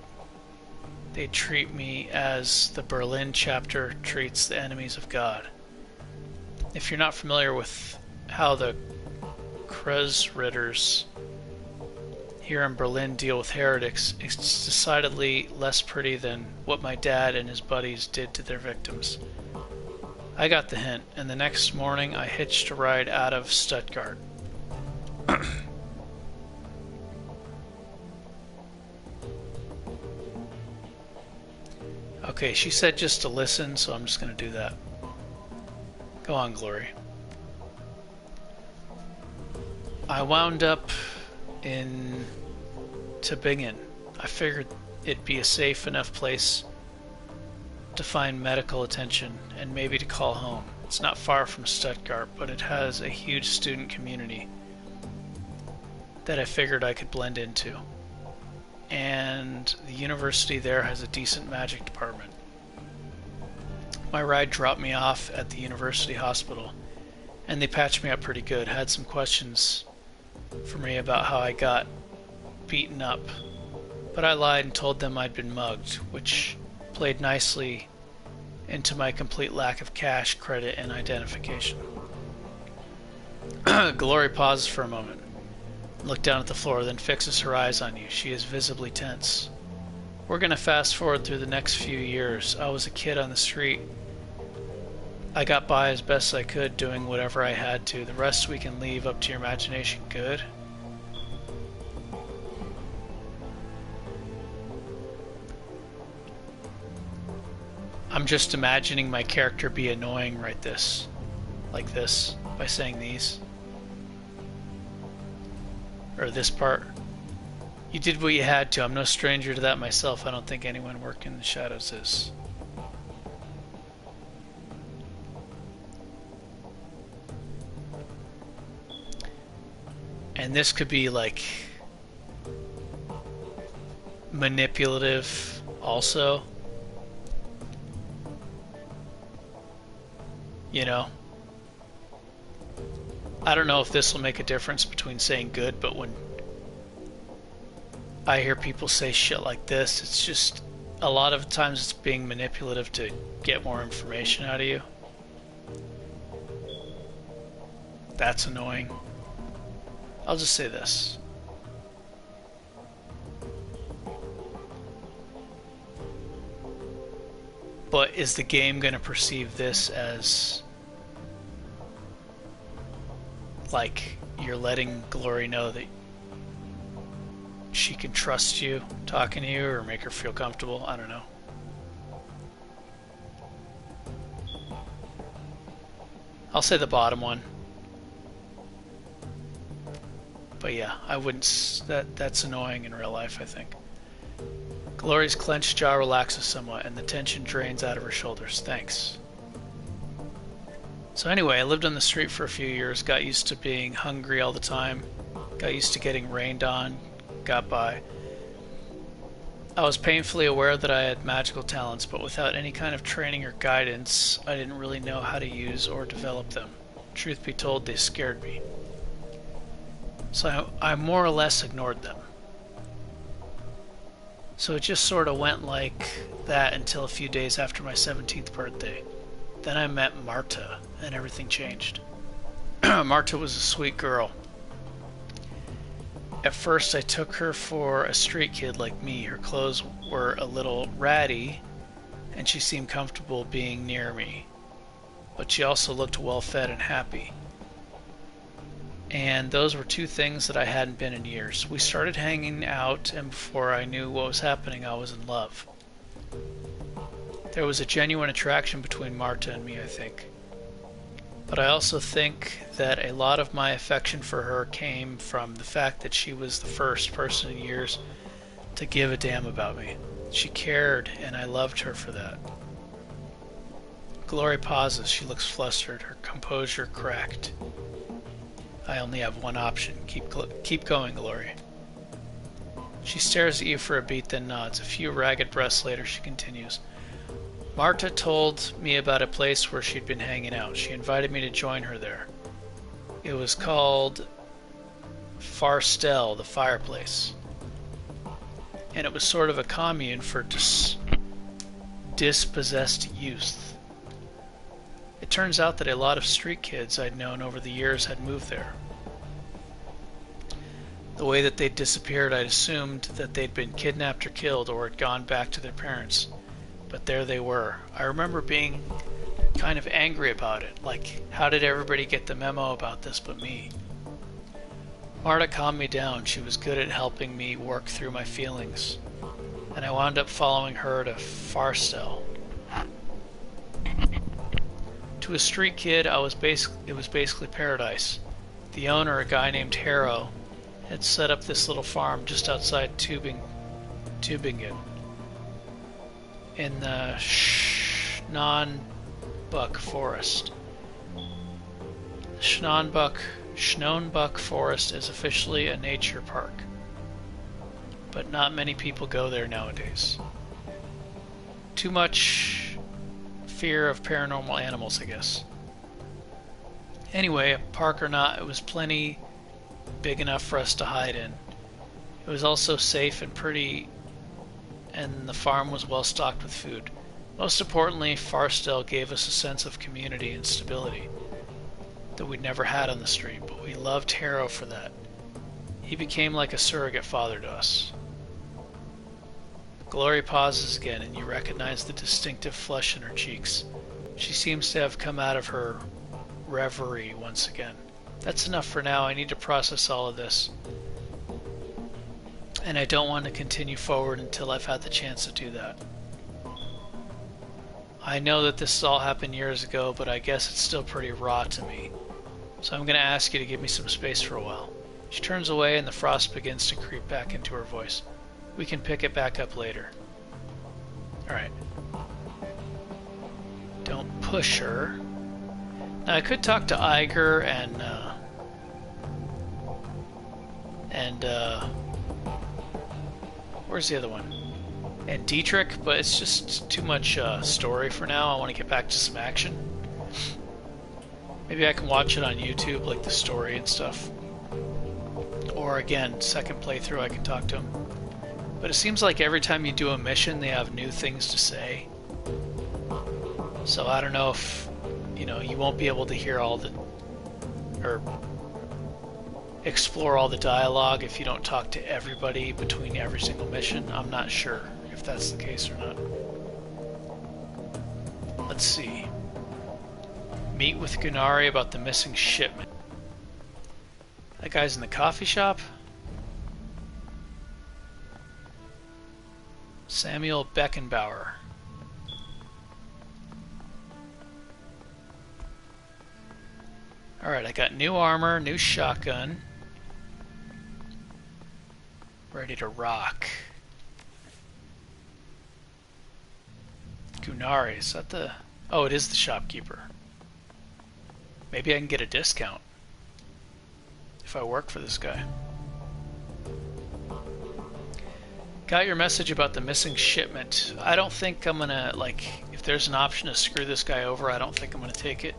me as the Berlin chapter treats the enemies of God. If you're not familiar with how the Kreuzritters here in Berlin deal with heretics, it's decidedly less pretty than what my dad and his buddies did to their victims. I got the hint, and the next morning I hitched a ride out of Stuttgart. Okay, she said just to listen, so I'm just going to do that. Go on, Glory. I wound up in Tübingen. I figured it'd be a safe enough place to find medical attention and maybe to call home. It's not far from Stuttgart, but it has a huge student community that I figured I could blend into. And the university there has a decent magic department. My ride dropped me off at the university hospital, and they patched me up pretty good. Had some questions for me about how I got beaten up, but I lied and told them I'd been mugged, which played nicely into my complete lack of cash, credit, and identification. Glory pauses for a moment, looked down at the floor, then fixes her eyes on you. She is visibly tense. We're gonna fast forward through the next few years. I was a kid on the street. I got by as best I could, doing whatever I had to. The rest we can leave up to your imagination. Good? I'm just imagining my character be annoying like this, by saying these. Or this part. You did what you had to. I'm no stranger to that myself. I don't think anyone working in the shadows is. And this could be like manipulative also. You know? I don't know if this will make a difference between saying good, but when I hear people say shit like this, it's just a lot of times it's being manipulative to get more information out of you. That's annoying. I'll just say this. But is the game going to perceive this as like you're letting Glory know that she can trust you talking to you, or make her feel comfortable? I don't know. I'll say the bottom one. But yeah, I wouldn't. That's annoying in real life, I think. Glory's clenched jaw relaxes somewhat, and the tension drains out of her shoulders. Thanks. So anyway, I lived on the street for a few years, got used to being hungry all the time, got used to getting rained on, got by. I was painfully aware that I had magical talents, but without any kind of training or guidance, I didn't really know how to use or develop them. Truth be told, they scared me. So I more or less ignored them. So it just sort of went like that until a few days after my 17th birthday. Then I met Marta, and everything changed. Marta was a sweet girl. At first I took her for a street kid like me. Her clothes were a little ratty, and she seemed comfortable being near me. But she also looked well-fed and happy. And those were two things that I hadn't been in years. We started hanging out, and before I knew what was happening, I was in love. There was a genuine attraction between Marta and me, I think. But I also think that a lot of my affection for her came from the fact that she was the first person in years to give a damn about me. She cared, and I loved her for that. Glory pauses. She looks flustered, her composure cracked. I only have one option. Keep going, Glory. She stares at you for a beat, then nods. A few ragged breaths later, she continues. Marta told me about a place where she'd been hanging out. She invited me to join her there. It was called Farstel, the fireplace. And it was sort of a commune for dispossessed youth. It turns out that a lot of street kids I'd known over the years had moved there. The way that they'd disappeared, I'd assumed that they'd been kidnapped or killed or had gone back to their parents. But there they were. I remember being kind of angry about it. Like, how did everybody get the memo about this but me? Marta calmed me down. She was good at helping me work through my feelings. And I wound up following her to Farstel. To a street kid, it was basically paradise. The owner, a guy named Harrow, had set up this little farm just outside Tübingen in the Schnonbuck Forest. The Schnonbuck Forest is officially a nature park, but not many people go there nowadays. Too much fear of paranormal animals, I guess. Anyway, a park or not, it was plenty big enough for us to hide in. It was also safe and pretty, and the farm was well stocked with food. Most importantly, Farstel gave us a sense of community and stability that we'd never had on the street, but we loved Harrow for that. He became like a surrogate father to us. Glory pauses again, and you recognize the distinctive flush in her cheeks. She seems to have come out of her reverie once again. That's enough for now. I need to process all of this. And I don't want to continue forward until I've had the chance to do that. I know that this all happened years ago, but I guess it's still pretty raw to me. So I'm going to ask you to give me some space for a while. She turns away and the frost begins to creep back into her voice. We can pick it back up later. Alright. Don't push her. Now I could talk to Iger and where's the other one? And Dietrich, but it's just too much story for now. I want to get back to some action. Maybe I can watch it on YouTube, like the story and stuff. Or again, second playthrough, I can talk to him. But it seems like every time you do a mission, they have new things to say. So I don't know if, you know, you won't be able to hear all the, or explore all the dialogue if you don't talk to everybody between every single mission. I'm not sure if that's the case or not. Let's see. Meet with Gunari about the missing shipment. That guy's in the coffee shop? Samuel Beckenbauer. Alright, I got new armor, new shotgun. Ready to rock. Gunari, is that the... Oh, it is the shopkeeper. Maybe I can get a discount if I work for this guy. Got your message about the missing shipment. I don't think I'm gonna, like, if there's an option to screw this guy over, I don't think I'm gonna take it.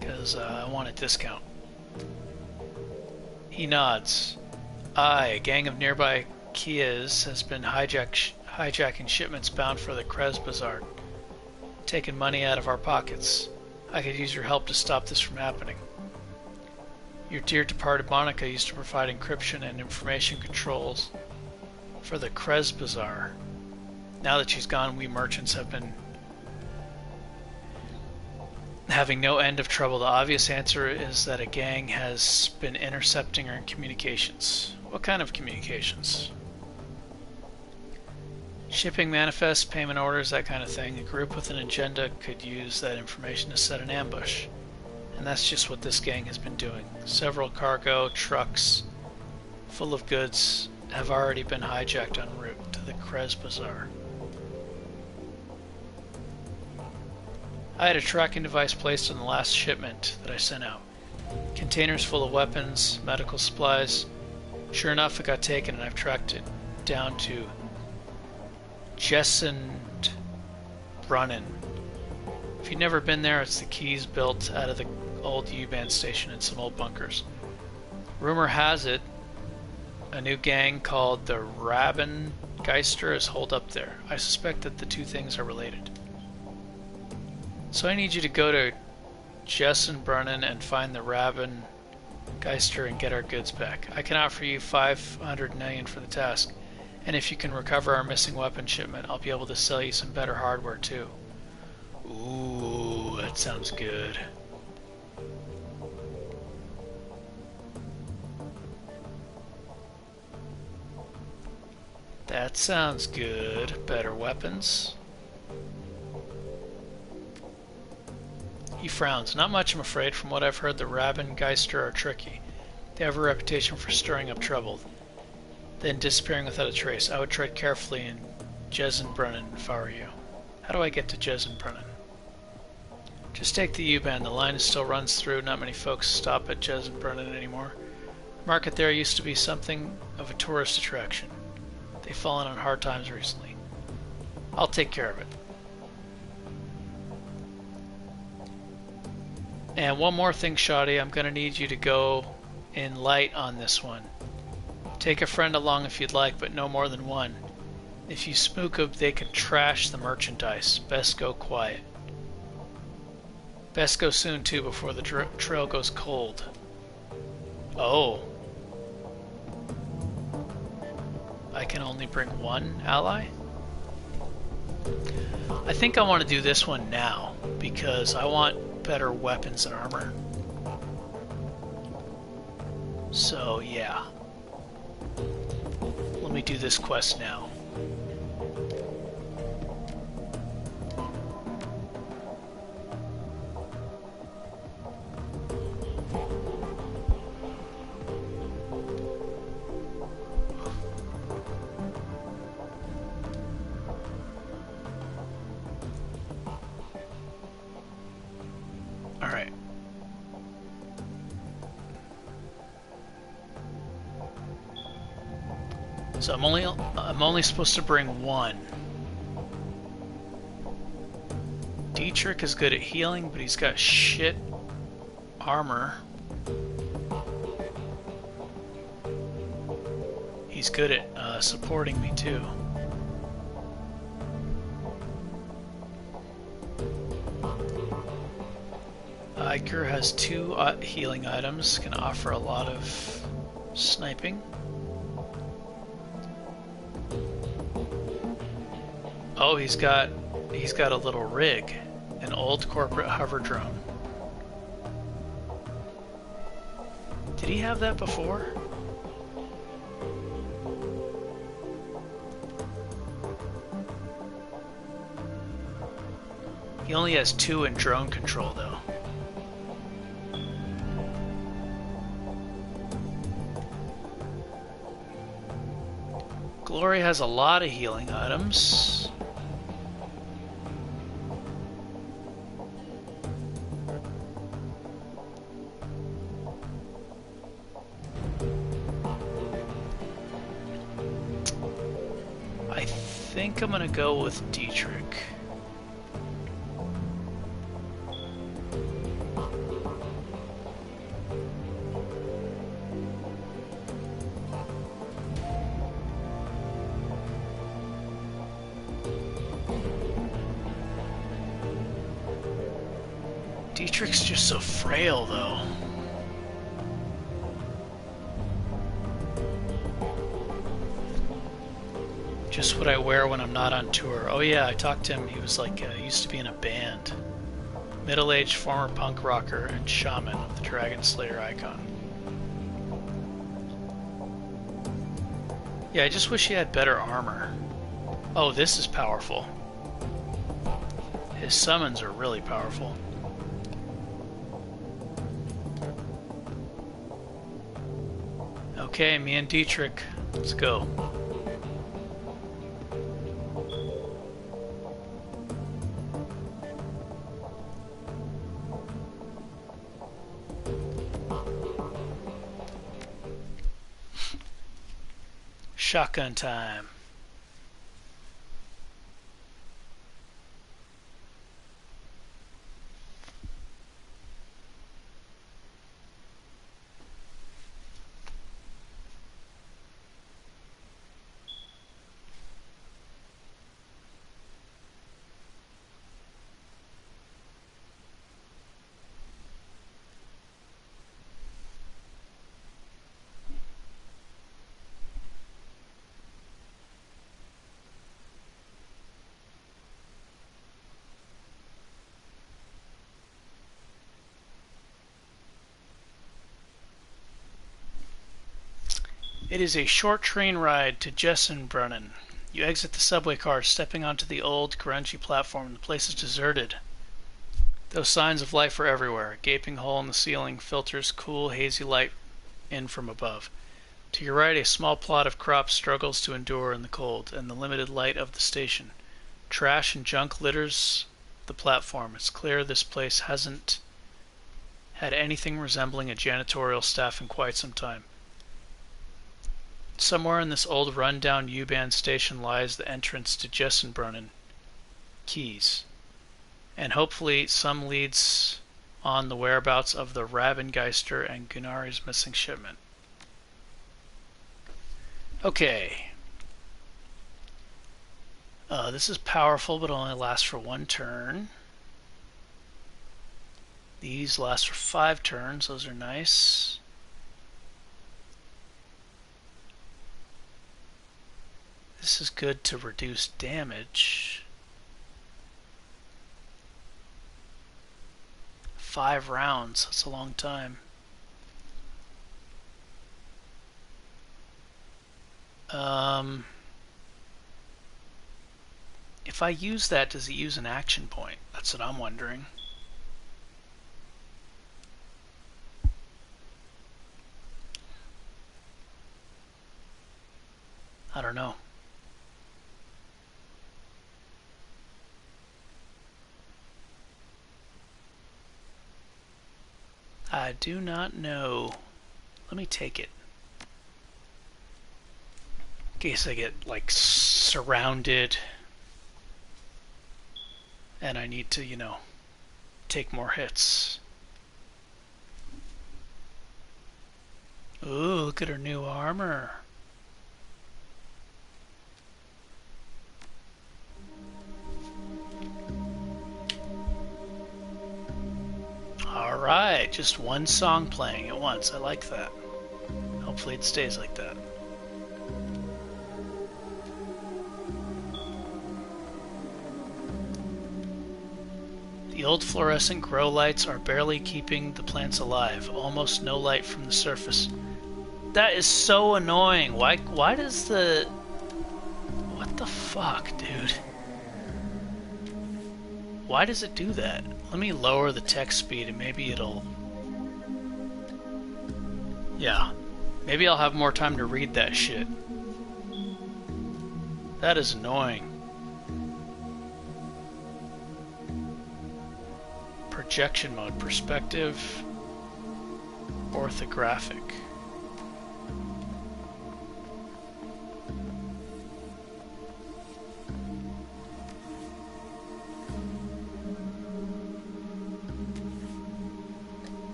Because I want a discount. He nods. A gang of nearby Kias has been hijacking shipments bound for the Krez Bazaar, taking money out of our pockets. I could use your help to stop this from happening. Your dear departed Monica used to provide encryption and information controls for the MindBreakerzzz Bazaar. Now that she's gone, we merchants have been having no end of trouble. The obvious answer is that a gang has been intercepting our communications. What kind of communications? Shipping manifests, payment orders, that kind of thing. A group with an agenda could use that information to set an ambush. And that's just what this gang has been doing. Several cargo trucks full of goods have already been hijacked en route to the MindBreakerzzz Bazaar. I had a tracking device placed on the last shipment that I sent out. Containers full of weapons, medical supplies. Sure enough, it got taken and I've tracked it down to Shadowrun. If you've never been there, it's the keys built out of the old U-Bahn station and some old bunkers. Rumor has it a new gang called the Rabengeister is holed up there. I suspect that the two things are related. So I need you to go to Shadowrun and find the Rabengeister and get our goods back. I can offer you 500 million for the task, and if you can recover our missing weapon shipment, I'll be able to sell you some better hardware too. Ooh, that sounds good. That sounds good. Better weapons. He frowns. Not much, I'm afraid. From what I've heard, the Rabengeister are tricky. They have a reputation for stirring up trouble, then disappearing without a trace. I would tread carefully in Shadowrun if I were you. How do I get to Shadowrun? Just take the U-Bahn. The line still runs through. Not many folks stop at Shadowrun anymore. The market there used to be something of a tourist attraction. They've fallen on hard times recently. I'll take care of it. And one more thing, Shoddy, I'm going to need you to go in light on this one. Take a friend along if you'd like, but no more than one. If you spook them, they could trash the merchandise. Best go quiet. Best go soon, too, before the trail goes cold. Oh. I can only bring one ally? I think I want to do this one now, because I want better weapons and armor. So, yeah. Let me do this quest now. Alright. So I'm only supposed to bring one. Dietrich is good at healing, but he's got shit armor. He's good at supporting me too. Iker has 2 healing items, can offer a lot of sniping. Oh, he's got a little rig, an old corporate hover drone. Did he have that before? He only has 2 in drone control though. Glory has a lot of healing items. I think I'm gonna go with Dietrich. Dietrich's just so frail, though. Just what I wear when I'm not on tour. Oh yeah, I talked to him. He was like, he used to be in a band. Middle-aged former punk rocker and shaman of the Dragon Slayer icon. Yeah, I just wish he had better armor. Oh, this is powerful. His summons are really powerful. Okay, me and Dietrich, let's go. Shotgun time. It is a short train ride to Jessenbrunnen. You exit the subway car, stepping onto the old, grungy platform. The place is deserted, though signs of life are everywhere. A gaping hole in the ceiling filters cool, hazy light in from above. To your right, a small plot of crops struggles to endure in the cold and the limited light of the station. Trash and junk litters the platform. It's clear this place hasn't had anything resembling a janitorial staff in quite some time. Somewhere in this old run-down U-Bahn station lies the entrance to Jessenbrunnen Keys, and hopefully some leads on the whereabouts of the Rabengeister and Gunnari's missing shipment. Okay. This is powerful, but only lasts for 1 turn. These last for 5 turns. Those are nice. This is good to reduce damage. 5 rounds, that's a long time. If I use that, does it use an action point? That's what I'm wondering. I don't know. I do not know. Let me take it. In case I get, like, surrounded and I need to, you know, take more hits. Ooh, look at her new armor. Alright, just one song playing at once. I like that. Hopefully it stays like that. The old fluorescent grow lights are barely keeping the plants alive. Almost no light from the surface. That is so annoying. Why does the... What the fuck, dude? Why does it do that? Let me lower the text speed and maybe it'll... Yeah. Maybe I'll have more time to read that shit. That is annoying. Projection mode. Perspective. Orthographic.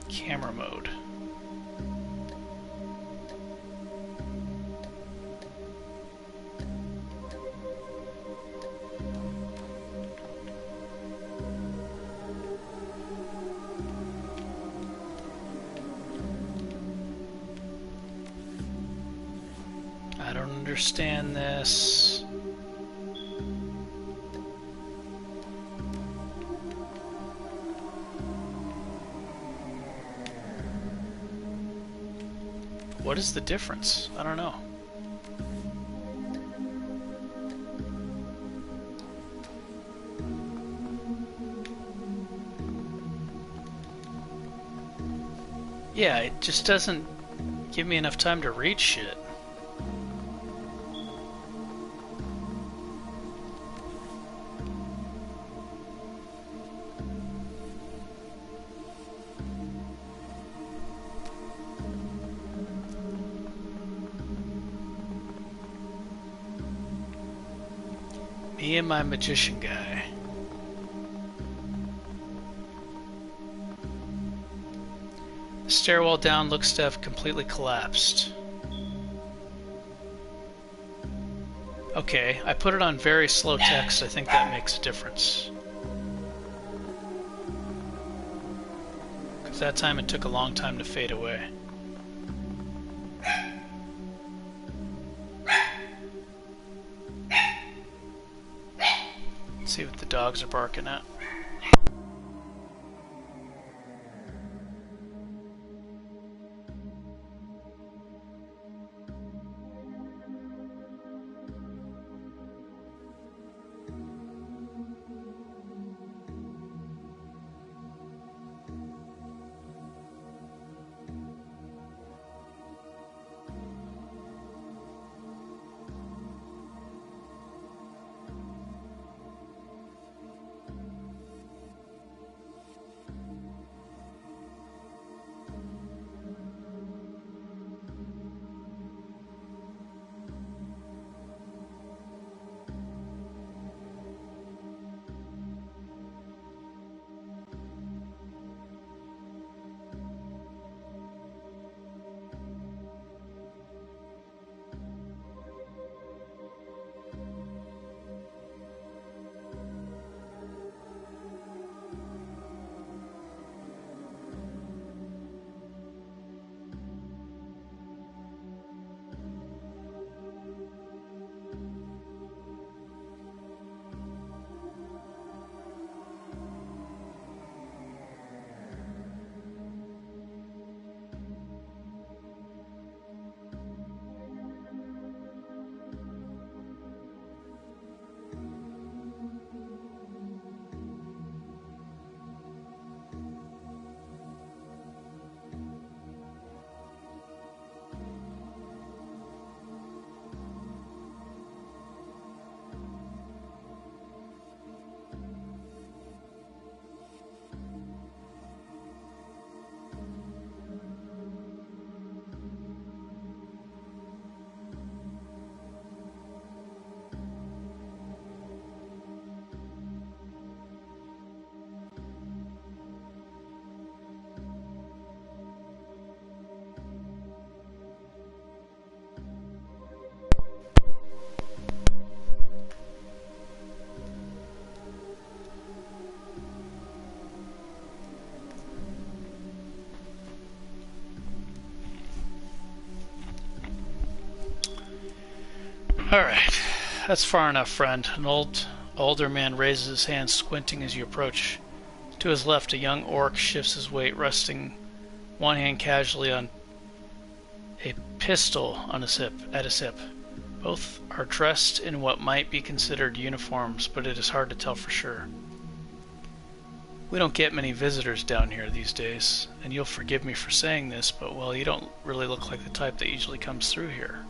Camera mode. understand this. What is the difference? I don't know. Yeah, it just doesn't give me enough time to read shit. Me and my magician guy. The stairwell down looks to have completely collapsed. Okay, I put it on very slow text. I think that makes a difference. Because that time it took a long time to fade away. Let's see what the dogs are barking at. Alright, that's far enough, friend. An older man raises his hand, squinting as you approach. To his left, a young orc shifts his weight, resting one hand casually on a pistol on his hip, at his hip. Both are dressed in what might be considered uniforms, but it is hard to tell for sure. We don't get many visitors down here these days, and you'll forgive me for saying this, but well, you don't really look like the type that usually comes through here.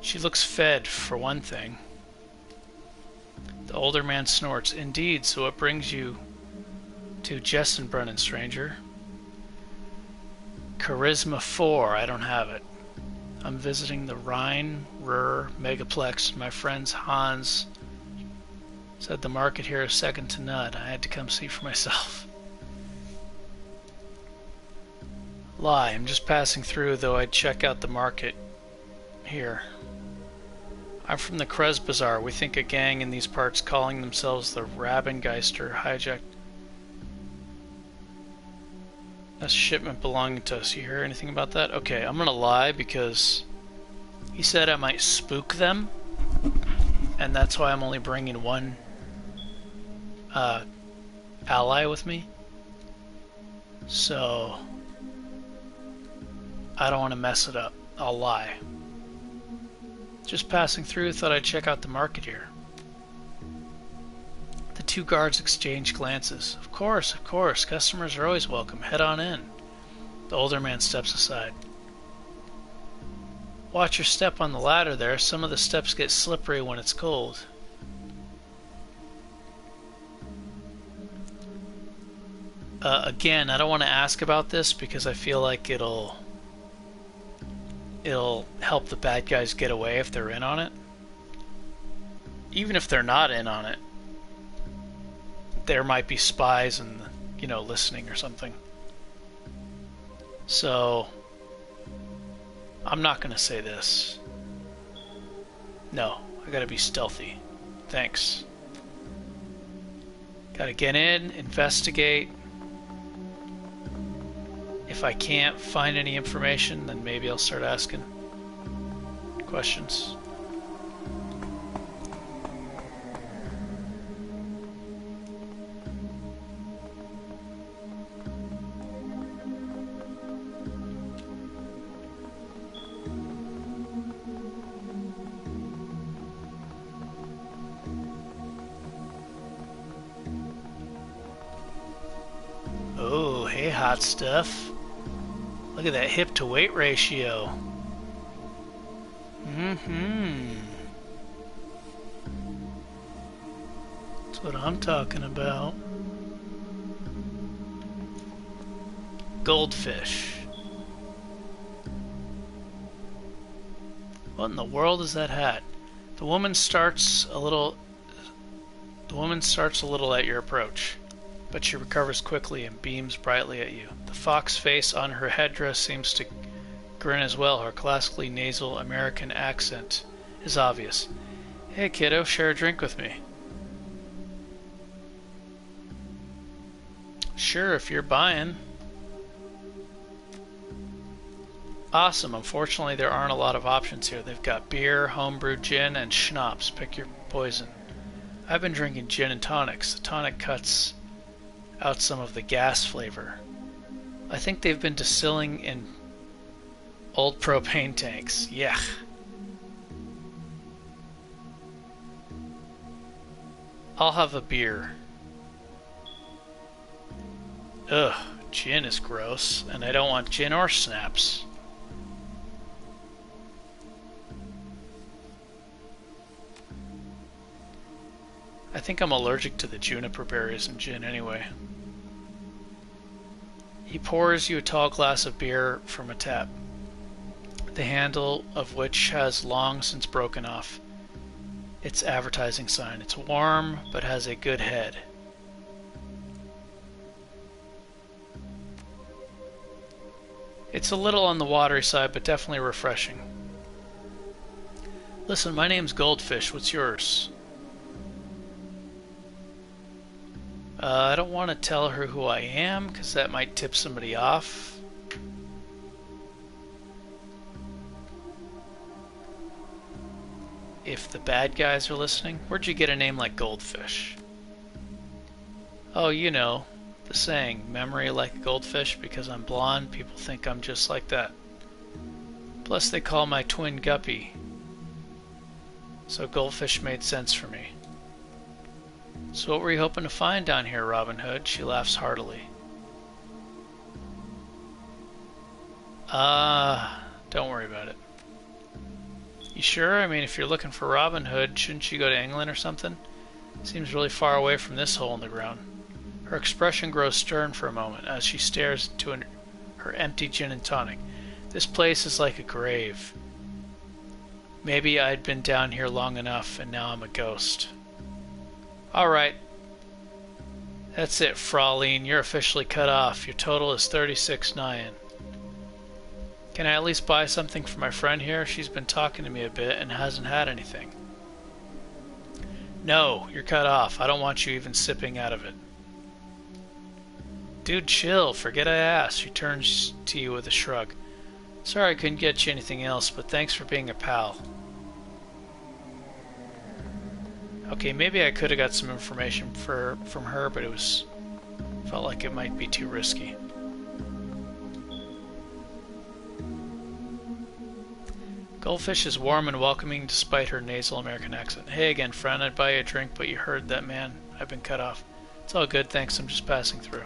She looks fed, for one thing. The older man snorts. Indeed, so what brings you to Jessenbrunnen, stranger? Charisma 4, I don't have it. I'm visiting the Rhine-Ruhr Megaplex. My friends Hans said the market here is second to none. I had to come see for myself. Lie, I'm just passing through, though I'd check out the market here. I'm from the Krez Bazaar. We think a gang in these parts calling themselves the Rabengeister hijacked A shipment belonging to us. You hear anything about that? Okay, I'm gonna lie because he said I might spook them, and that's why I'm only bringing one ally with me. So I don't want to mess it up. I'll lie. Just passing through, thought I'd check out the market here. The two guards exchange glances. Of course, customers are always welcome. Head on in. The older man steps aside. Watch your step on the ladder there. Some of the steps get slippery when it's cold. Again, I don't want to ask about this because I feel like it'll help the bad guys get away if they're in on it. Even if they're not in on it, there might be spies and, you know, listening or something. So I'm not gonna say this. No, I gotta be stealthy. Thanks. Gotta get in, investigate. If I can't find any information, then maybe I'll start asking questions. Oh, hey, hot stuff. Look at that hip to weight ratio. That's what I'm talking about. Goldfish. What in the world is that hat? The woman starts a little at your approach, but she recovers quickly and beams brightly at you. The fox face on her headdress seems to grin as well. Her classically nasal American accent is obvious. Hey kiddo, share a drink with me. Sure, if you're buying. Awesome. Unfortunately, there aren't a lot of options here. They've got beer, homebrew gin, and schnapps. Pick your poison. I've been drinking gin and tonics. The tonic cuts out some of the gas flavor. I think they've been distilling in old propane tanks. Yeah. I'll have a beer. Ugh, gin is gross, and I don't want gin or snaps. I think I'm allergic to the juniper berries in gin anyway. He pours you a tall glass of beer from a tap, the handle of which has long since broken off its advertising sign. It's warm, but has a good head. It's a little on the watery side, but definitely refreshing. Listen, my name's Goldfish. What's yours? I don't want to tell her who I am, because that might tip somebody off. If the bad guys are listening. Where'd you get a name like Goldfish? Oh, you know, the saying, memory like a goldfish. Because I'm blonde, people think I'm just like that. Plus they call my twin Guppy. So Goldfish made sense for me. So what were you hoping to find down here, Robin Hood? She laughs heartily. Don't worry about it. You sure? I mean, if you're looking for Robin Hood, shouldn't you go to England or something? Seems really far away from this hole in the ground. Her expression grows stern for a moment as she stares into her empty gin and tonic. This place is like a grave. Maybe I'd been down here long enough and now I'm a ghost. Alright. That's it, Fraulein. You're officially cut off. Your total is 36.9. Can I at least buy something for my friend here? She's been talking to me a bit and hasn't had anything. No, you're cut off. I don't want you even sipping out of it. Dude, chill. Forget I asked. She turns to you with a shrug. Sorry I couldn't get you anything else, but thanks for being a pal. Okay, maybe I could have got some information from her, but felt like it might be too risky. Goldfish is warm and welcoming despite her nasal American accent. Hey again, friend. I'd buy you a drink, but you heard that man. I've been cut off. It's all good, thanks. I'm just passing through.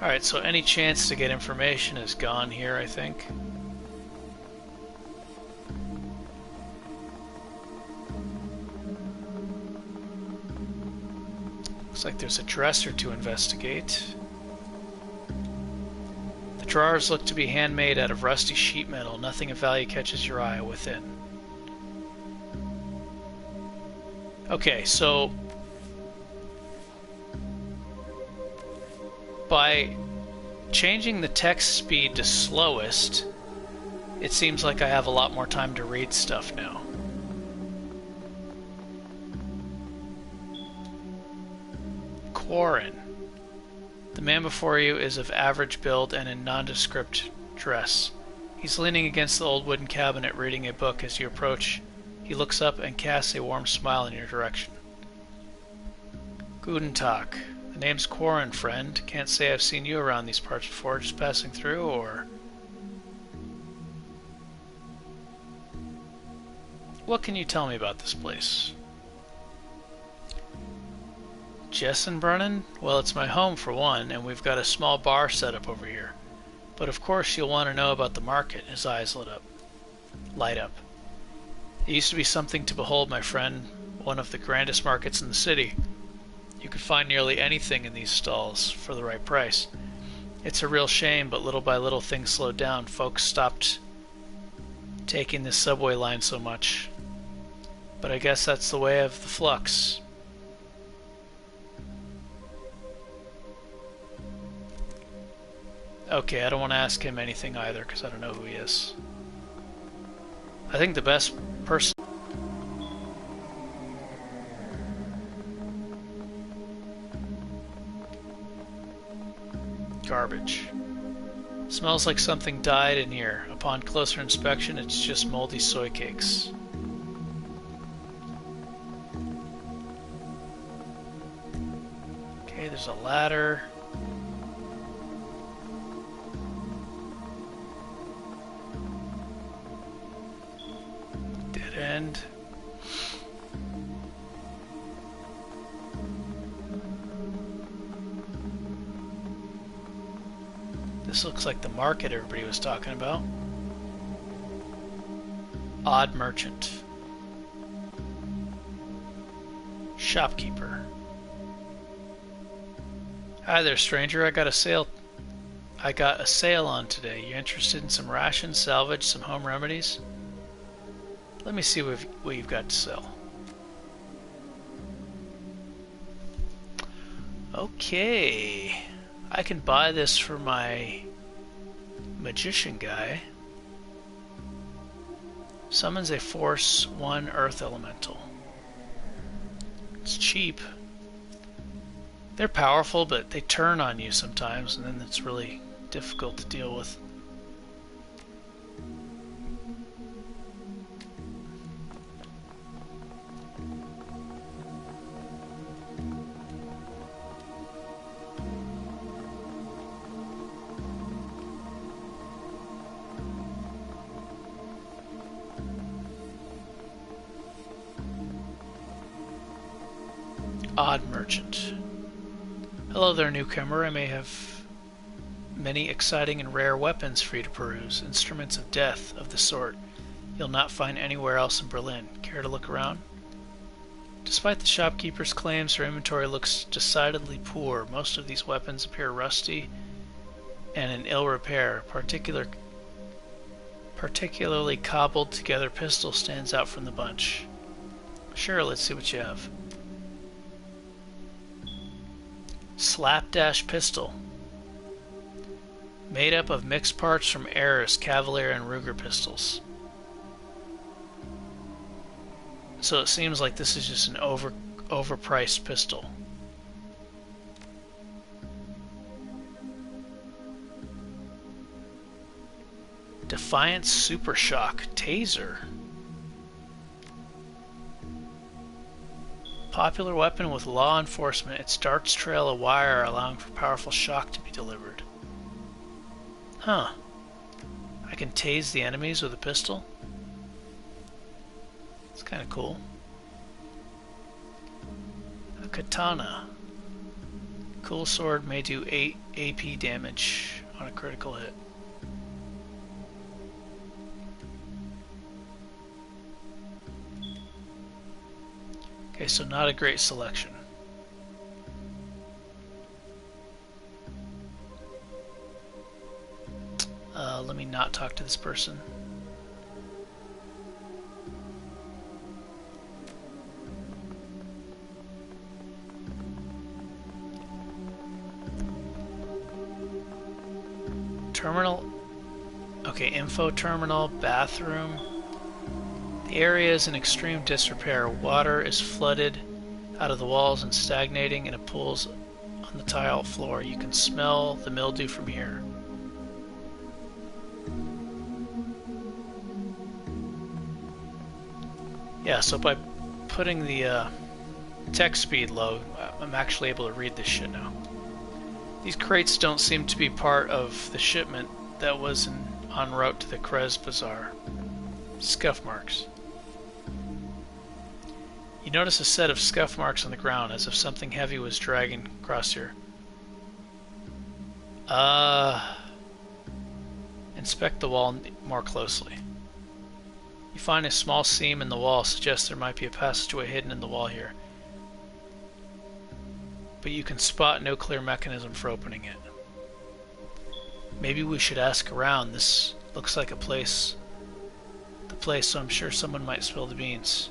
Alright, so any chance to get information is gone here, I think. Looks like there's a dresser to investigate. The drawers look to be handmade out of rusty sheet metal. Nothing of value catches your eye within. Okay, so by changing the text speed to slowest, it seems like I have a lot more time to read stuff now. Quarren. The man before you is of average build and in nondescript dress. He's leaning against the old wooden cabinet reading a book. As you approach, he looks up and casts a warm smile in your direction. Guten Tag. The name's Quarren, friend. Can't say I've seen you around these parts before. Just passing through, or... What can you tell me about this place? Jessenbrunnen? Well, it's my home for one, and we've got a small bar set up over here. But of course you'll want to know about the market. His eyes light up. It used to be something to behold, my friend. One of the grandest markets in the city. You could find nearly anything in these stalls for the right price. It's a real shame, but little by little things slowed down. Folks stopped taking the subway line so much. But I guess that's the way of the flux. Okay, I don't want to ask him anything either, because I don't know who he is. I think the best person... Garbage. Smells like something died in here. Upon closer inspection, it's just moldy soy cakes. Okay, there's a ladder. Dead end. This looks like the market everybody was talking about. Odd merchant. Shopkeeper. Hi there, stranger. I got a sale on today. You interested in some rations, salvage, some home remedies? Let me see what you've got to sell. Okay. I can buy this for my magician guy. Summons a Force 1 Earth Elemental. It's cheap. They're powerful, but they turn on you sometimes, and then it's really difficult to deal with. Odd merchant. Hello there, newcomer. I may have many exciting and rare weapons for you to peruse. Instruments of death of the sort you'll not find anywhere else in Berlin. Care to look around? Despite the shopkeeper's claims, her inventory looks decidedly poor. Most of these weapons appear rusty and in ill repair. Particularly cobbled together pistol stands out from the bunch. Sure, let's see what you have. Slapdash pistol. Made up of mixed parts from Ayers, Cavalier, and Ruger pistols. So it seems like this is just an overpriced pistol. Defiant Super Shock Taser. Popular weapon with law enforcement. Its darts trail a wire, allowing for powerful shock to be delivered. Huh. I can tase the enemies with a pistol? It's kind of cool. A katana. Cool sword may do 8 AP damage on a critical hit. Okay, so not a great selection. Let me not talk to this person. Terminal. Okay, info terminal, bathroom. The area is in extreme disrepair. Water is flooded out of the walls and stagnating in a pools on the tile floor. You can smell the mildew from here. Yeah, so by putting the text speed low, I'm actually able to read this shit now. These crates don't seem to be part of the shipment that was en route to the Krez Bazaar. Scuff marks. You notice a set of scuff marks on the ground, as if something heavy was dragging across here. Inspect the wall more closely. You find a small seam in the wall, suggests there might be a passageway hidden in the wall here. But you can spot no clear mechanism for opening it. Maybe we should ask around. This looks like the place, so I'm sure someone might spill the beans.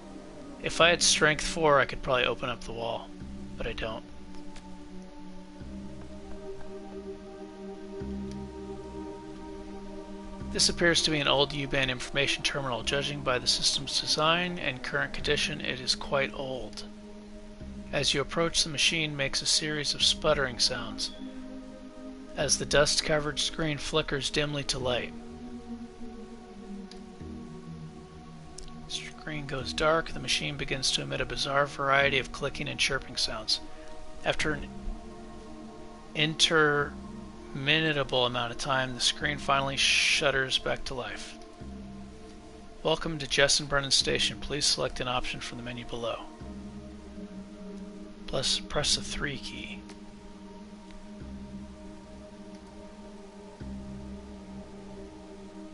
If I had strength 4, I could probably open up the wall, but I don't. This appears to be an old U-band information terminal. Judging by the system's design and current condition, it is quite old. As you approach, the machine makes a series of sputtering sounds as the dust-covered screen flickers dimly to light. Screen goes dark. The machine begins to emit a bizarre variety of clicking and chirping sounds. After an interminable amount of time, the screen finally shudders back to life. Welcome to Jessen Brennan Station. Please select an option from the menu below. Plus, press the 3 key.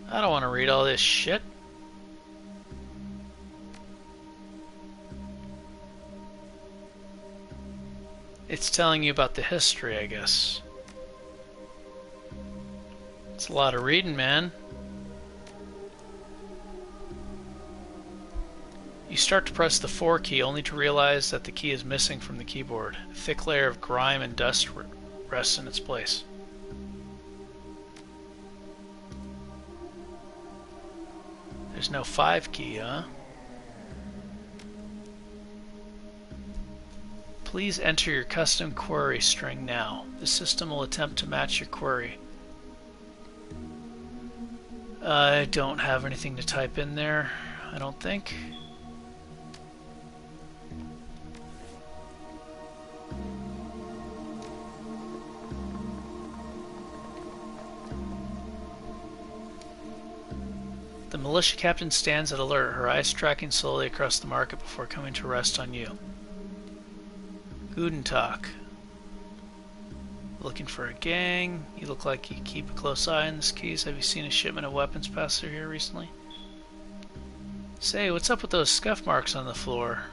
I don't want to read all this shit. It's telling you about the history, I guess. It's a lot of reading, man. You start to press the 4 key only to realize that the key is missing from the keyboard. A thick layer of grime and dust rests in its place. There's no 5 key, huh? Please enter your custom query string now. The system will attempt to match your query. I don't have anything to type in there, I don't think. The militia captain stands at alert, her eyes tracking slowly across the market before coming to rest on you. Guten Tag. Looking for a gang. You look like you keep a close eye on this keys. Have you seen a shipment of weapons pass through here recently? Say, what's up with those scuff marks on the floor?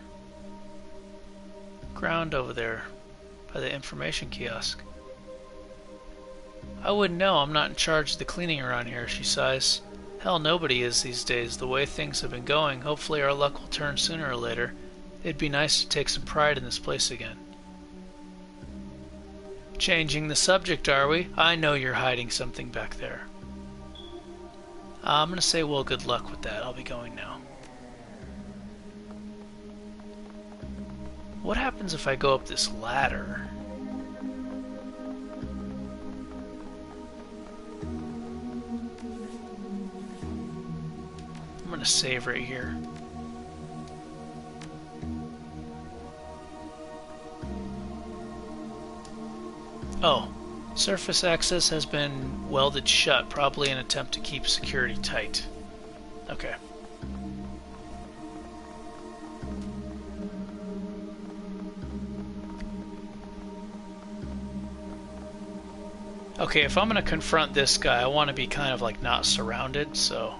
Ground over there by the information kiosk. I wouldn't know. I'm not in charge of the cleaning around here, she sighs. Hell, nobody is these days. The way things have been going, hopefully our luck will turn sooner or later. It'd be nice to take some pride in this place again. Changing the subject, are we? I know you're hiding something back there. I'm gonna say, well, good luck with that. I'll be going now. What happens if I go up this ladder? gonna save right here. Oh, surface access has been welded shut, probably an attempt to keep security tight. Okay. Okay, if I'm gonna confront this guy, I want to be kind of like not surrounded, so...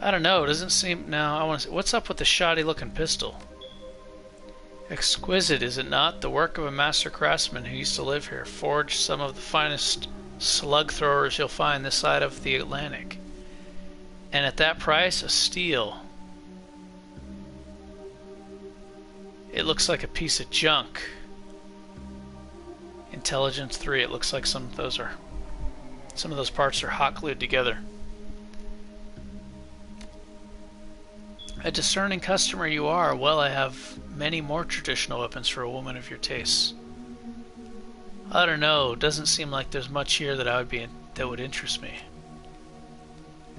I don't know, it doesn't seem... No, I want to see... What's up with the shoddy looking pistol? Exquisite, is it not? The work of a master craftsman who used to live here. Forged some of the finest slug throwers you'll find this side of the Atlantic. And at that price, a steal. It looks like a piece of junk. Intelligence 3, it looks like some of those parts are hot glued together. A discerning customer you are. Well, I have many more traditional weapons for a woman of your tastes. I don't know, doesn't seem like there's much here that would interest me.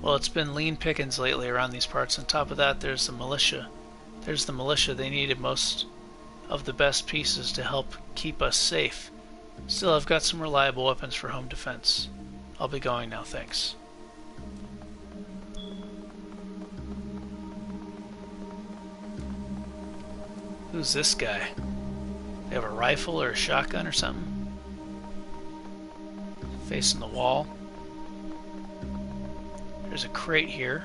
Well, it's been lean pickings lately around these parts. On top of that, there's the militia. They needed most of the best pieces to help keep us safe. Still, I've got some reliable weapons for home defense. I'll be going now, thanks. Who's this guy? They have a rifle or a shotgun or something? Facing the wall. There's a crate here.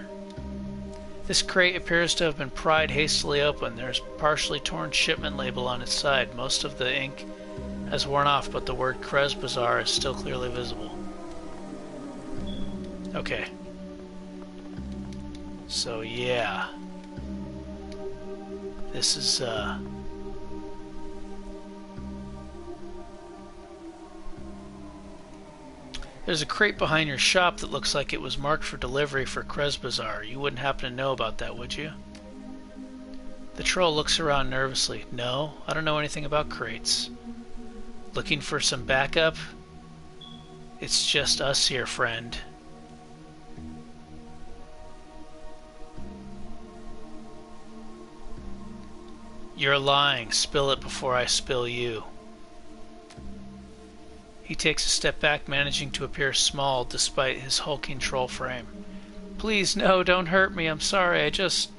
This crate appears to have been pried hastily open. There's a partially torn shipment label on its side. Most of the ink has worn off, but the word MindBreakerzzz is still clearly visible. Okay. So yeah. This is There's a crate behind your shop that looks like it was marked for delivery for MindBreakerzzz. You wouldn't happen to know about that, would you? The troll looks around nervously. No, I don't know anything about crates. Looking for some backup? It's just us here, friend. You're lying. Spill it before I spill you. He takes a step back, managing to appear small despite his hulking troll frame. Please, no, don't hurt me. I'm sorry, I just...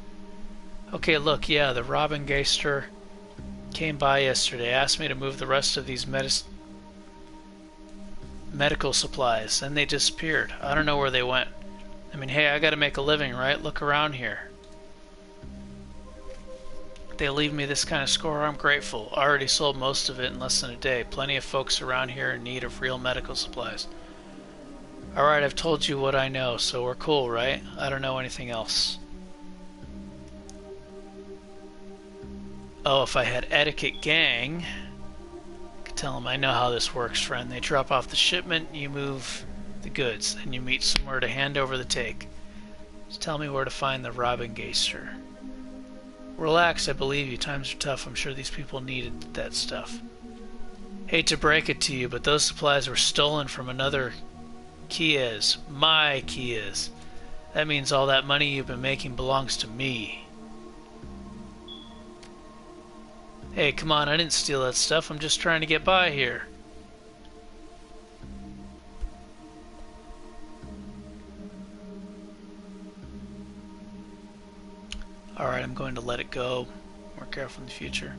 Okay, look, yeah, the Robin Geister came by yesterday, asked me to move the rest of these medical supplies, and they disappeared. I don't know where they went. I mean, hey, I gotta make a living, right? Look around here. They leave me this kind of score, I'm grateful. Already sold most of it in less than a day. Plenty of folks around here in need of real medical supplies. Alright, I've told you what I know, so we're cool, right? I don't know anything else. Oh, if I had etiquette gang, I could tell them I know how this works, friend. They drop off the shipment, you move the goods, then you meet somewhere to hand over the take. Just tell me where to find the Robin Geister. Relax, I believe you. Times are tough. I'm sure these people needed that stuff. Hate to break it to you, but those supplies were stolen from another Kias. My Kias. That means all that money you've been making belongs to me. Hey, come on, I didn't steal that stuff. I'm just trying to get by here. Alright, I'm going to let it go. More careful in the future.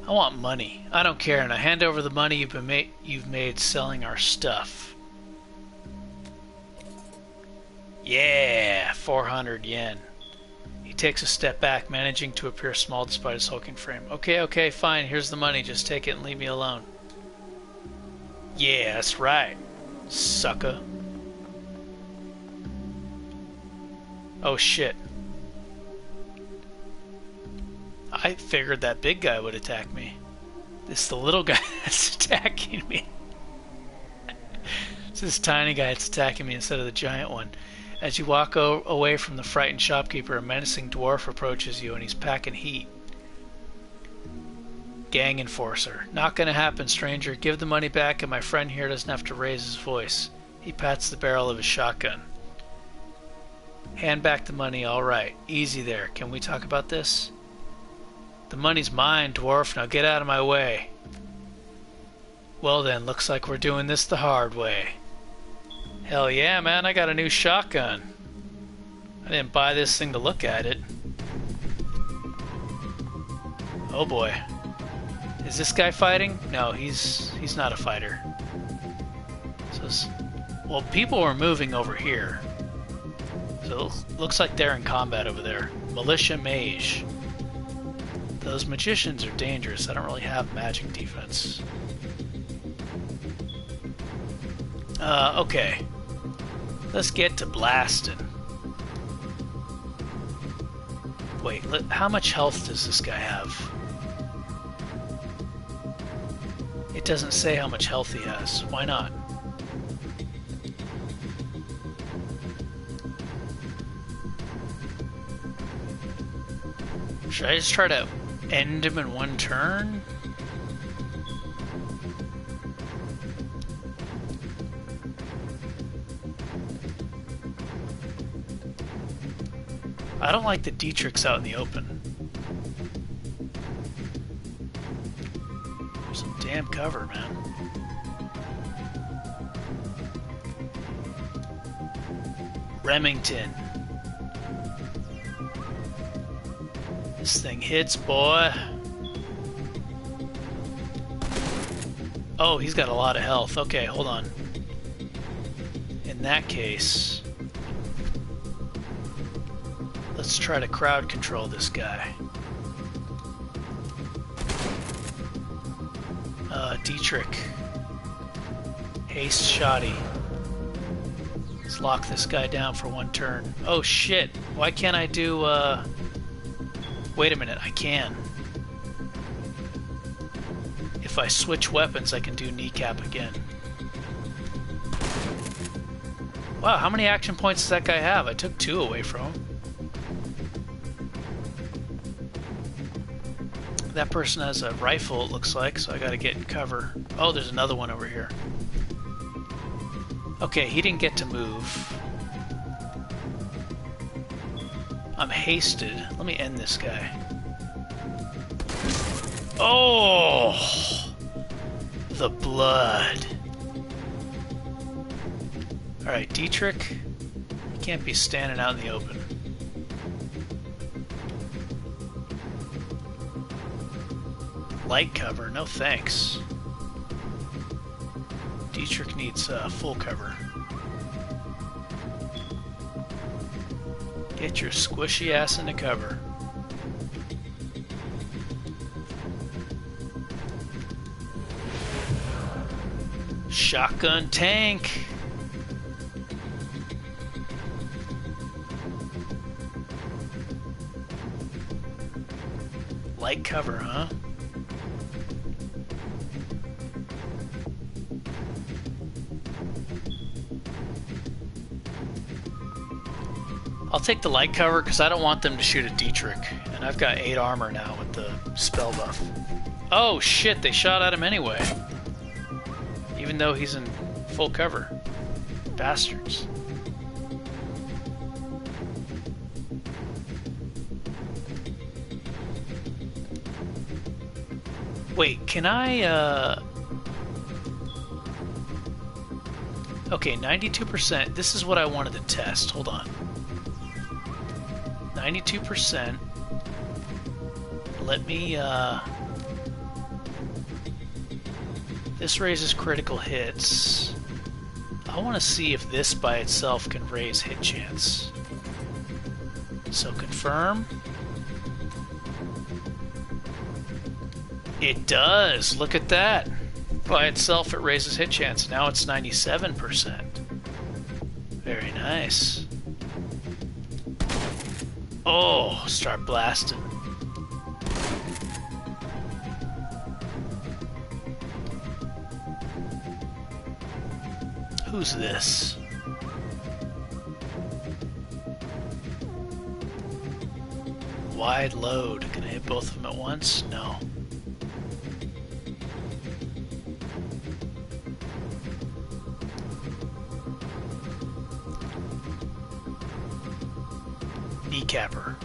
I want money. I don't care. Now hand over the money you've made selling our stuff. Yeah, 400 yen. He takes a step back, managing to appear small despite his hulking frame. Okay, fine. Here's the money. Just take it and leave me alone. Yeah, that's right, sucker. Oh shit. I figured that big guy would attack me. It's the little guy that's attacking me. It's this tiny guy that's attacking me instead of the giant one. As you walk away from the frightened shopkeeper, a menacing dwarf approaches you and he's packing heat. Gang enforcer. Not gonna happen, stranger. Give the money back and my friend here doesn't have to raise his voice. He pats the barrel of his shotgun. Hand back the money, alright. Easy there. Can we talk about this? The money's mine, dwarf. Now get out of my way. Well then, looks like we're doing this the hard way. Hell yeah, man, I got a new shotgun. I didn't buy this thing to look at it. Oh boy. Is this guy fighting? No, he's not a fighter. So, well, people are moving over here. So it looks like they're in combat over there. Militia mage. Those magicians are dangerous. I don't really have magic defense. Okay. Let's get to blasting. Wait, how much health does this guy have? It doesn't say how much health he has. Why not? Should I just try to end him in one turn? I don't like the Dietrichs out in the open. Some damn cover, man. Remington. This thing hits, boy. Oh, he's got a lot of health. Okay, hold on. In that case, let's try to crowd control this guy. Dietrich. Haste shoddy. Let's lock this guy down for one turn. Oh shit, why can't I do, wait a minute, I can. If I switch weapons, I can do kneecap again. Wow, how many action points does that guy have? I took 2 away from him. That person has a rifle, it looks like, so I gotta get in cover. Oh, there's another one over here. Okay, he didn't get to move. I'm hasted. Let me end this guy. Oh! The blood. Alright, Dietrich. You can't be standing out in the open. Light cover, no thanks. Dietrich needs full cover. Get your squishy ass into cover. Shotgun tank. Light cover, huh? I'll take the light cover because I don't want them to shoot at Dietrich. And I've got 8 armor now with the spell buff. Oh shit, they shot at him anyway. Even though he's in full cover. Bastards. Wait, can I, Okay, 92%. This is what I wanted to test. Hold on. 92%. Let me, this raises critical hits. I want to see if this by itself can raise hit chance. So confirm. It does! Look at that! By itself it raises hit chance. Now it's 97%. Very nice. Oh, start blasting. Who's this? Wide load. Can I hit both of them at once? No. Kneecapper.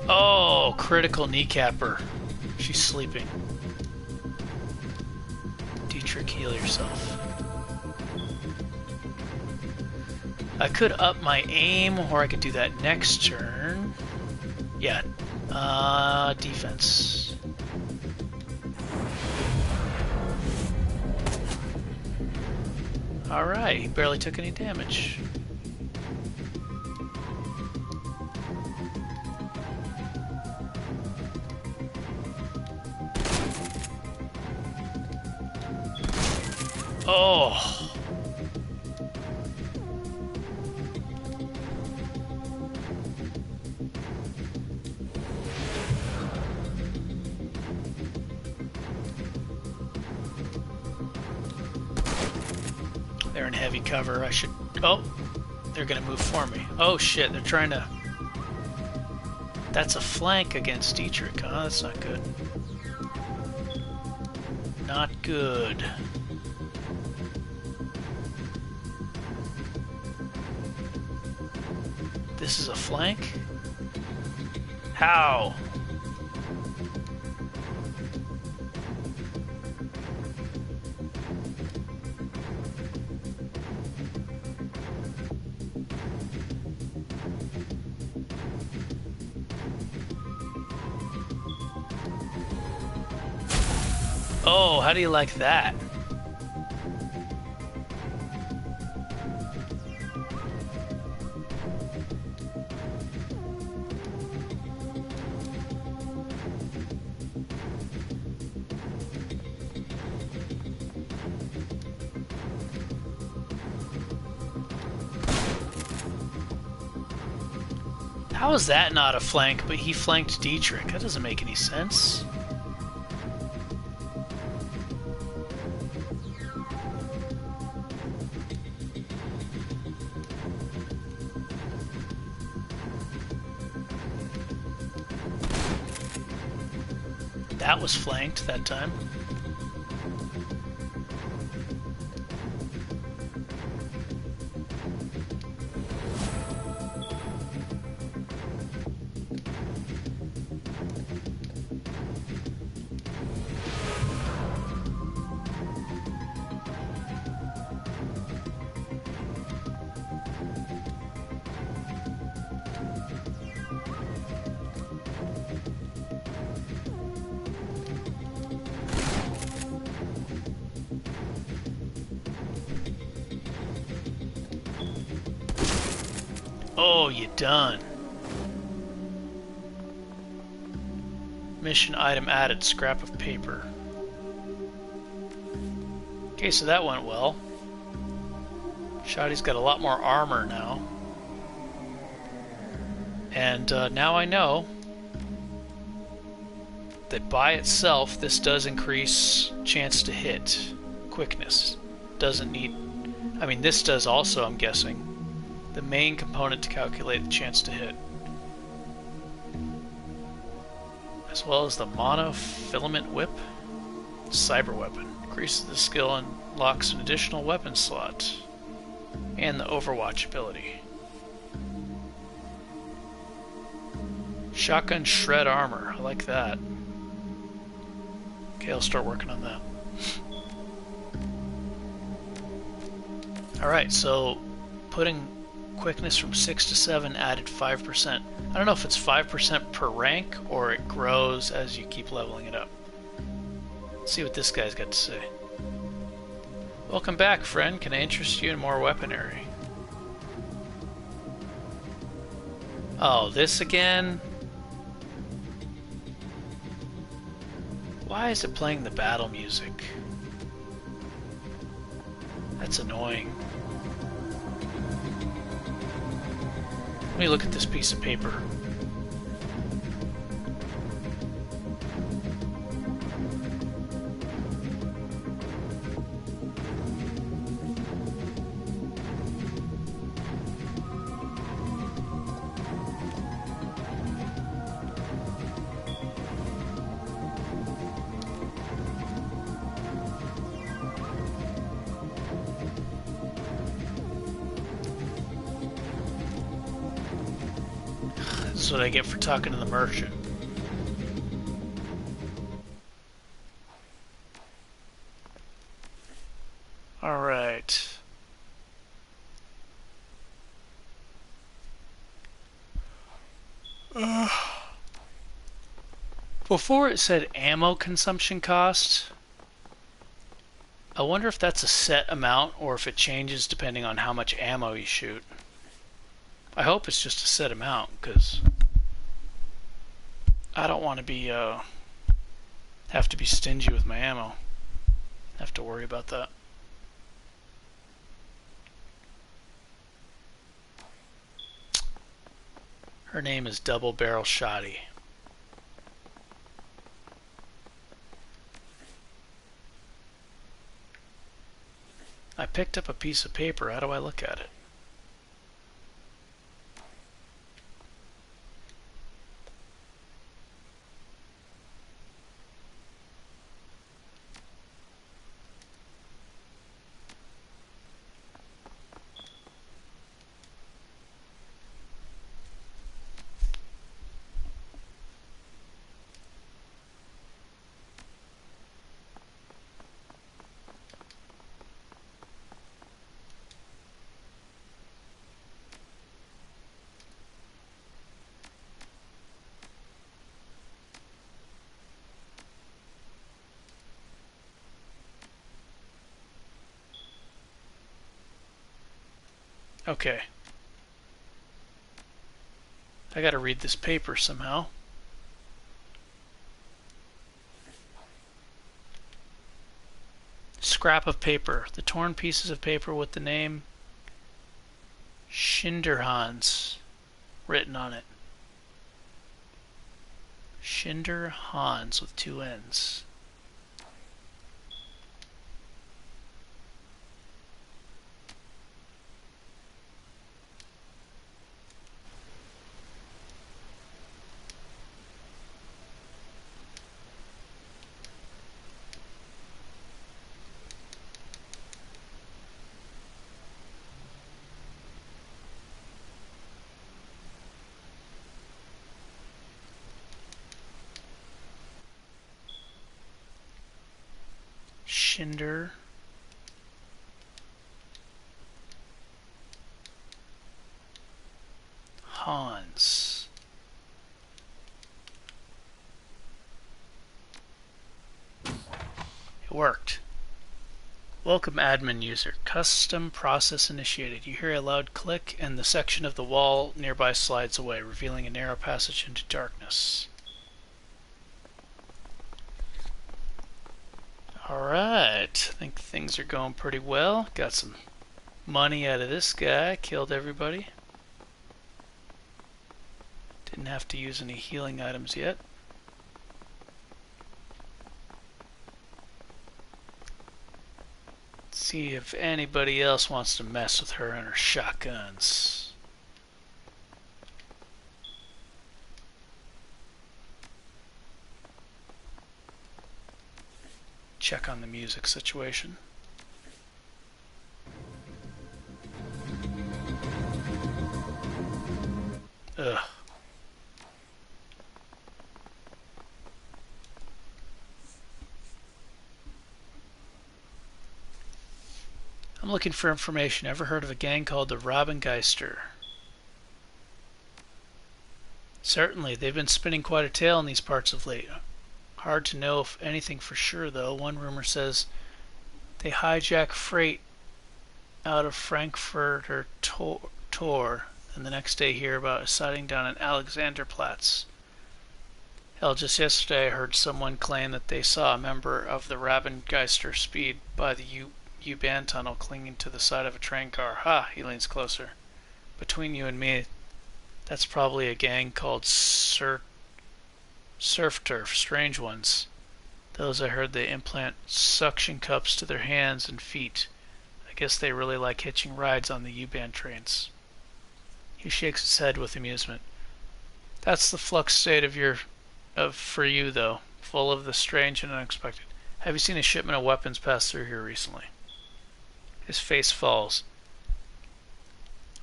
Oh, critical kneecapper. She's sleeping. Dietrich, heal yourself. I could up my aim, or I could do that next turn. Yeah, defense. Alright, he barely took any damage. Oh! They're in heavy cover. I should... Oh! They're gonna move for me. Oh shit, they're trying to... That's a flank against Dietrich, huh? That's not good. Not good. This is a flank? How? Oh, how do you like that? How is that not a flank, but he flanked Dietrich? That doesn't make any sense. That was flanked that time. Oh, you done. Mission item added, scrap of paper. Okay, so that went well. Shoddy's got a lot more armor now. And now I know that by itself this does increase chance to hit. Quickness. Doesn't need... I mean, this does also, I'm guessing. The main component to calculate the chance to hit. As well as the monofilament whip. Cyber weapon. Increases the skill and locks an additional weapon slot. And the Overwatch ability. Shotgun shred armor. I like that. Okay, I'll start working on that. Alright, so putting quickness from 6 to 7 added 5%. I don't know if it's 5% per rank or it grows as you keep leveling it up. Let's see what this guy's got to say. Welcome back, friend. Can I interest you in more weaponry? Oh, this again? Why is it playing the battle music? That's annoying. Let me look at this piece of paper. That's what I get for talking to the merchant. Alright. Before it said ammo consumption cost, I wonder if that's a set amount or if it changes depending on how much ammo you shoot. I hope it's just a set amount, because I don't want to be have to be stingy with my ammo. Have to worry about that. Her name is Double Barrel Shotty. I picked up a piece of paper. How do I look at it? Okay. I gotta read this paper somehow. Scrap of paper. The torn pieces of paper with the name Schinderhannes written on it. Schinderhannes with 2 N's. Schinder. Hans. It worked. Welcome admin user. Custom process initiated. You hear a loud click and the section of the wall nearby slides away, revealing a narrow passage into darkness. Alright, I think things are going pretty well. Got some money out of this guy, killed everybody. Didn't have to use any healing items yet. Let's see if anybody else wants to mess with her and her shotguns. Check on the music situation. Ugh. I'm looking for information. Ever heard of a gang called the Robengeister? Certainly, they've been spinning quite a tale in these parts of late. Hard to know if anything for sure, though. One rumor says they hijack freight out of Frankfurter Tor, and the next day hear about a sighting down at Alexanderplatz. Hell, just yesterday I heard someone claim that they saw a member of the Rabengeister speed by the U-Bahn tunnel clinging to the side of a train car. Ha! He leans closer. Between you and me, that's probably a gang called Surf Turf, strange ones. Those I heard they implant suction cups to their hands and feet. I guess they really like hitching rides on the U-Bahn trains. He shakes his head with amusement. That's the flux state for you though, full of the strange and unexpected. Have you seen a shipment of weapons pass through here recently? His face falls.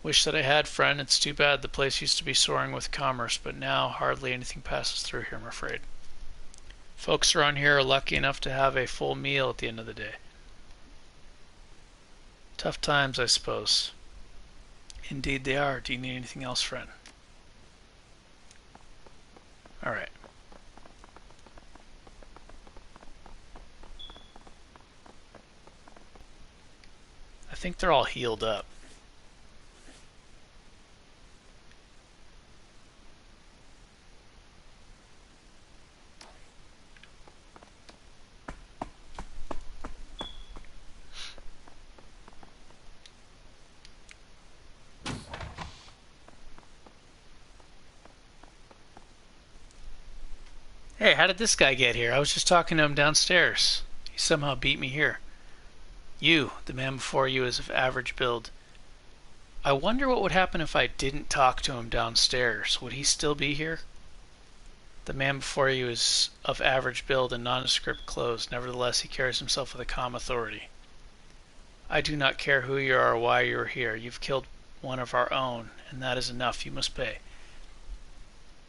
Wish that I had, friend. It's too bad. The place used to be soaring with commerce, but now hardly anything passes through here, I'm afraid. Folks around here are lucky enough to have a full meal at the end of the day. Tough times, I suppose. Indeed they are. Do you need anything else, friend? Alright. I think they're all healed up. Hey, how did this guy get here? I was just talking to him downstairs. He somehow beat me here. You, the man before you, is of average build. I wonder what would happen if I didn't talk to him downstairs. Would he still be here? The man before you is of average build and nondescript clothes. Nevertheless, he carries himself with a calm authority. I do not care who you are or why you are here. You've killed one of our own, and that is enough. You must pay.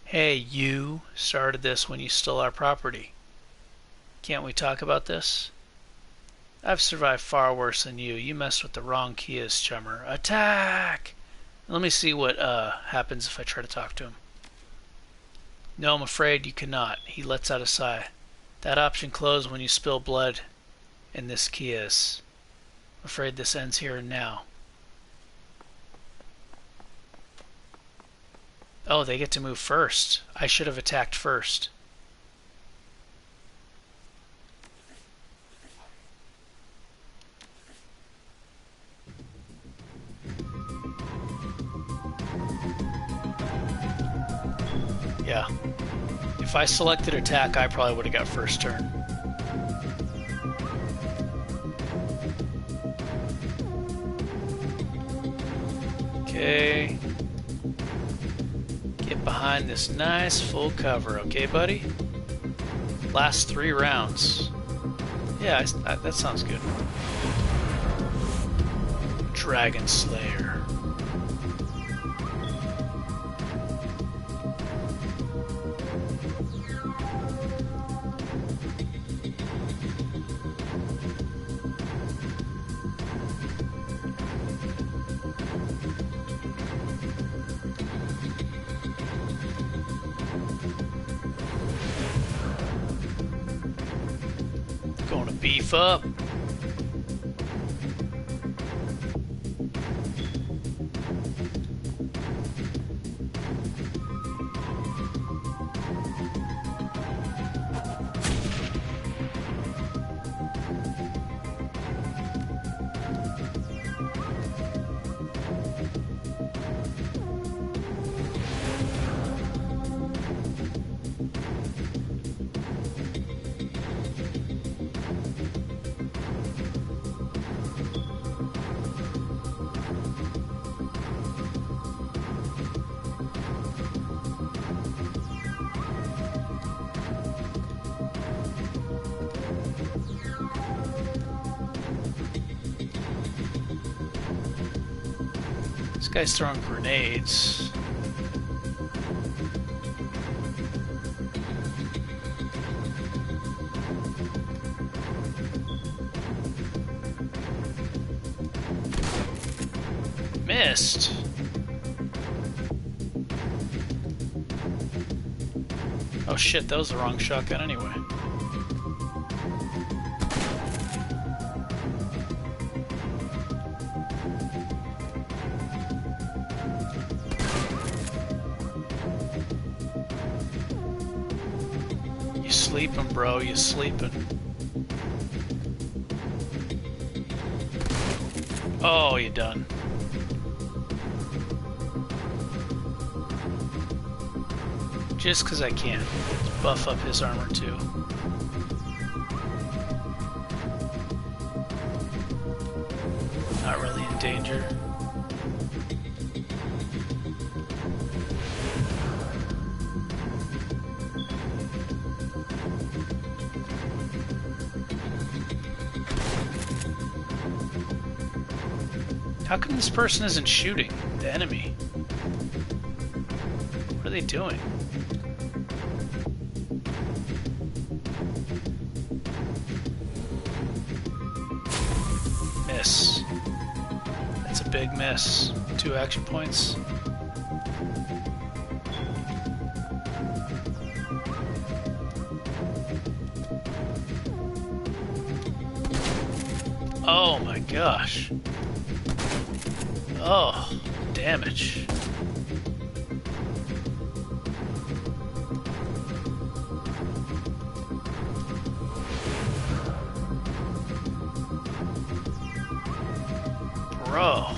Hey, you started this when you stole our property. Can't we talk about this? I've survived far worse than you. You messed with the wrong Kias, chummer. Attack! Let me see what happens if I try to talk to him. No, I'm afraid you cannot. He lets out a sigh. That option closed when you spill blood in this Kias. I'm afraid this ends here and now. Oh, they get to move first. I should have attacked first. Yeah. If I selected attack, I probably would have got first turn. Okay. Get behind this nice full cover, okay, buddy? Last 3 rounds. Yeah, that sounds good. Dragon Slayer. Gonna beef up. This guy's throwing grenades. Missed. Oh shit, that was the wrong shotgun anyway. You sleeping, bro, you sleeping. Oh, you done. Just because I can. Let's buff up his armor too. Not really in danger. How come this person isn't shooting? The enemy. What are they doing? Miss. That's a big miss. 2 action points. Oh my gosh. Oh, damage. Bro.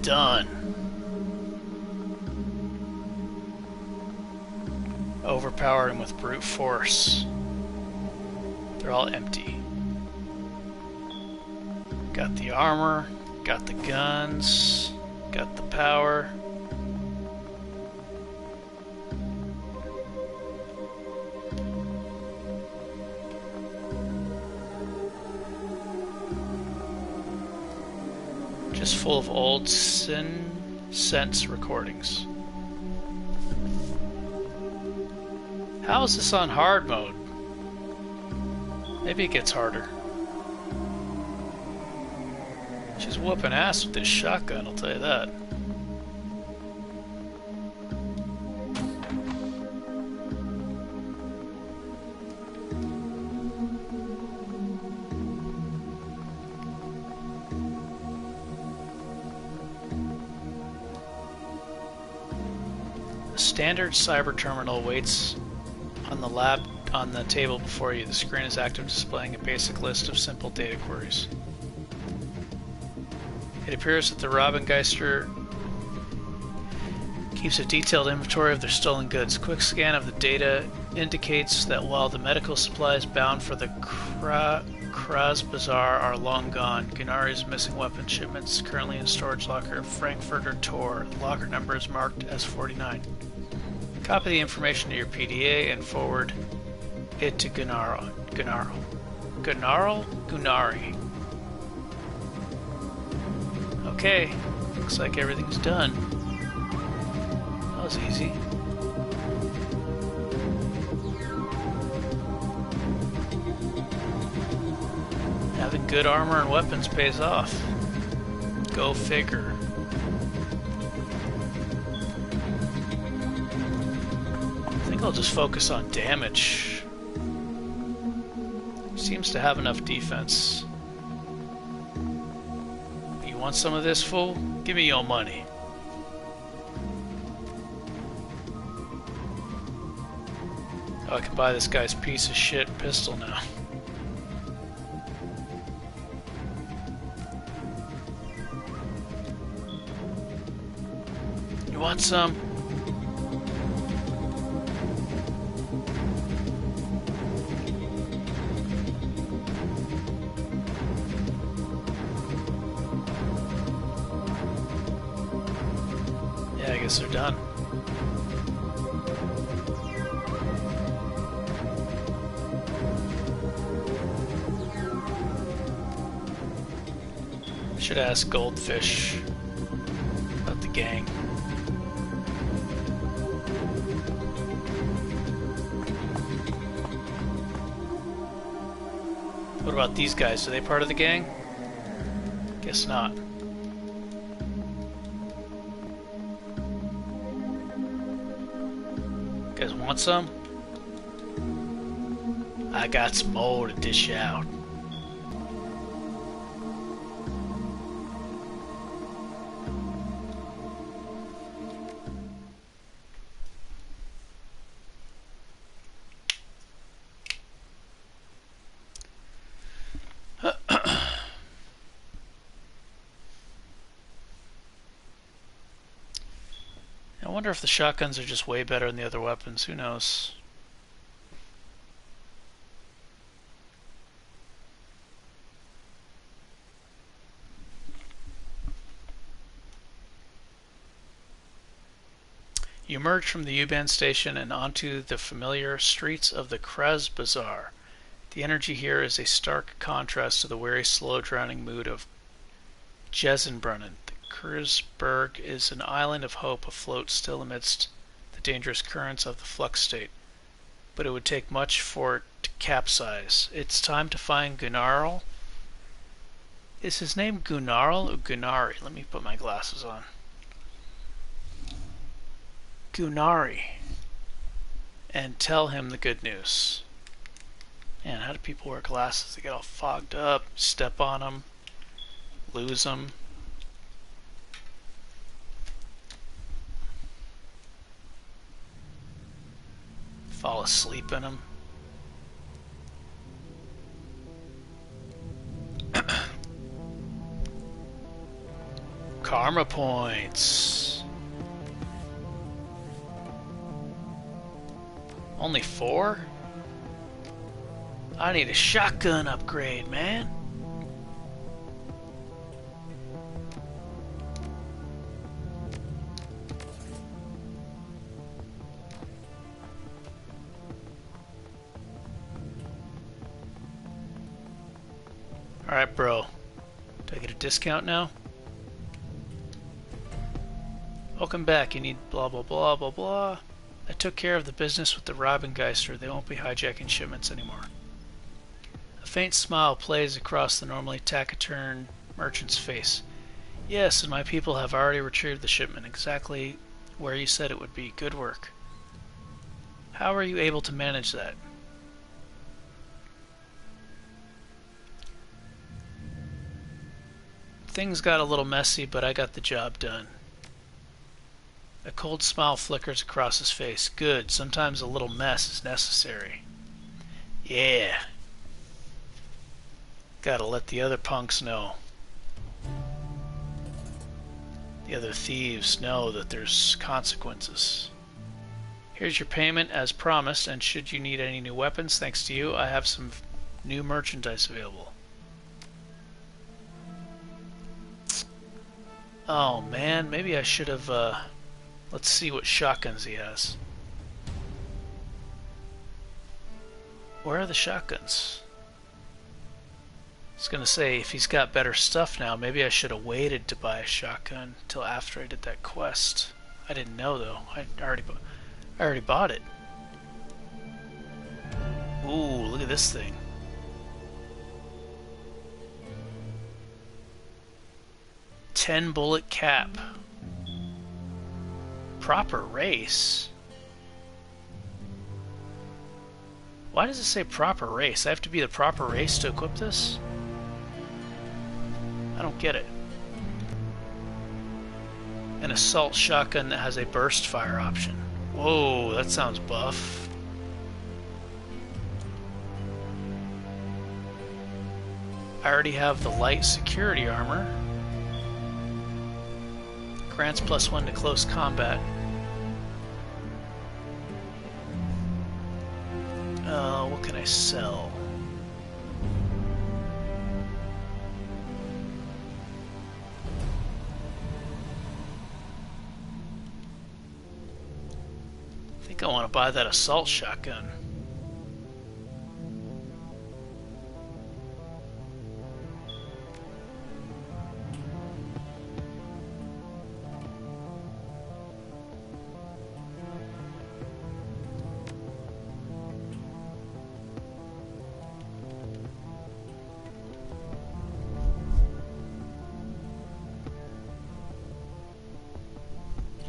Done. Overpower him with brute force. They're all empty. Got the armor, got the guns, got the power. Just full of old sense recordings. How is this on hard mode? Maybe it gets harder. She's whooping ass with this shotgun, I'll tell you that. A standard cyber terminal waits on the table before you. The screen is active, displaying a basic list of simple data queries. It appears that the Robengeister keeps a detailed inventory of their stolen goods. Quick scan of the data indicates that while the medical supplies bound for the Kraz Bazaar are long gone, Gunari's missing weapon shipments currently in storage locker Frankfurter Tor. The locker number is marked as 49. Copy the information to your PDA and forward it to Gunari. Okay, looks like everything's done. That was easy. Having good armor and weapons pays off. Go figure. I think I'll just focus on damage. Seems to have enough defense. You want some of this, fool? Give me your money. Oh, I can buy this guy's piece of shit pistol now. You want some? Yeah, I guess they're done. Should ask Goldfish about the gang. What about these guys? Are they part of the gang? Guess not. You guys want some? I got some more to dish out. I wonder if the shotguns are just way better than the other weapons. Who knows? You emerge from the U-Bahn station and onto the familiar streets of the Krez Bazaar. The energy here is a stark contrast to the weary, slow-drowning mood of Jesenbrunnen. Kreuzberg is an island of hope afloat still amidst the dangerous currents of the flux state, but it would take much for it to capsize. It's time to find Gunnarl. Is his name Gunnarl or Gunnari? Let me put my glasses on. Gunnari. And tell him the good news. Man, how do people wear glasses? They get all fogged up, step on them, lose them. Fall asleep in them. Karma points. Only 4? I need a shotgun upgrade, man. Alright, bro. Do I get a discount now? Welcome back. You need blah blah blah blah blah. I took care of the business with the Robengeister. They won't be hijacking shipments anymore. A faint smile plays across the normally taciturn merchant's face. Yes, and my people have already retrieved the shipment exactly where you said it would be. Good work. How are you able to manage that? Things got a little messy, but I got the job done. A cold smile flickers across his face. Good. Sometimes a little mess is necessary. Yeah. Gotta let the other punks know. The other thieves know that there's consequences. Here's your payment as promised, and should you need any new weapons, thanks to you, I have some new merchandise available. Oh man, maybe I should have, let's see what shotguns he has. Where are the shotguns? I was gonna say, if he's got better stuff now, maybe I should have waited to buy a shotgun till after I did that quest. I didn't know though. I already bought it. Ooh, look at this thing. $10 cap. Proper race? Why does it say proper race? I have to be the proper race to equip this? I don't get it. An assault shotgun that has a burst fire option. Whoa, that sounds buff. I already have the light security armor. Grants +1 to close combat. What can I sell? I think I want to buy that assault shotgun.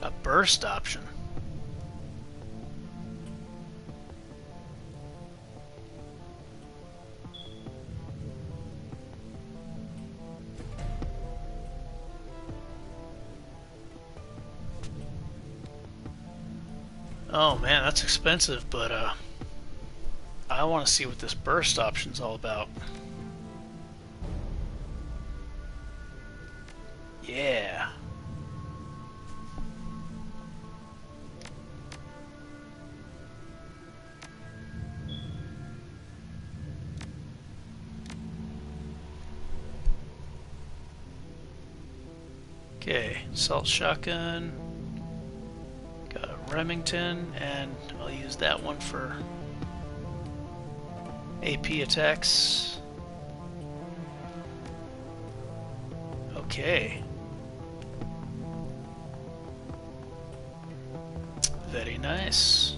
A burst option. Oh man, that's expensive, but I want to see what this burst option's all about. Yeah. Okay, assault shotgun. Got a Remington, and I'll use that one for AP attacks. Okay. Very nice.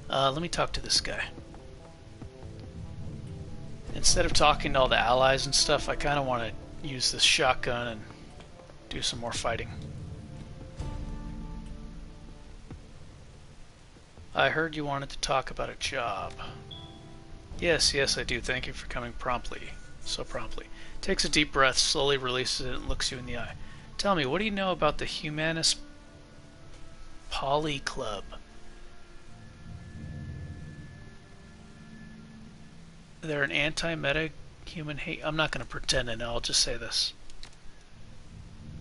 Let me talk to this guy. Instead of talking to all the allies and stuff, I kind of want to use this shotgun and do some more fighting. I heard you wanted to talk about a job. Yes, I do. Thank you for coming promptly. So promptly. Takes a deep breath, slowly releases it, and looks you in the eye. Tell me, what do you know about the Humanist Poly Club? They're an anti-meta human hate. I'm not going to pretend to know. I'll just say this.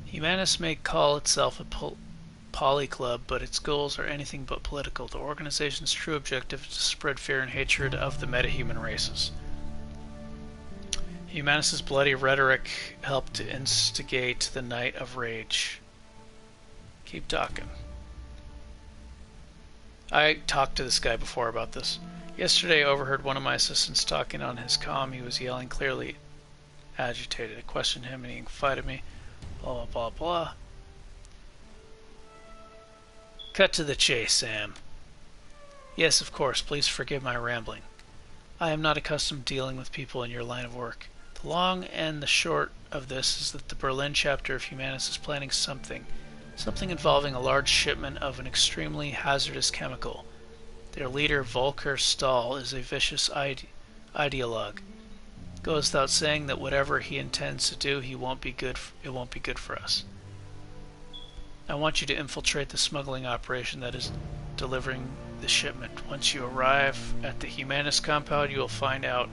Humanists may call itself a poly club, but its goals are anything but political. The organization's true objective is to spread fear and hatred of the metahuman races. Humanists' bloody rhetoric helped to instigate the Night of Rage. Keep talking. I talked to this guy before about this. Yesterday I overheard one of my assistants talking on his comm. He was yelling, clearly agitated. I questioned him and he confided me. Blah, blah, blah, blah. Cut to the chase, Sam. Yes, of course. Please forgive my rambling. I am not accustomed to dealing with people in your line of work. The long and the short of this is that the Berlin chapter of Humanist is planning something involving a large shipment of an extremely hazardous chemical. Their leader, Volker Stahl, is a vicious ideologue. It goes without saying that whatever he intends to do, it won't be good for us. I want you to infiltrate the smuggling operation that is delivering the shipment. Once you arrive at the Humanist compound, you will find out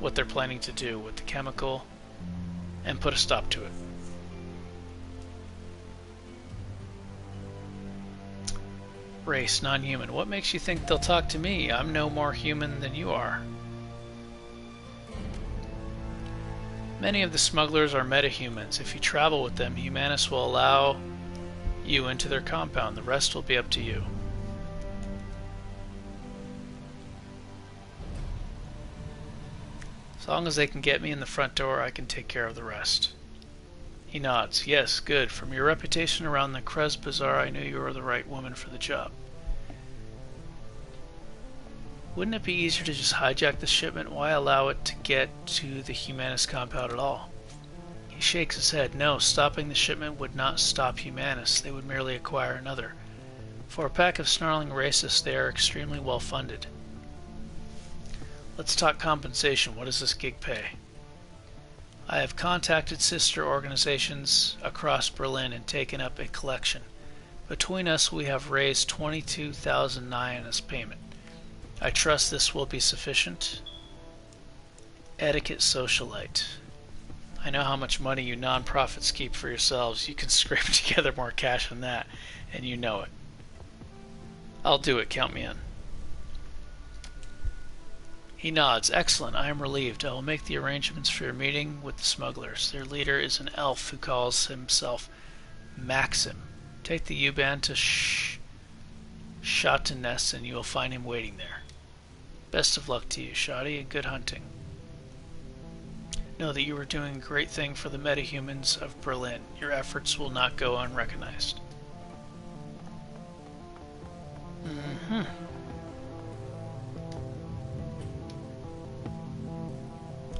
what they're planning to do with the chemical and put a stop to it. Race, non-human. What makes you think they'll talk to me? I'm no more human than you are. Many of the smugglers are metahumans. If you travel with them, Humanists will allow you into their compound. The rest will be up to you. As long as they can get me in the front door, I can take care of the rest. He nods. Yes, good. From your reputation around the Krez Bazaar, I knew you were the right woman for the job. Wouldn't it be easier to just hijack the shipment? Why allow it to get to the Humanist compound at all? He shakes his head. No, stopping the shipment would not stop Humanists. They would merely acquire another. For a pack of snarling racists, they are extremely well funded. Let's talk compensation. What does this gig pay? I have contacted sister organizations across Berlin and taken up a collection. Between us, we have raised 22,009 as payment. I trust this will be sufficient. Etiquette socialite. I know how much money you non-profits keep for yourselves. You can scrape together more cash than that, and you know it. I'll do it. Count me in. He nods. Excellent. I am relieved. I will make the arrangements for your meeting with the smugglers. Their leader is an elf who calls himself Maxim. Take the U-Bahn to Schotteness and you will find him waiting there. Best of luck to you, Shoddy, and good hunting. Know that you are doing a great thing for the metahumans of Berlin. Your efforts will not go unrecognized.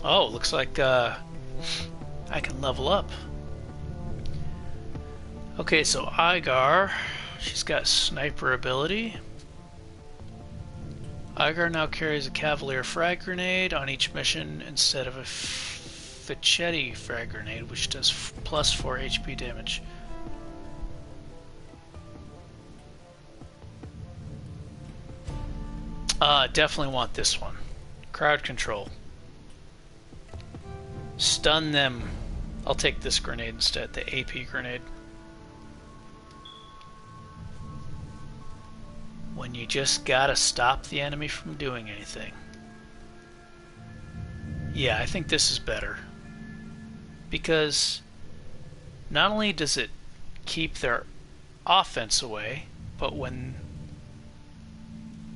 Oh, looks like I can level up. Okay, so Igar, she's got sniper ability. Igar now carries a Cavalier frag grenade on each mission instead of a Fichetti frag grenade, which does plus 4 HP damage. Definitely want this one. Crowd control. Stun them. I'll take this grenade instead, the AP grenade. When you just gotta stop the enemy from doing anything. Yeah, I think this is better. Because not only does it keep their offense away, but when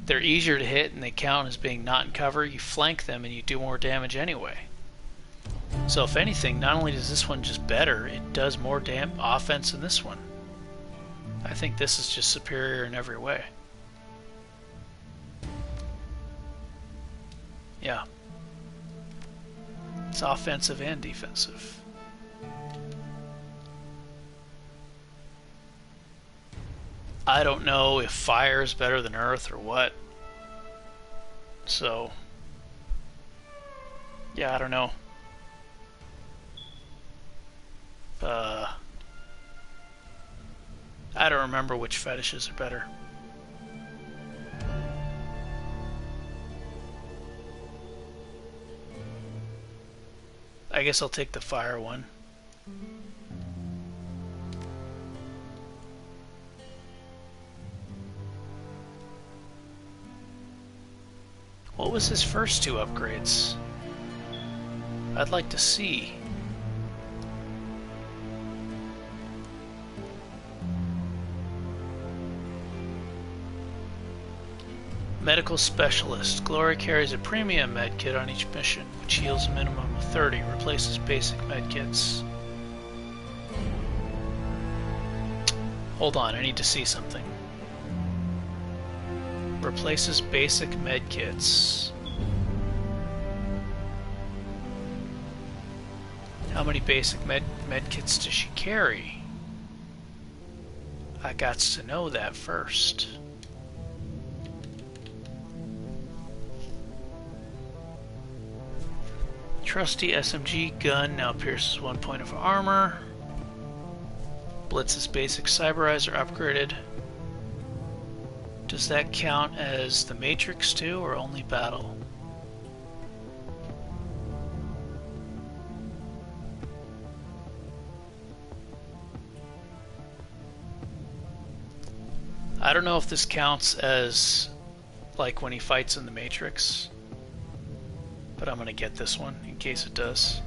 they're easier to hit and they count as being not in cover, you flank them and you do more damage anyway. So if anything, not only does this one just better, it does more offense than this one. I think this is just superior in every way. Yeah. It's offensive and defensive. I don't know if fire is better than earth or what. So, yeah, I don't know. I don't remember which fetishes are better. I guess I'll take the fire one. What was his first two upgrades? I'd like to see. Medical Specialist. Glory carries a premium medkit on each mission, which heals a minimum of 30, replaces basic medkits. Hold on, I need to see something. Replaces basic medkits. How many basic medkits does she carry? I got to know that first. Trusty SMG gun now pierces 1 point of armor. Blitz's basic cyberizer upgraded. Does that count as the Matrix too, or only battle? I don't know if this counts as like when he fights in the Matrix, but I'm gonna get this one in case it does.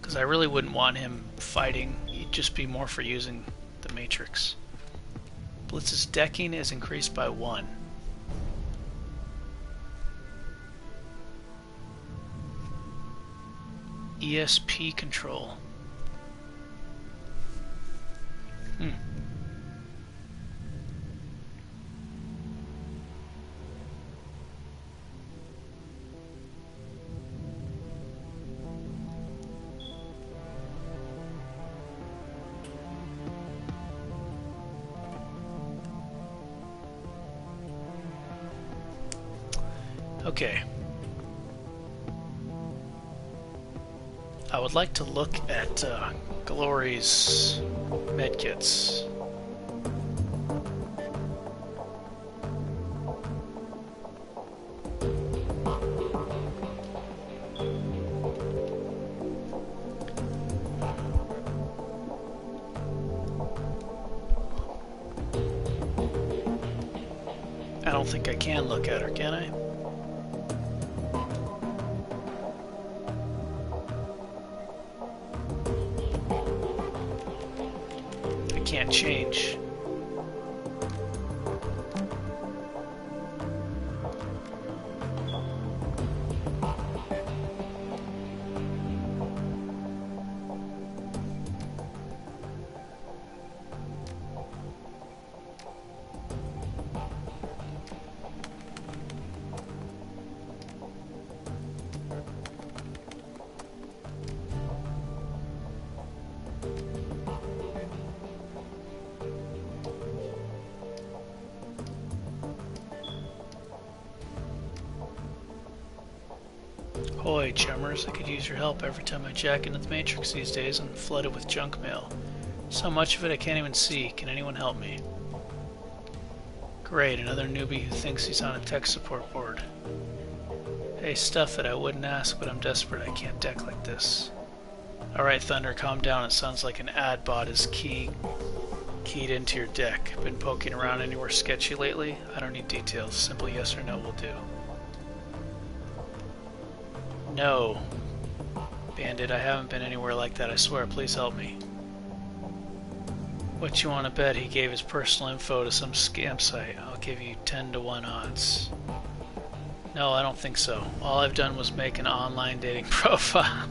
Because I really wouldn't want him fighting, he'd just be more for using the Matrix. Blitz's decking is increased by 1. ESP control. Okay. I would like to look at Glory's medkits. I don't think I can look at her, can I? Can't change. Hoy, chummers, I could use your help every time I jack into the Matrix these days. I'm flooded with junk mail. So much of it I can't even see. Can anyone help me? Great, another newbie who thinks he's on a tech support board. Hey, stuff that I wouldn't ask, but I'm desperate. I can't deck like this. Alright, Thunder, calm down. It sounds like an ad bot is key keyed into your deck. Been poking around anywhere sketchy lately? I don't need details. Simple yes or no will do. No. Bandit, I haven't been anywhere like that, I swear. Please help me. What you want to bet he gave his personal info to some scam site? I'll give you 10 to 1 odds. No, I don't think so. All I've done was make an online dating profile.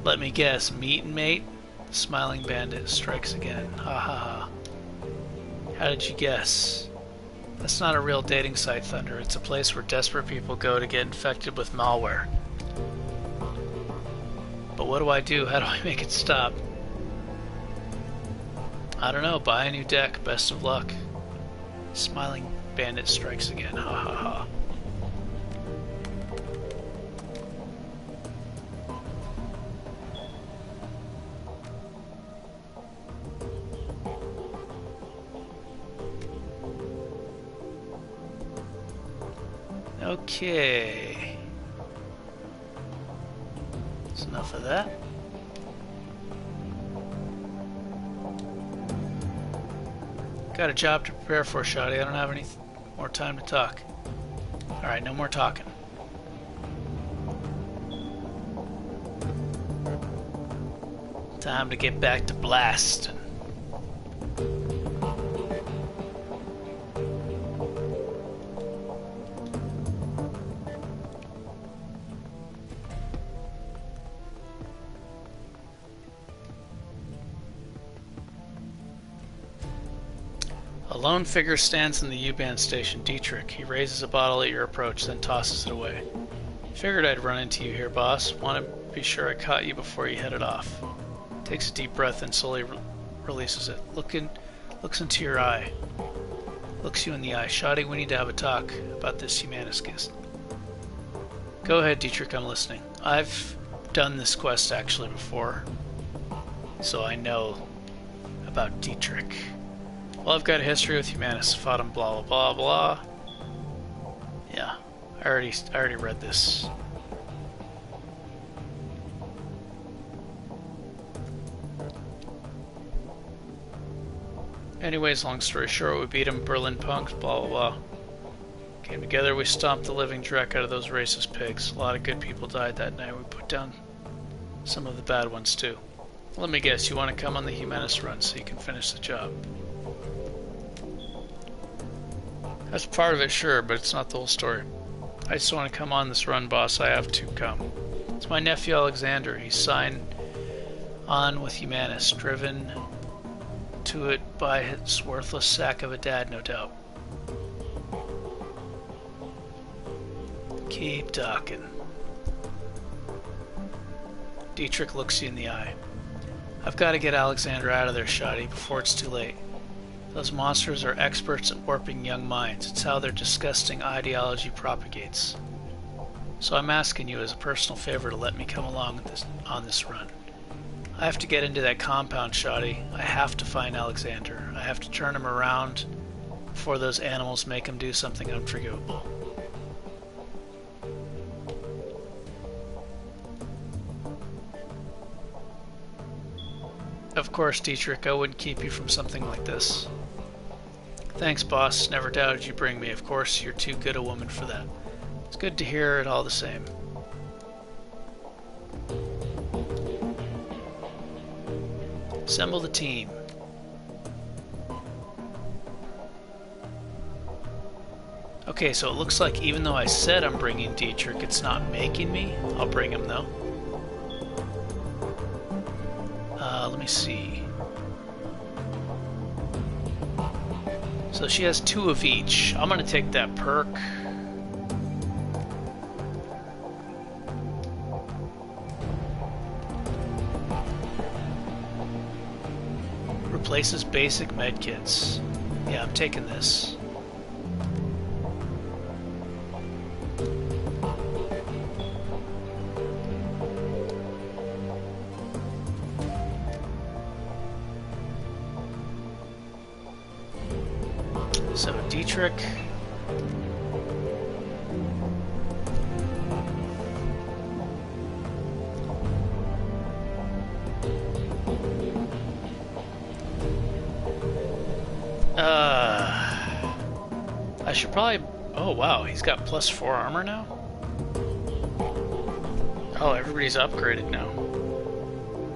Let me guess, meet and mate? Smiling Bandit strikes again. Ha ha ha. How did you guess? That's not a real dating site, Thunder. It's a place where desperate people go to get infected with malware. But what do I do? How do I make it stop? I don't know. Buy a new deck. Best of luck. Smiling Bandit strikes again. Ha ha ha. Okay. That's enough of that. Got a job to prepare for, Shoddy. I don't have any more time to talk. Alright, no more talking. Time to get back to blasting. A lone figure stands in the U-Bahn station. Dietrich. He raises a bottle at your approach, then tosses it away. Figured I'd run into you here, boss. Want to be sure I caught you before you headed off. Takes a deep breath and slowly releases it. Looks into your eye. Looks you in the eye. Shoddy, we need to have a talk about this Humanist gift. Go ahead, Dietrich. I'm listening. I've done this quest actually before, so I know about Dietrich. Well, I've got a history with Humanists. Fought him, blah blah blah blah. Yeah, I already read this. Anyways, long story short, we beat him, Berlin punks, blah blah blah. Came together, we stomped the living dreck out of those racist pigs. A lot of good people died that night. We put down some of the bad ones too. Let me guess, you want to come on the Humanist run so you can finish the job. That's part of it, sure, but it's not the whole story. I just want to come on this run, boss. I have to come. It's my nephew Alexander. He's signed on with Humanist, driven to it by his worthless sack of a dad, no doubt. Keep talking. Dietrich looks you in the eye. I've got to get Alexander out of there, Shoddy, before it's too late. Those monsters are experts at warping young minds. It's how their disgusting ideology propagates. So I'm asking you as a personal favor to let me come along on this run. I have to get into that compound, Shoddy. I have to find Alexander. I have to turn him around before those animals make him do something unforgivable. Of course, Dietrich, I wouldn't keep you from something like this. Thanks, boss. Never doubted you'd bring me. Of course, you're too good a woman for that. It's good to hear it all the same. Assemble the team. Okay, so it looks like even though I said I'm bringing Dietrich, it's not making me. I'll bring him though. Let me see. So she has 2 of each. I'm gonna take that perk. Replaces basic medkits. Yeah, I'm taking this. So Dietrich. I should probably... Oh wow, he's got +4 armor now? Oh, everybody's upgraded now.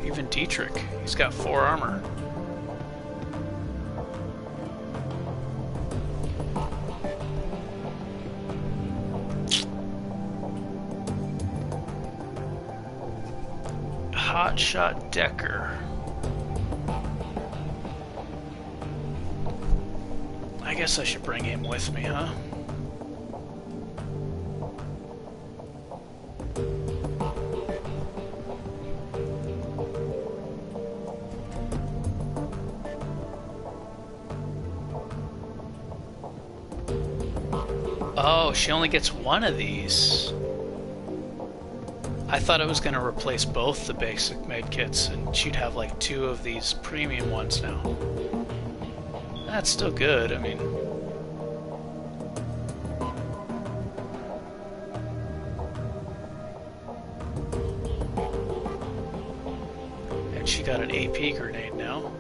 Even Dietrich, he's got 4 armor. Hotshot Decker. I guess I should bring him with me, huh? Oh, she only gets one of these. I thought it was going to replace both the basic med kits, and she'd have like 2 of these premium ones now. That's still good, I mean. And she got an AP grenade now.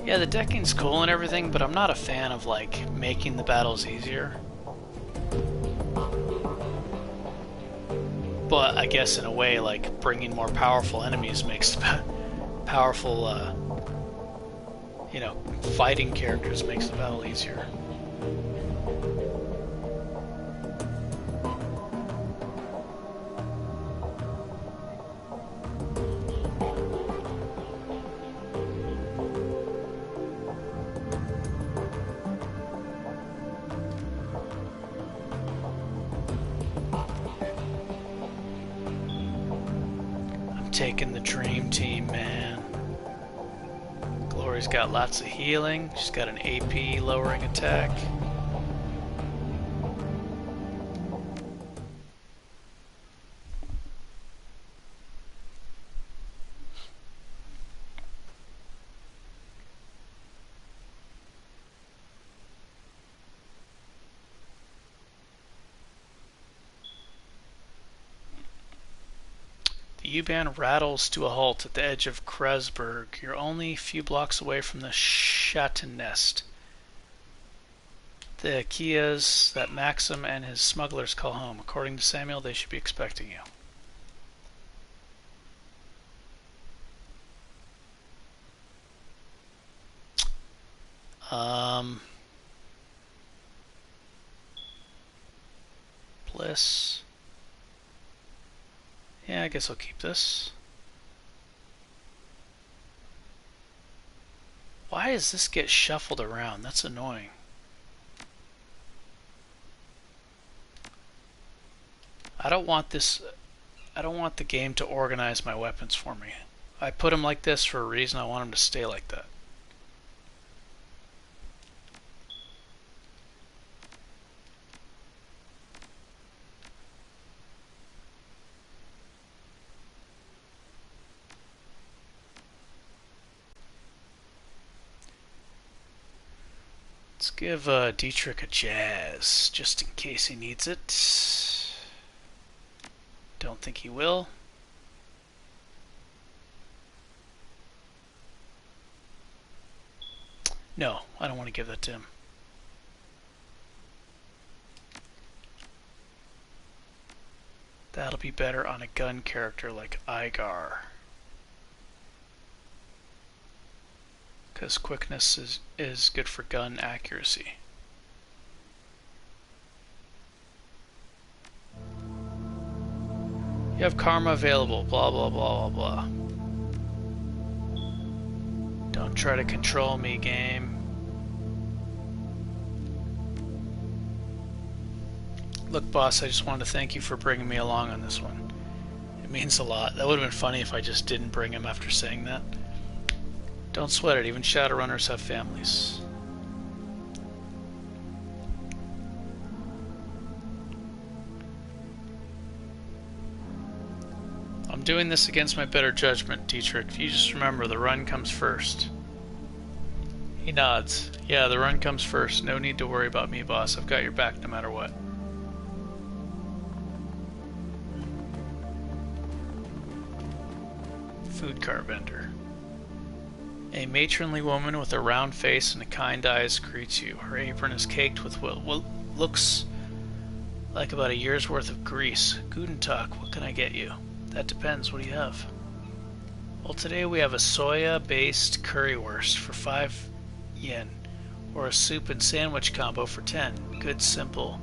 Yeah, the decking's cool and everything, but I'm not a fan of, like, making the battles easier. But I guess in a way, like, bringing more powerful enemies makes the powerful, you know, fighting characters makes the battle easier. Taking the dream team, man. Glory's got lots of healing. She's got an AP lowering attack. The U-Bahn rattles to a halt at the edge of Kreuzberg. You're only a few blocks away from the Schattennest. The Kias that Maxim and his smugglers call home. According to Samuel, they should be expecting you. Bliss. Yeah, I guess I'll keep this. Why does this get shuffled around? That's annoying. I don't want this. I don't want the game to organize my weapons for me. I put them like this for a reason. I want them to stay like that. Let's give Dietrich a jazz, just in case he needs it. Don't think he will. No, I don't want to give that to him. That'll be better on a gun character like Igar. Because quickness is good for gun accuracy. You have karma available, blah blah blah blah blah. Don't try to control me, game. Look, boss, I just wanted to thank you for bringing me along on this one. It means a lot. That would have been funny if I just didn't bring him after saying that. Don't sweat it, even Shadowrunners have families. I'm doing this against my better judgment, Dietrich. You just remember, the run comes first. He nods. Yeah, the run comes first. No need to worry about me, boss. I've got your back no matter what. Food cart vendor. A matronly woman with a round face and kind eyes greets you. Her apron is caked with what looks like about a year's worth of grease. Guten Tag, what can I get you? That depends, what do you have? Well, today we have a soya-based currywurst for 5 yen, or a soup and sandwich combo for 10. Good, simple.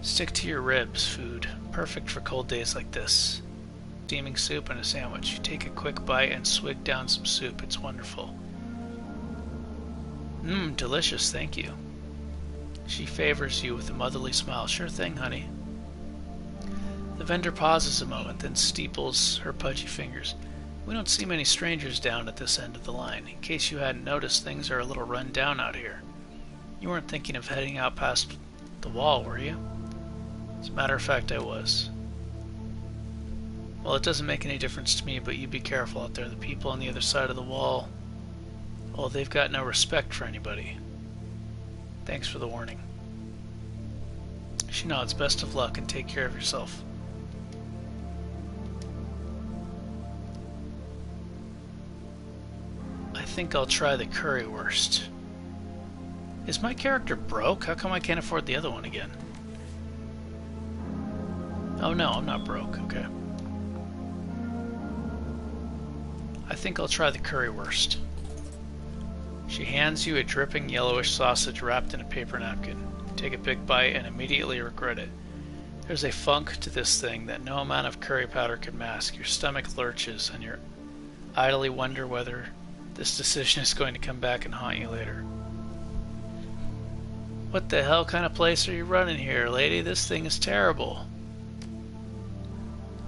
Stick to your ribs, food. Perfect for cold days like this. Steaming soup and a sandwich. You take a quick bite and swig down some soup. It's wonderful. Mmm, delicious, thank you. She favors you with a motherly smile. Sure thing, honey. The vendor pauses a moment, then steeples her pudgy fingers. We don't see many strangers down at this end of the line. In case you hadn't noticed, things are a little run down out here. You weren't thinking of heading out past the wall, were you? As a matter of fact, I was. Well, it doesn't make any difference to me, but you be careful out there. The people on the other side of the wall, well, they've got no respect for anybody. Thanks for the warning. She nods. Best of luck and take care of yourself. I think I'll try the currywurst. Is my character broke? How come I can't afford the other one again? Oh no, I'm not broke. Okay. I think I'll try the currywurst. She hands you a dripping yellowish sausage wrapped in a paper napkin. Take a big bite and immediately regret it. There's a funk to this thing that no amount of curry powder can mask. Your stomach lurches and you idly wonder whether this decision is going to come back and haunt you later. What the hell kind of place are you running here, lady? This thing is terrible.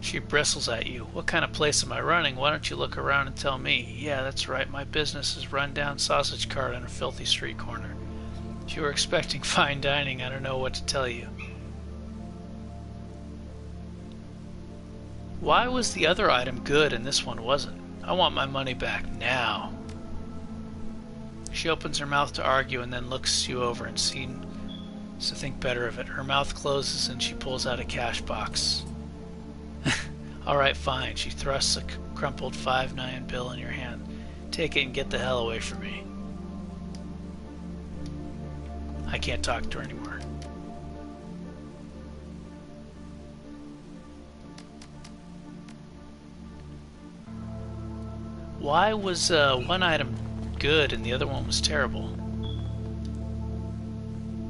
She bristles at you. What kind of place am I running? Why don't you look around and tell me? Yeah, that's right. My business is run-down sausage cart on a filthy street corner. If you were expecting fine dining, I don't know what to tell you. Why was the other item good and this one wasn't? I want my money back now. She opens her mouth to argue and then looks you over and seems to think better of it. Her mouth closes and she pulls out a cash box. Alright, fine. She thrusts a crumpled 5-9 bill in your hand. Take it and get the hell away from me. I can't talk to her anymore. Why was one item good and the other one was terrible?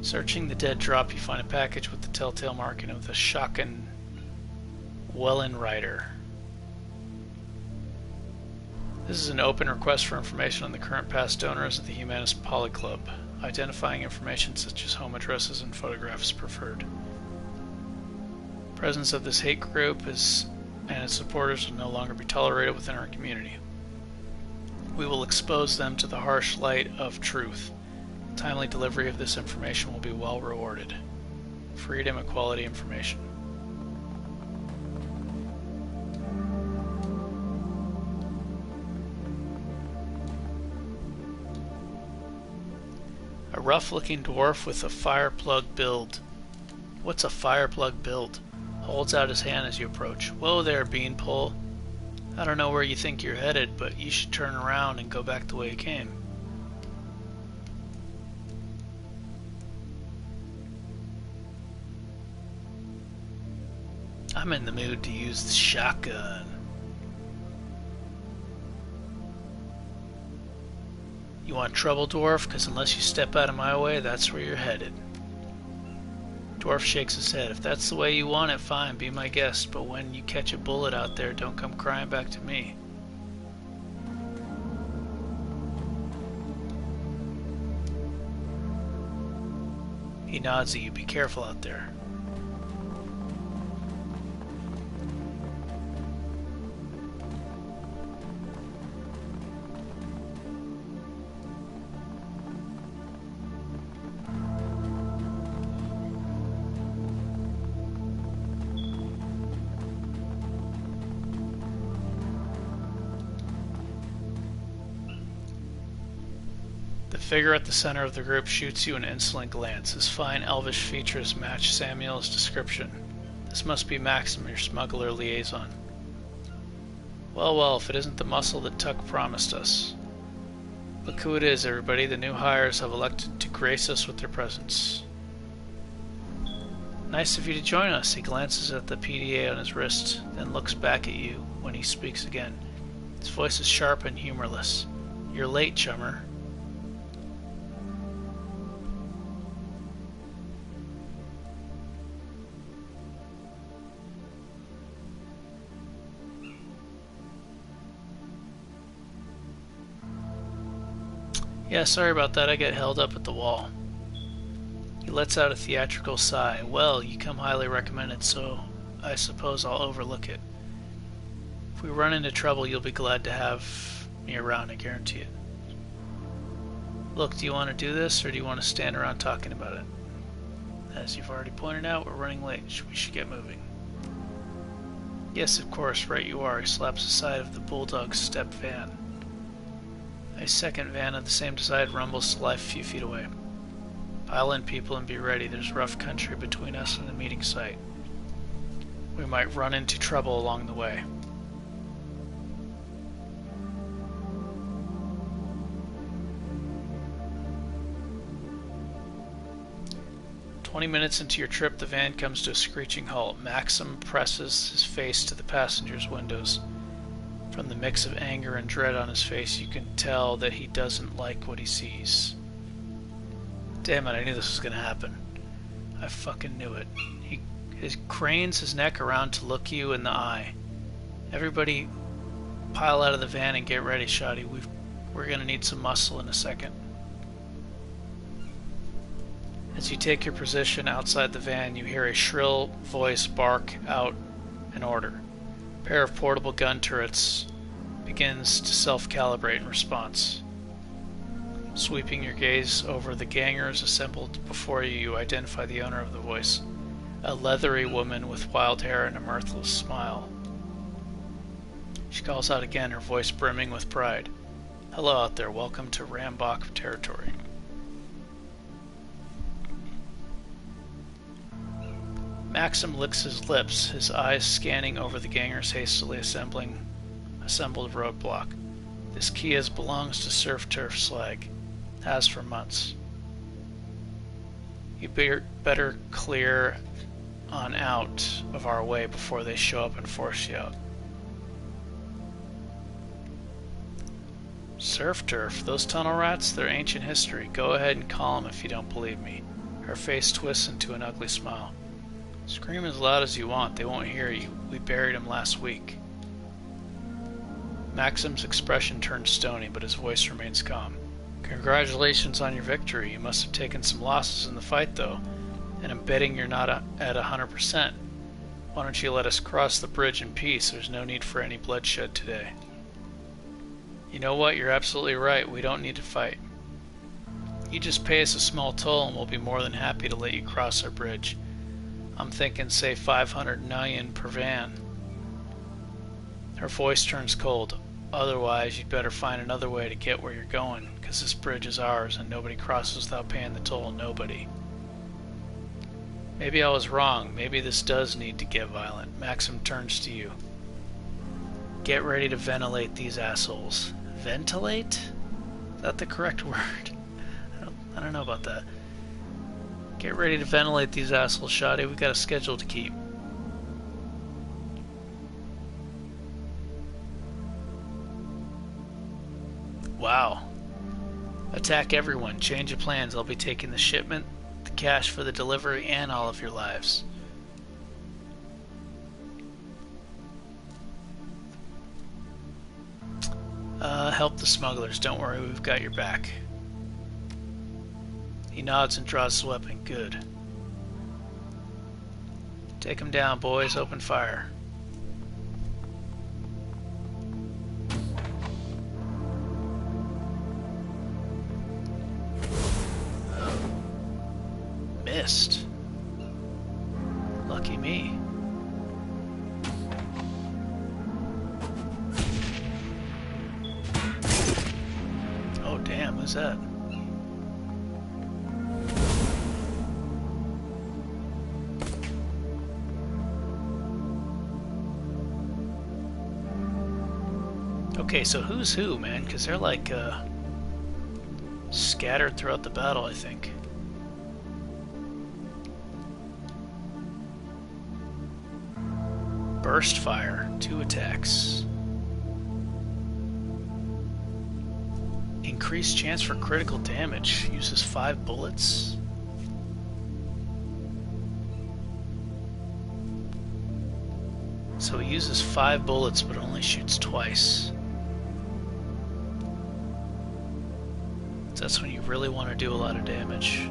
Searching the dead drop, you find a package with the telltale marking of the Shotgun Wellenreiter. This is an open request for information on the current past donors of the Humanist Poly Club. Identifying information such as home addresses and photographs preferred. Presence of this hate group and its supporters will no longer be tolerated within our community. We will expose them to the harsh light of truth. Timely delivery of this information will be well rewarded. Freedom, equality, information. A rough-looking dwarf with a fire plug build. What's a fire plug build? Holds out his hand as you approach. Whoa there, beanpole. I don't know where you think you're headed, but you should turn around and go back the way you came. I'm in the mood to use the shotgun. You want trouble, dwarf? Because unless you step out of my way, that's where you're headed. Dwarf shakes his head. If that's the way you want it, fine, be my guest. But when you catch a bullet out there, don't come crying back to me. He nods at you. Be careful out there. The figure at the center of the group shoots you an insolent glance. His fine elvish features match Samuel's description. This must be Maxim, your smuggler liaison. Well, well, if it isn't the muscle that Tuck promised us. Look who it is, everybody. The new hires have elected to grace us with their presence. Nice of you to join us. He glances at the PDA on his wrist, then looks back at you when he speaks again. His voice is sharp and humorless. You're late, chummer. Yeah, sorry about that. I get held up at the wall. He lets out a theatrical sigh. Well, you come highly recommended, so I suppose I'll overlook it. If we run into trouble, you'll be glad to have me around, I guarantee it. Look, do you want to do this, or do you want to stand around talking about it? As you've already pointed out, we're running late. We should get moving. Yes, of course, right you are. He slaps the side of the Bulldog's step van. A second van of the same design rumbles to life a few feet away. Pile in, people, and be ready. There's rough country between us and the meeting site. We might run into trouble along the way. "20 minutes into your trip, the van comes to a screeching halt. Maxim presses his face to the passengers' windows. From the mix of anger and dread on his face, you can tell that he doesn't like what he sees. Damn it, I knew this was going to happen. I fucking knew it. He cranes his neck around to look you in the eye. Everybody pile out of the van and get ready, Shoddy. We're going to need some muscle in a second. As you take your position outside the van, you hear a shrill voice bark out an order. A pair of portable gun turrets begins to self-calibrate in response. Sweeping your gaze over the gangers assembled before you, you identify the owner of the voice, a leathery woman with wild hair and a mirthless smile. She calls out again, her voice brimming with pride. Hello out there, welcome to Rambach territory. Maxim licks his lips, his eyes scanning over the gangers hastily assembled roadblock. This Kia's belongs to Surf Turf Slag. Has for months. You better clear on out of our way before they show up and force you out. Surf Turf, those tunnel rats, they're ancient history. Go ahead and call them if you don't believe me. Her face twists into an ugly smile. Scream as loud as you want, they won't hear you. We buried him last week. Maxim's expression turns stony, but his voice remains calm. Congratulations on your victory. You must have taken some losses in the fight, though, and I'm betting you're not at 100%. Why don't you let us cross the bridge in peace? There's no need for any bloodshed today. You know what? You're absolutely right. We don't need to fight. You just pay us a small toll, and we'll be more than happy to let you cross our bridge. I'm thinking, say, 500 million per van. Her voice turns cold. Otherwise, you'd better find another way to get where you're going, because this bridge is ours and nobody crosses without paying the toll. Nobody. Maybe I was wrong. Maybe this does need to get violent. Maxim turns to you. Get ready to ventilate these assholes. Ventilate? Is that the correct word? I don't know about that. Get ready to ventilate these assholes, Shoddy. We got a schedule to keep. Wow. Attack everyone. Change of plans. I'll be taking the shipment, the cash for the delivery, and all of your lives. Help the smugglers. Don't worry, we've got your back. He nods and draws his weapon. Good. Take him down, boys. Open fire. Missed. Lucky me. Oh damn, who's that? Okay, so who's who, man? Because they're like scattered throughout the battle, I think. Burst fire, 2 attacks. Increased chance for critical damage, uses 5 bullets. So he uses 5 bullets but only shoots twice. That's when you really want to do a lot of damage.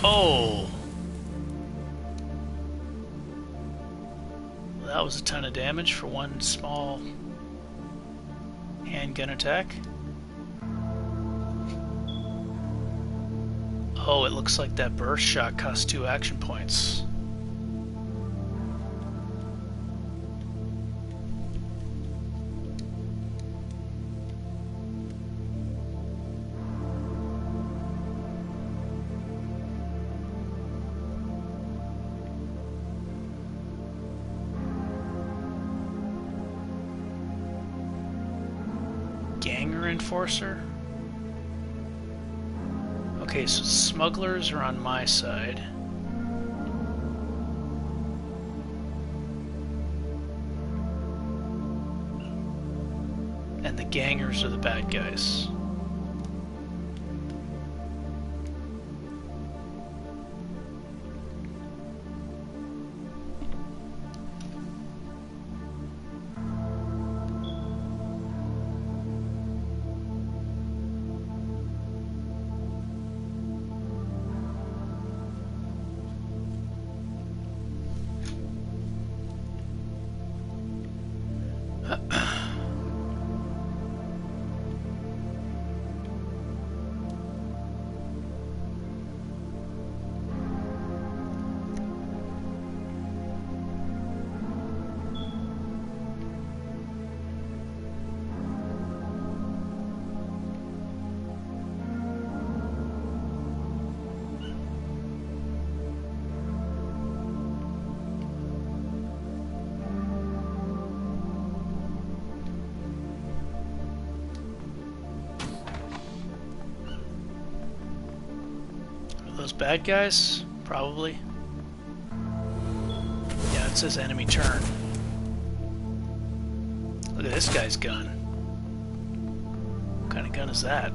Oh! Well, that was a ton of damage for one small handgun attack. Oh, it looks like that burst shot cost 2 action points. Ganger Enforcer? Okay, so smugglers are on my side. And the gangers are the bad guys. Those bad guys? Probably. Yeah, it says enemy turn. Look at this guy's gun. What kind of gun is that?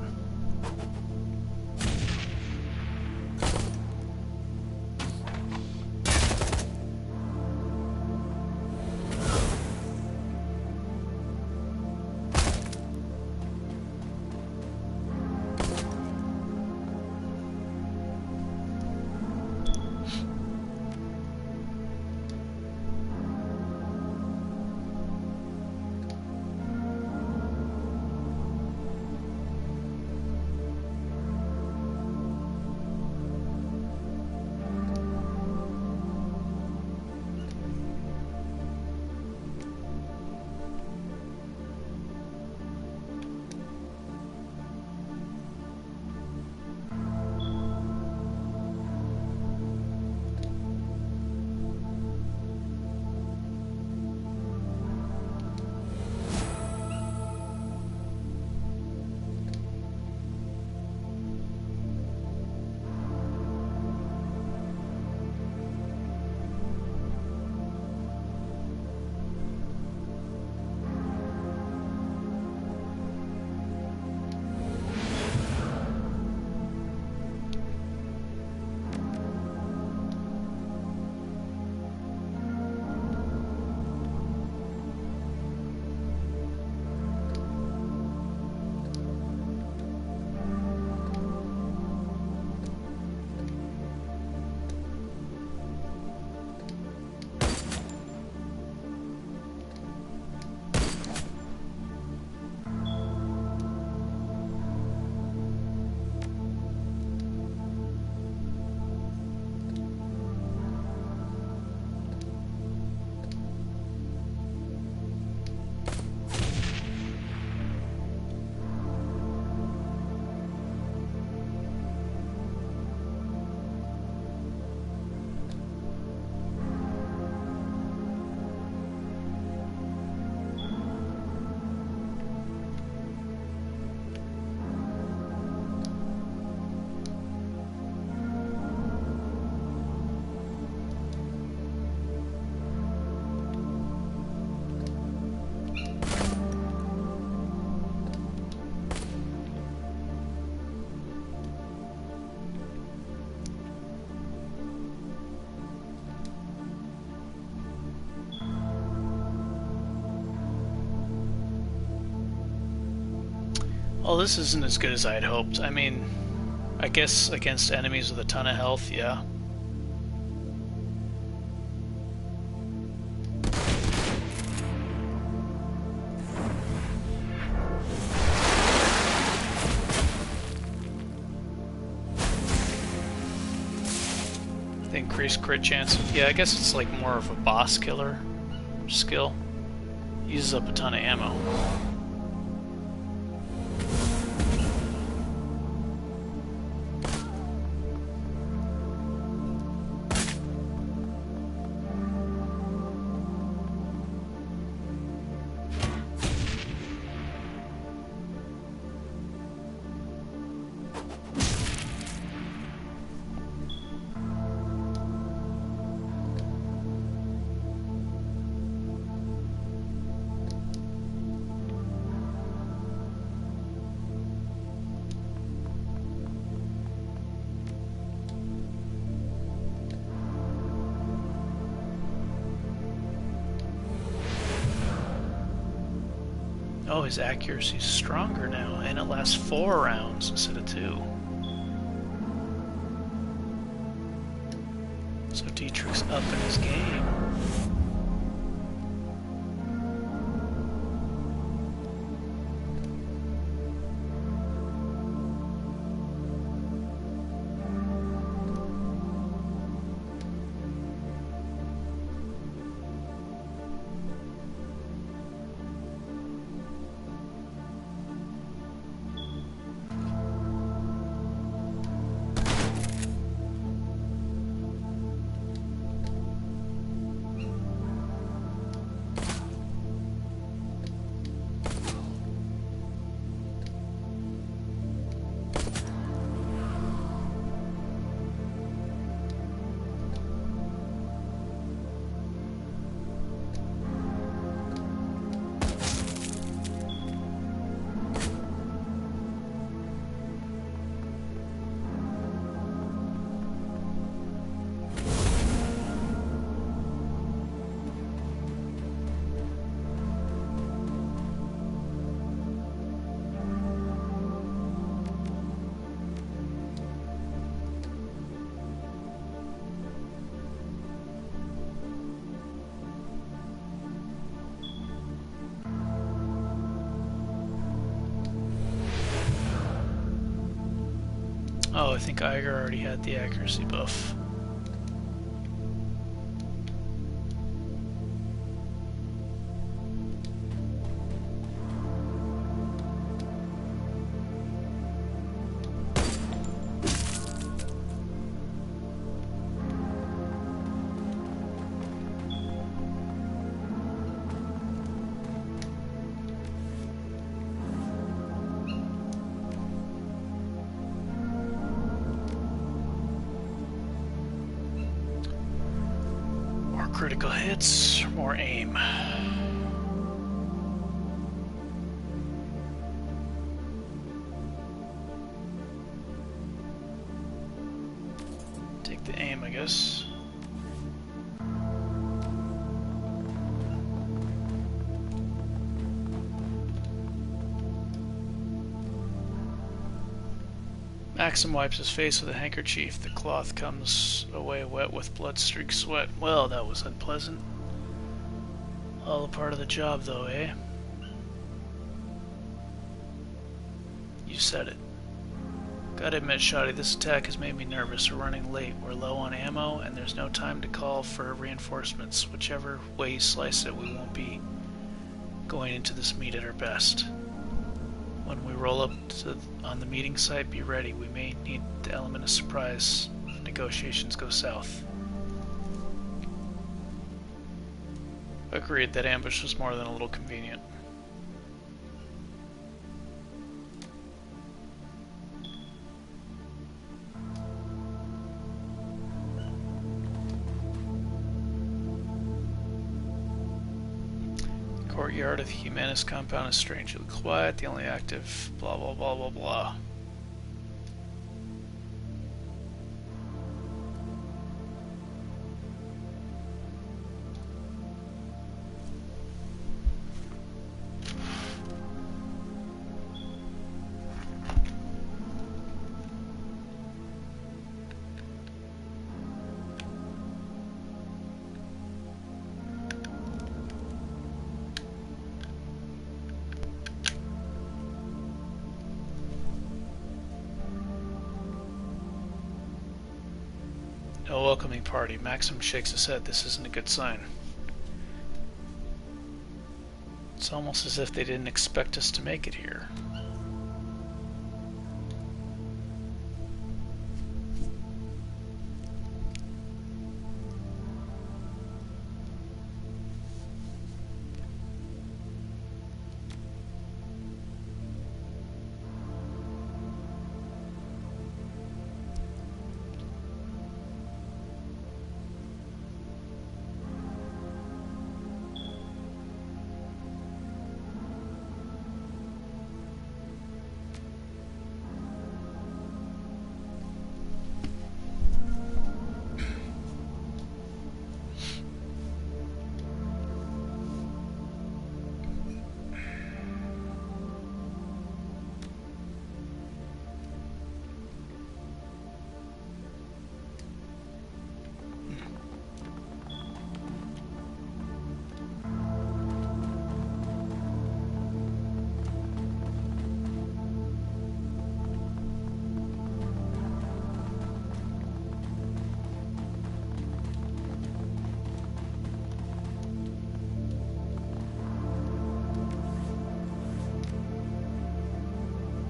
Well, this isn't as good as I had hoped. I mean, I guess against enemies with a ton of health, yeah. The increased crit chance. Yeah, I guess it's like more of a boss killer skill. Uses up a ton of ammo. Oh, his accuracy's stronger now, and it lasts 4 rounds instead of 2. So Dietrich's up in his game. Oh, I think Iger already had the accuracy buff. Critical hits, more aim. Take the aim, I guess. Maxim wipes his face with a handkerchief. The cloth comes away wet with blood-streaked sweat. Well, that was unpleasant. All a part of the job, though, eh? You said it. Gotta admit, Shoddy, this attack has made me nervous. We're running late, we're low on ammo, and there's no time to call for reinforcements. Whichever way you slice it, we won't be going into this meet at our best. When we roll up on the meeting site, be ready. We may need the element of surprise if negotiations go south. Agreed, that ambush was more than a little convenient. Courtyard of the Humanist compound is strangely quiet. The only active blah blah blah blah blah. No welcoming party. Maxim shakes his head. This isn't a good sign. It's almost as if they didn't expect us to make it here.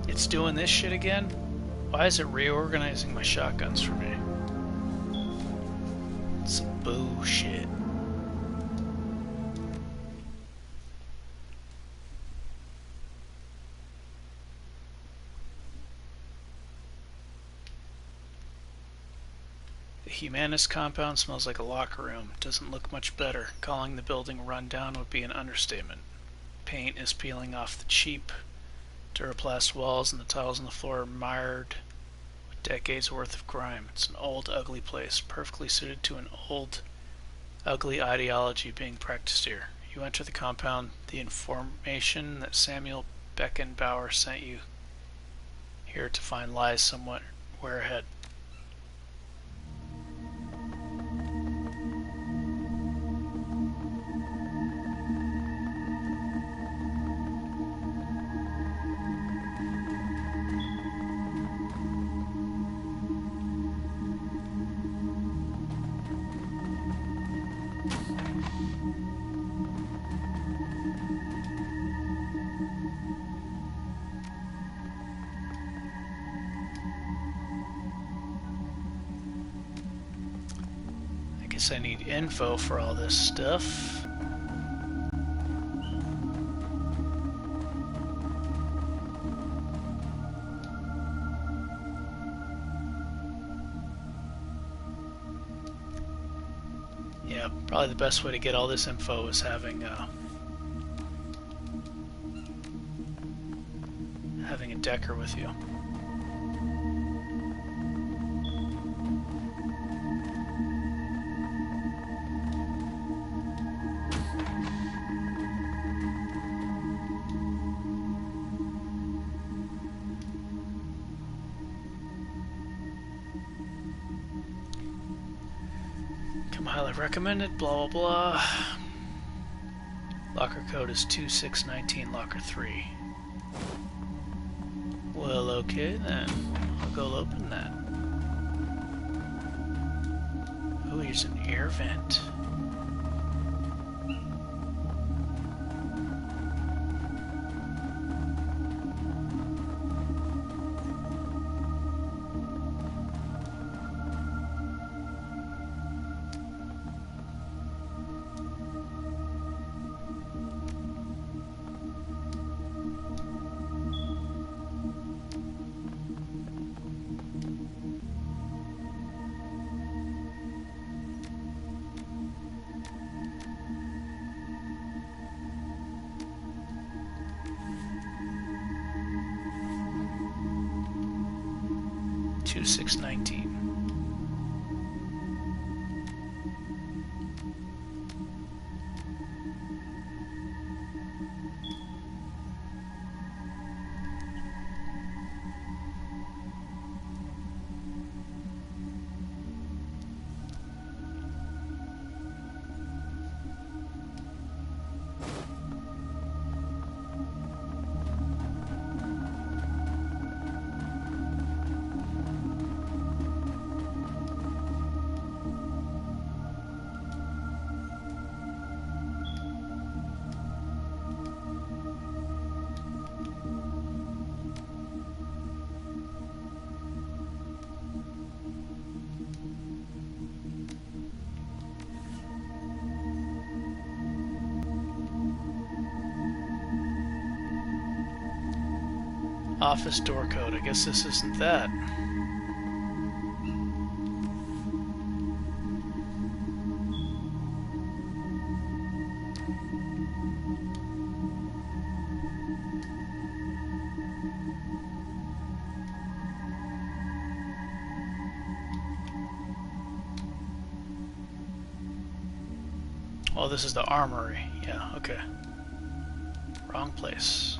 It's doing this shit again? Why is it reorganizing my shotguns for me? It's some bullshit. The Humanist compound smells like a locker room. Doesn't look much better. Calling the building run down would be an understatement. Paint is peeling off the cheap Duraplast walls, and the tiles on the floor are mired with decades worth of grime. It's an old, ugly place, perfectly suited to an old, ugly ideology being practiced here. You enter the compound. The information that Samuel Beckenbauer sent you here to find lies somewhere ahead. I need info for all this stuff. Yeah, probably the best way to get all this info is having a Decker with you. Highly recommended, blah blah blah. Locker code is 2619 locker 3. Well, okay then. I'll go open that. Oh, here's an air vent. to 619. Office door code. I guess this isn't that. Oh, this is the armory. Yeah, okay. Wrong place.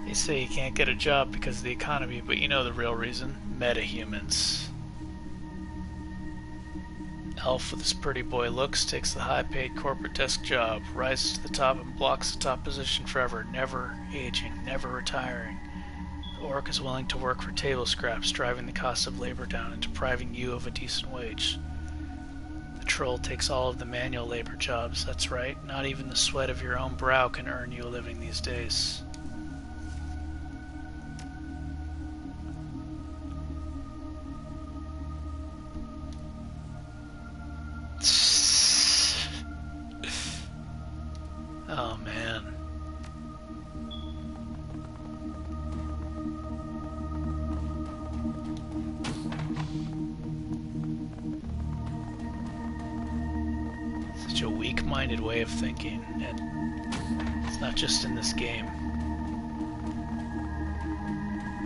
They say you can't get a job because of the economy, but you know the real reason. Metahumans. Elf with his pretty boy looks takes the high-paid corporate desk job, rises to the top and blocks the top position forever, never aging, never retiring. The orc is willing to work for table scraps, driving the cost of labor down and depriving you of a decent wage. The troll takes all of the manual labor jobs, that's right, not even the sweat of your own brow can earn you a living these days. Oh man. Such a weak-minded way of thinking, and it's not just in this game.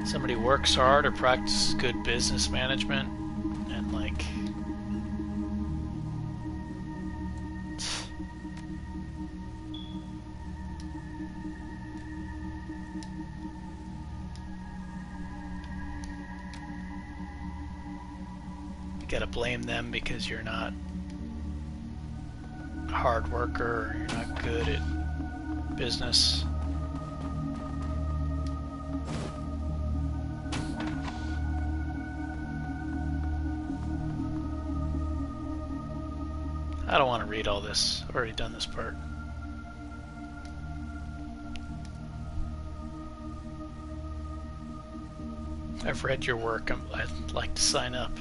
Somebody works hard or practices good business management, and like... you gotta blame them because you're not a hard worker or you're not good at business. I don't want to read all this. I've already done this part. I've read your work. I'd like to sign up.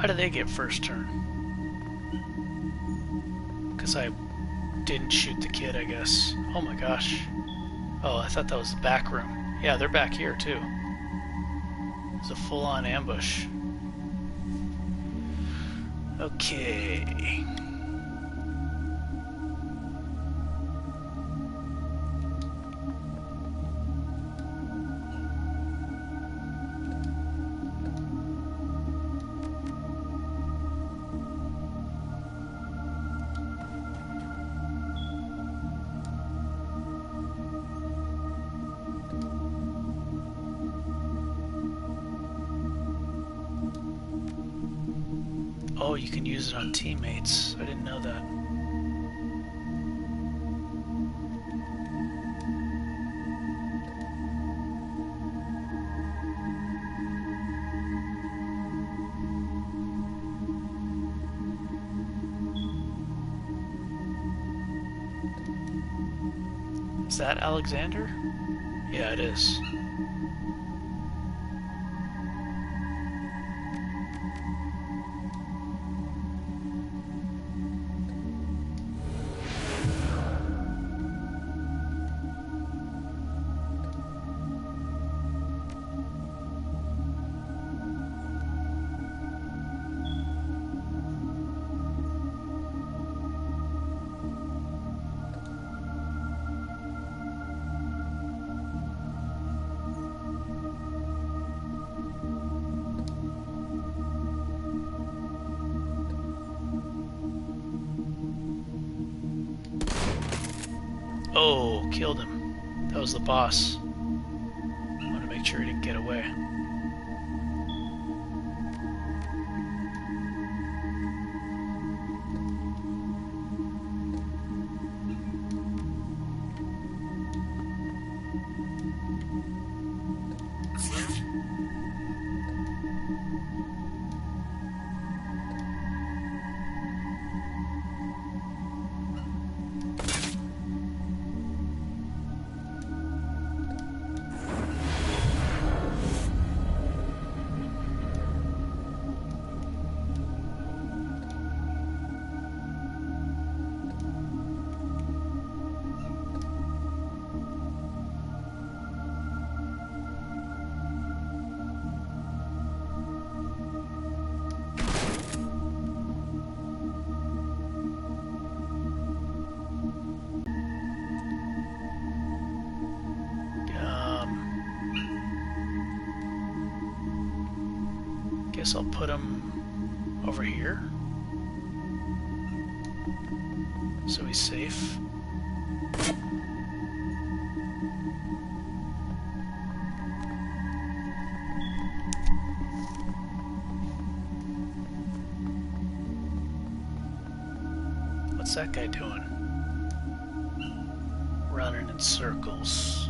How did they get first turn? Because I didn't shoot the kid, I guess. Oh my gosh. Oh, I thought that was the back room. Yeah, they're back here too. It's a full-on ambush. Okay. Oh, you can use it on teammates. I didn't know that. Is that Alexander? Yeah, it is. Oh, killed him. That was the boss. I want to make sure he didn't get away. Guess I'll put him over here so he's safe. What's that guy doing? Running in circles.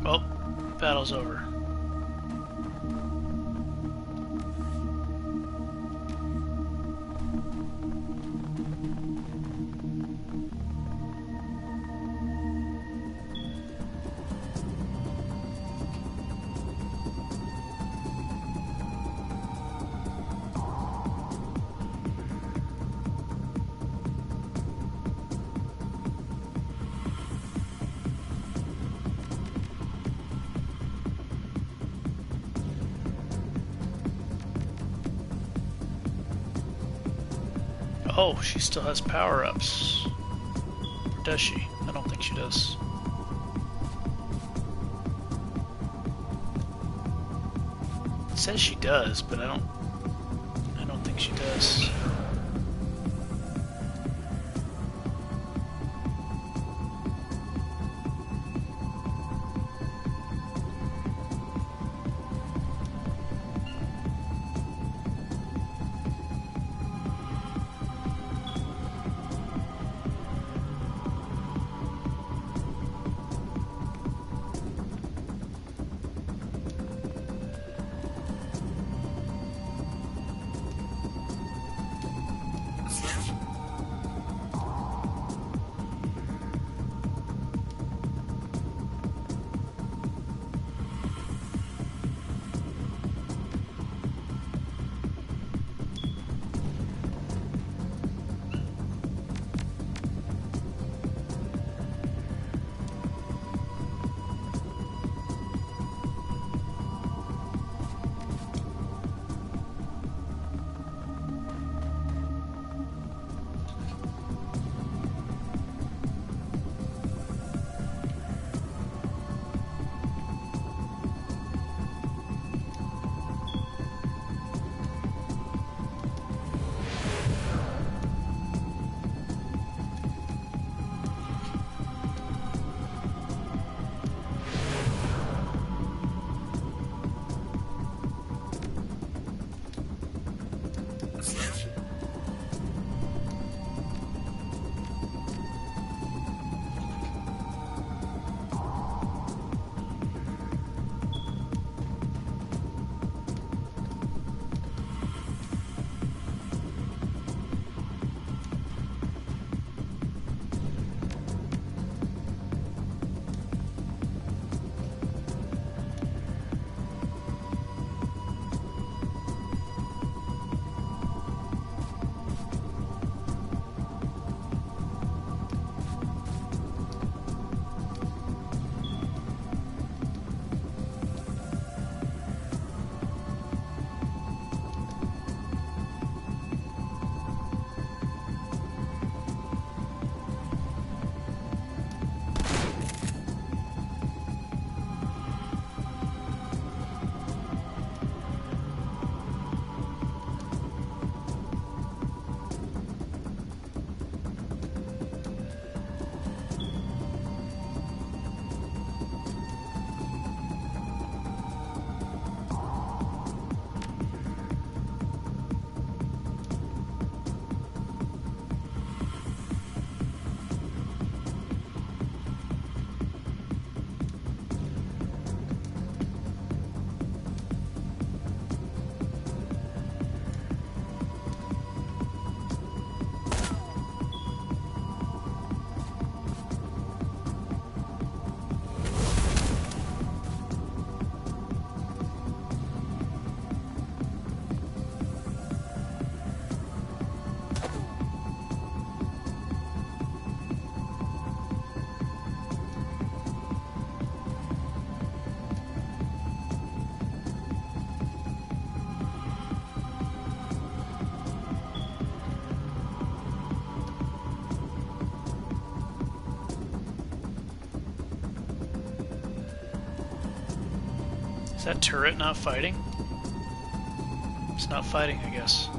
Oh, battle's over. Oh, she still has power-ups. Or does she? I don't think she does. It says she does, but I don't think she does. Is that turret not fighting? It's not fighting, I guess.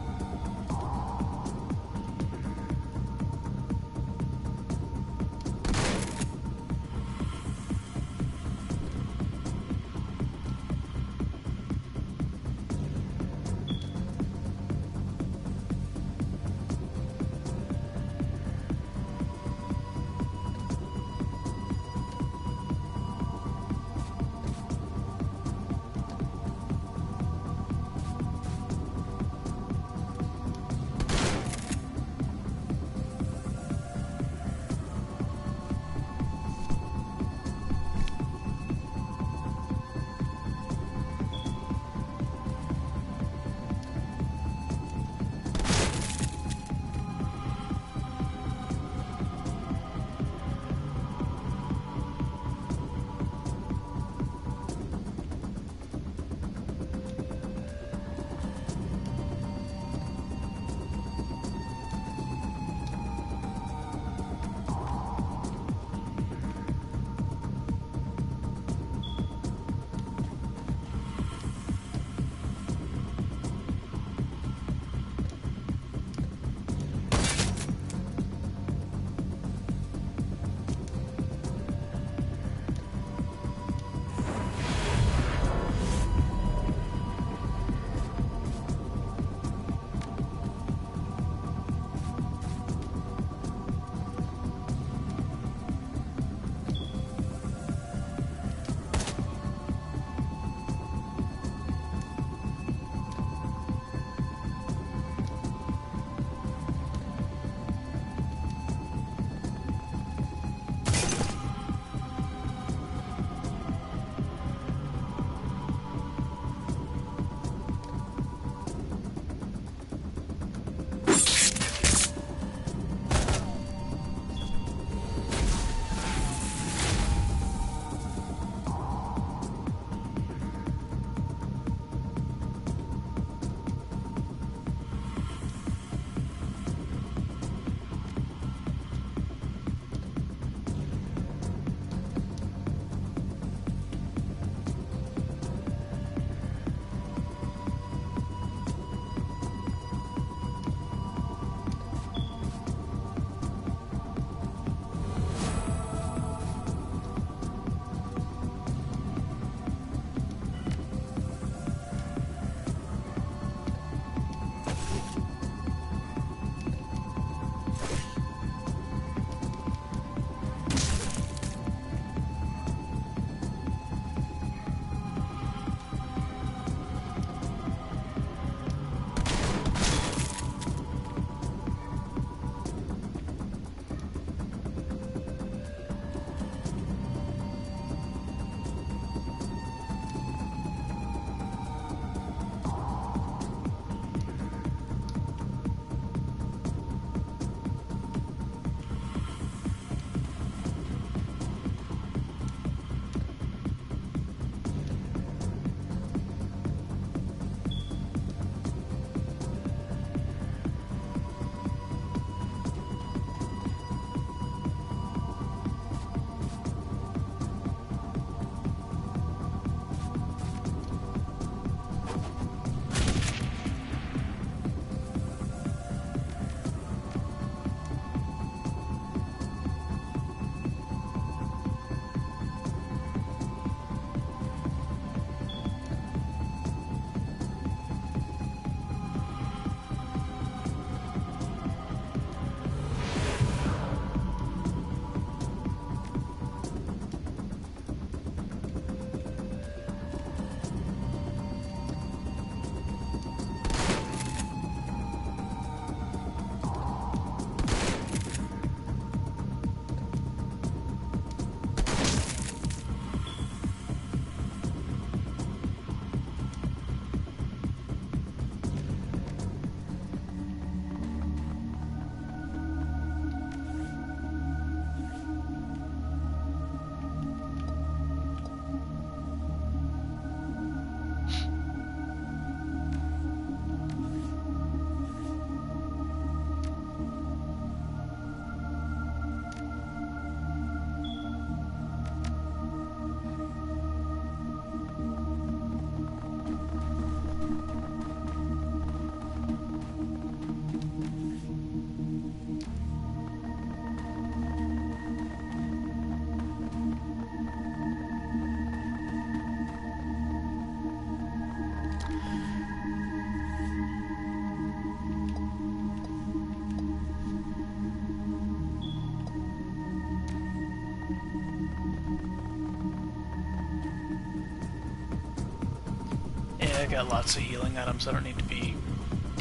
got lots of healing items. I don't need to be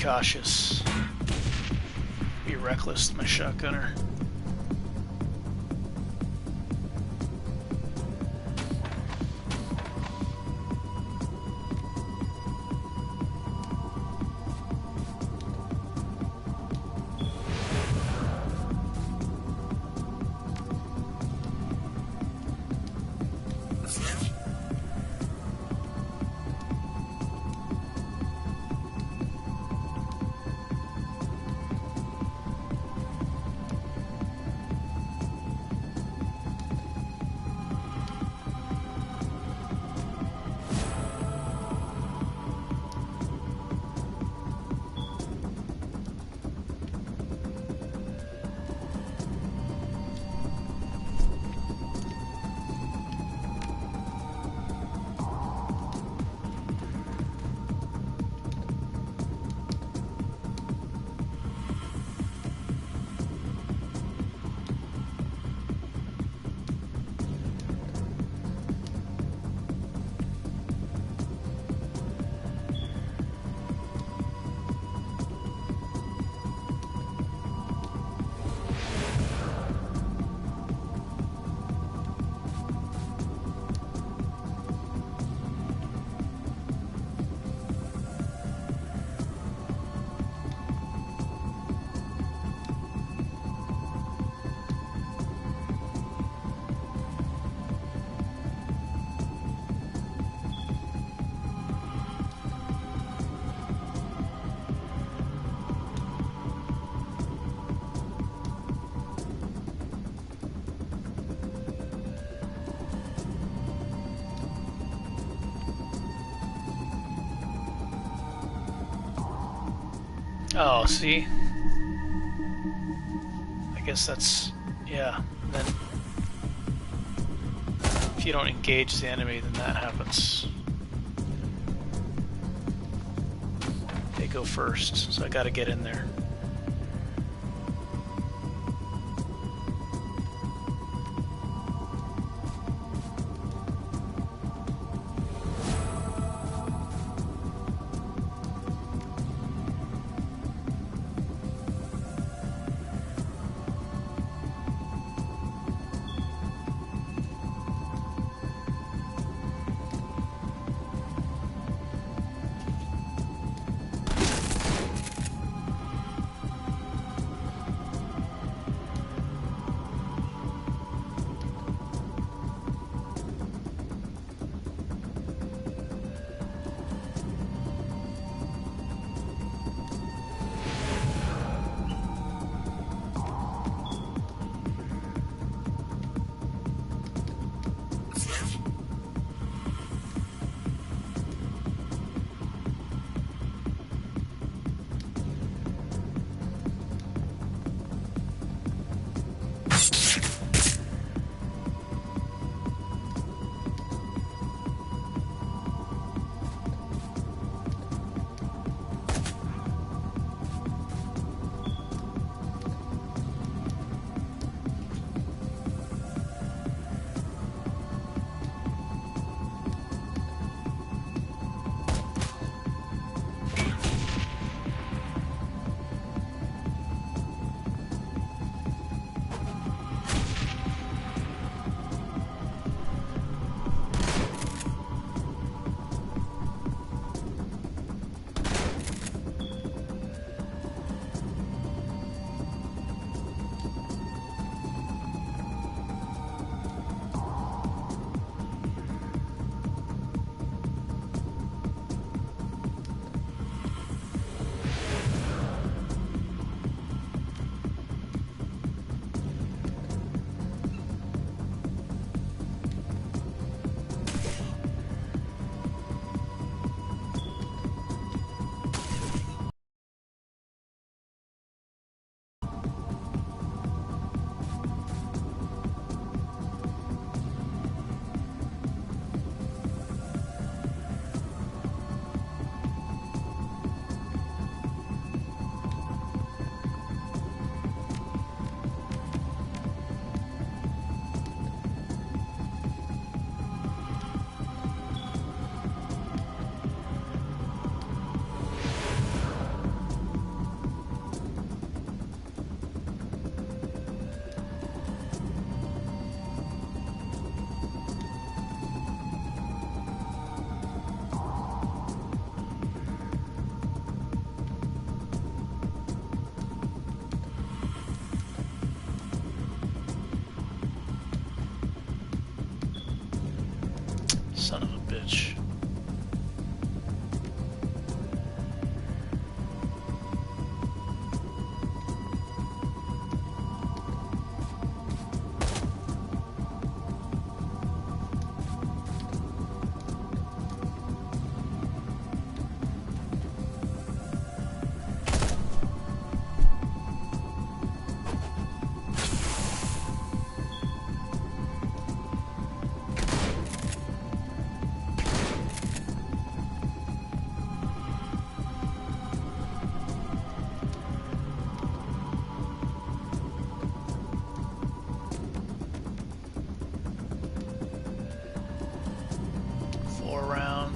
cautious. Be reckless with my shotgunner. Oh, see? I guess that's... yeah. Then if you don't engage the enemy, then that happens. They go first, so I gotta get in there.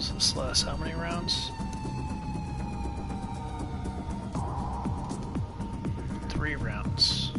So this lasts how many rounds? 3 rounds.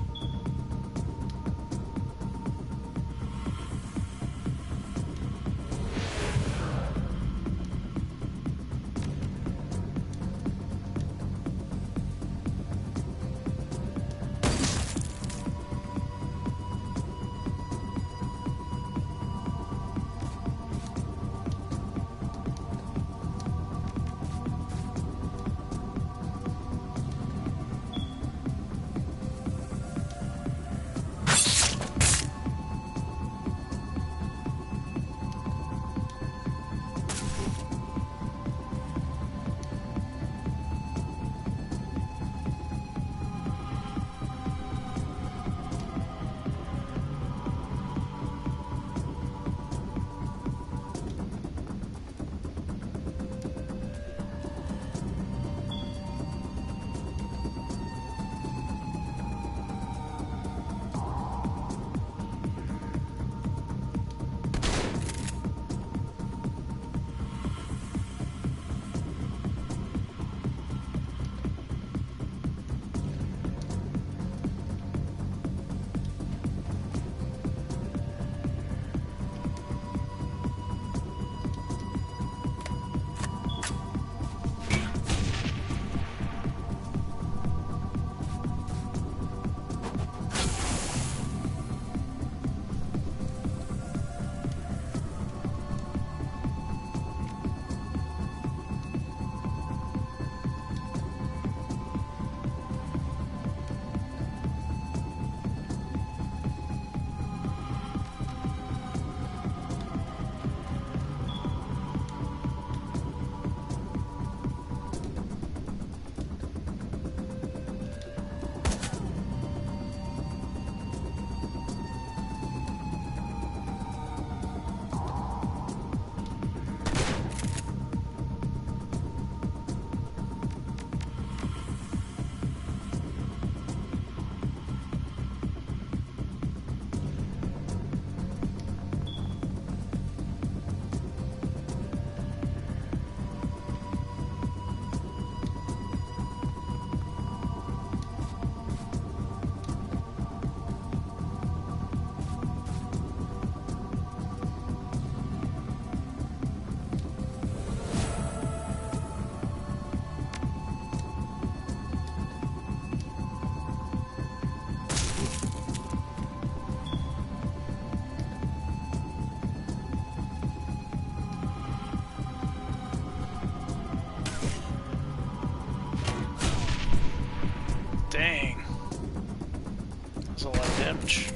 Dang. That's a lot of damage.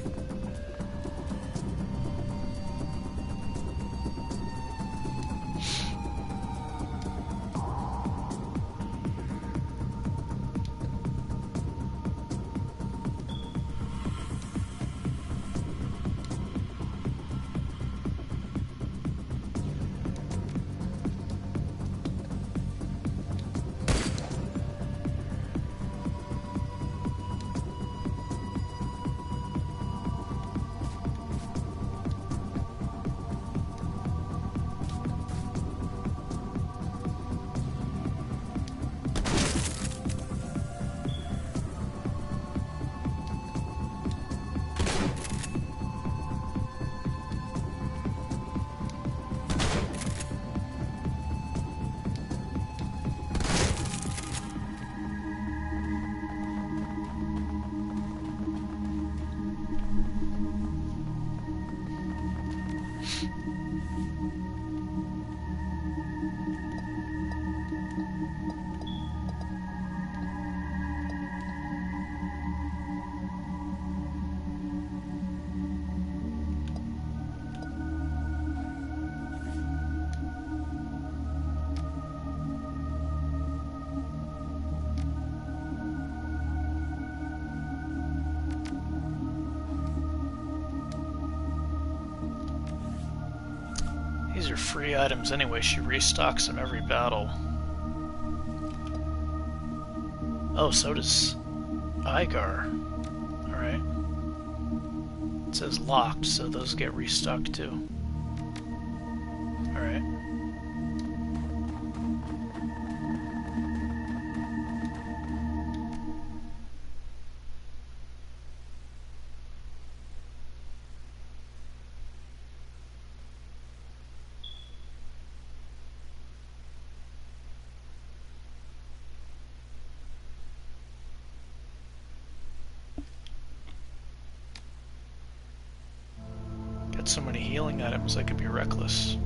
These are free items anyway. She restocks them every battle. Oh, so does Igar. Alright. It says locked, so those get restocked too. Alright. so many healing items, I could be reckless.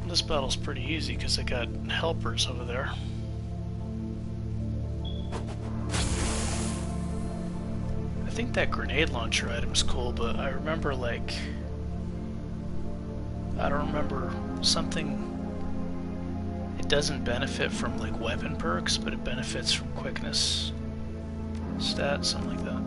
This battle's pretty easy because I got helpers over there. I think that grenade launcher item's cool, but I remember like I don't remember something. It doesn't benefit from like weapon perks, but it benefits from quickness stats, something like that.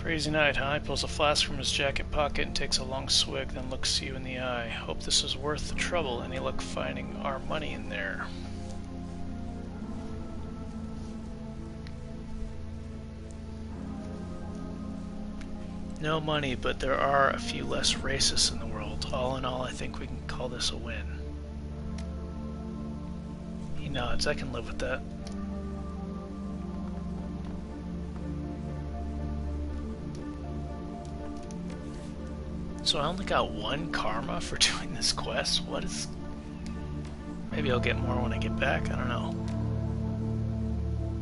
Crazy night, huh? He pulls a flask from his jacket pocket and takes a long swig, then looks you in the eye. Hope this is worth the trouble. Any luck finding our money in there? No money, but there are a few less racists in the world. All in all, I think we can call this a win. He nods. I can live with that. So I only got 1 karma for doing this quest? What is... Maybe I'll get more when I get back, I don't know.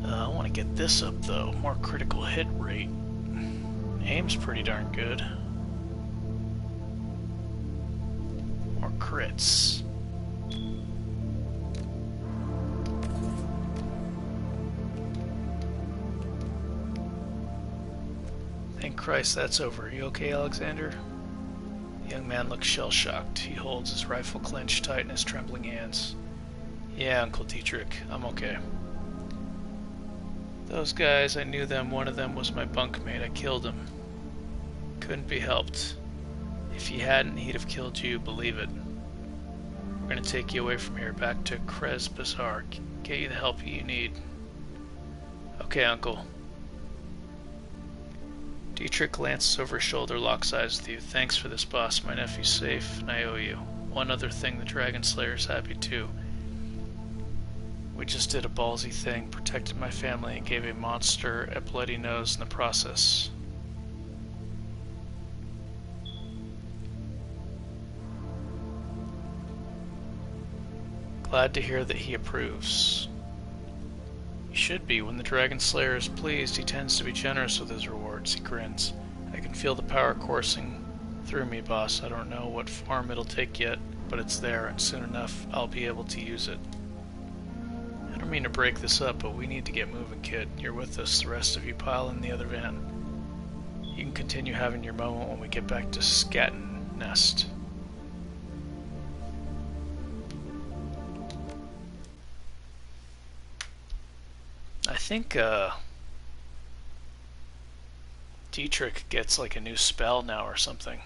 I want to get this up though, more critical hit rate. Aim's pretty darn good. More crits. Thank Christ that's over. Are you okay, Alexander? The young man looks shell-shocked. He holds his rifle clenched tight in his trembling hands. Yeah, Uncle Dietrich, I'm okay. Those guys, I knew them. One of them was my bunkmate. I killed him. Couldn't be helped. If he hadn't, he'd have killed you, believe it. We're gonna take you away from here, back to Krez Bazaar. Get you the help you need. Okay, Uncle. Dietrich glances over his shoulder, locks eyes with you. Thanks for this, boss. My nephew's safe, and I owe you. One other thing, the Dragon Slayer's happy too. We just did a ballsy thing, protected my family, and gave a monster a bloody nose in the process. Glad to hear that he approves. He should be. When the Dragon Slayer is pleased, he tends to be generous with his rewards. He grins. I can feel the power coursing through me, boss. I don't know what form it'll take yet, but it's there, and soon enough I'll be able to use it. I don't mean to break this up, but we need to get moving, kid. You're with us. The rest of you pile in the other van. You can continue having your moment when we get back to Scatton Nest. I think Dietrich gets like a new spell now or something.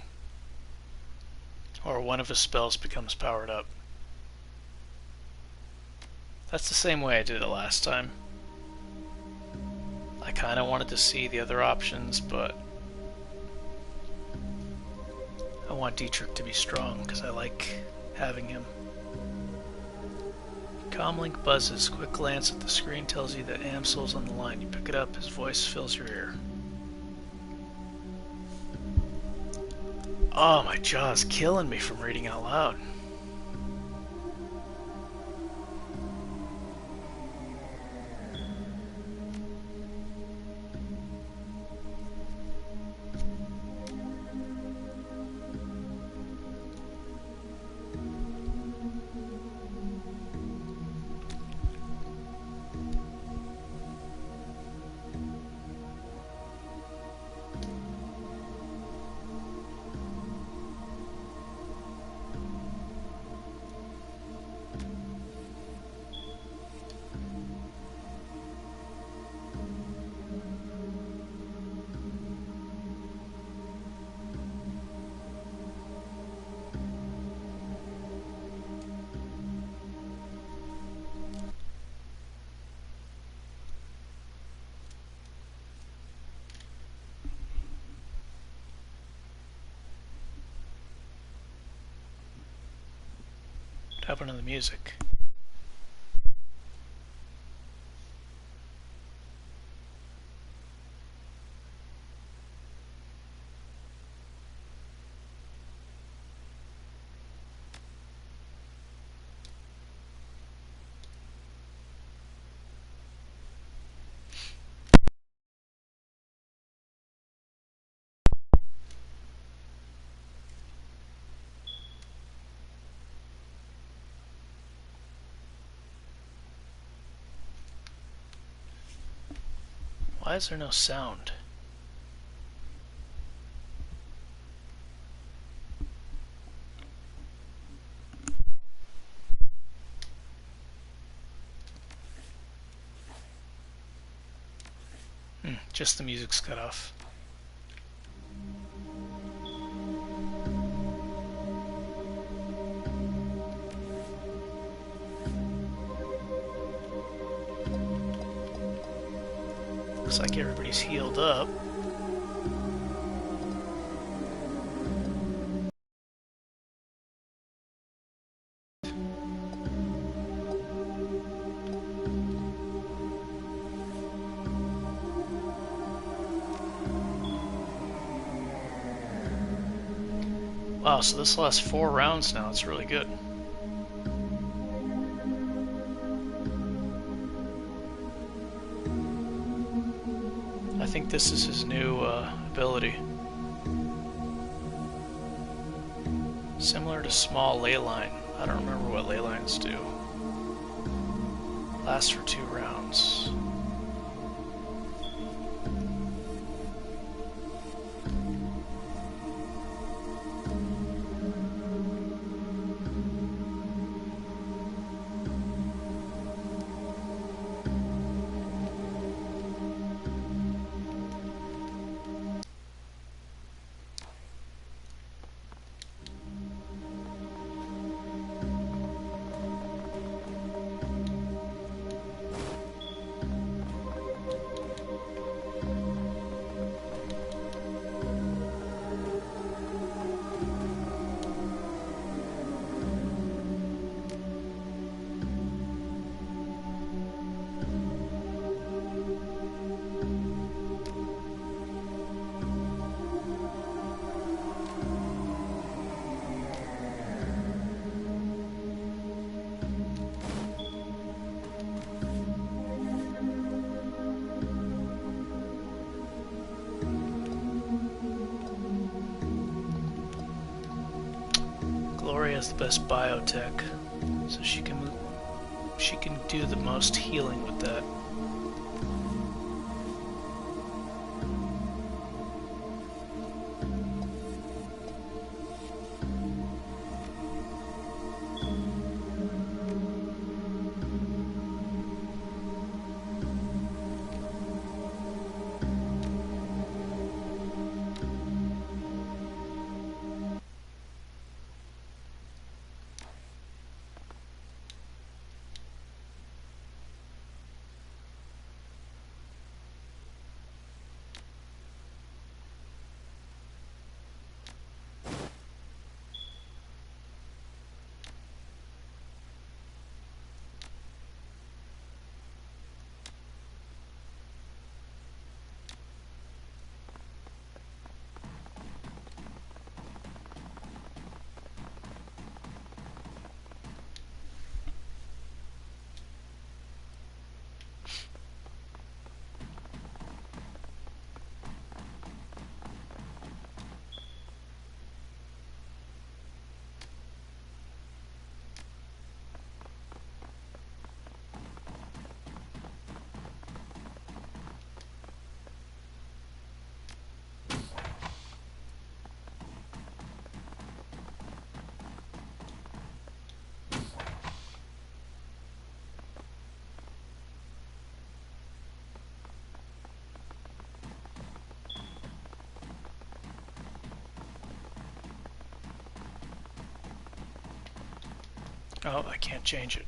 Or one of his spells becomes powered up. That's the same way I did it last time. I kind of wanted to see the other options, but I want Dietrich to be strong because I like having him. Comlink buzzes. Quick glance at the screen tells you that Amsel's on the line. You pick it up, his voice fills your ear. Oh, my jaw's killing me from reading out loud. What happened to the music? Why is there no sound? Just the music's cut off. Looks like everybody's healed up. Wow, so this lasts 4 rounds now. It's really good. I think this is his new ability. Similar to small ley line. I don't remember what ley lines do. Lasts for 2 rounds. Gloria has the best biotech, so she can do the most healing with that. Oh, I can't change it.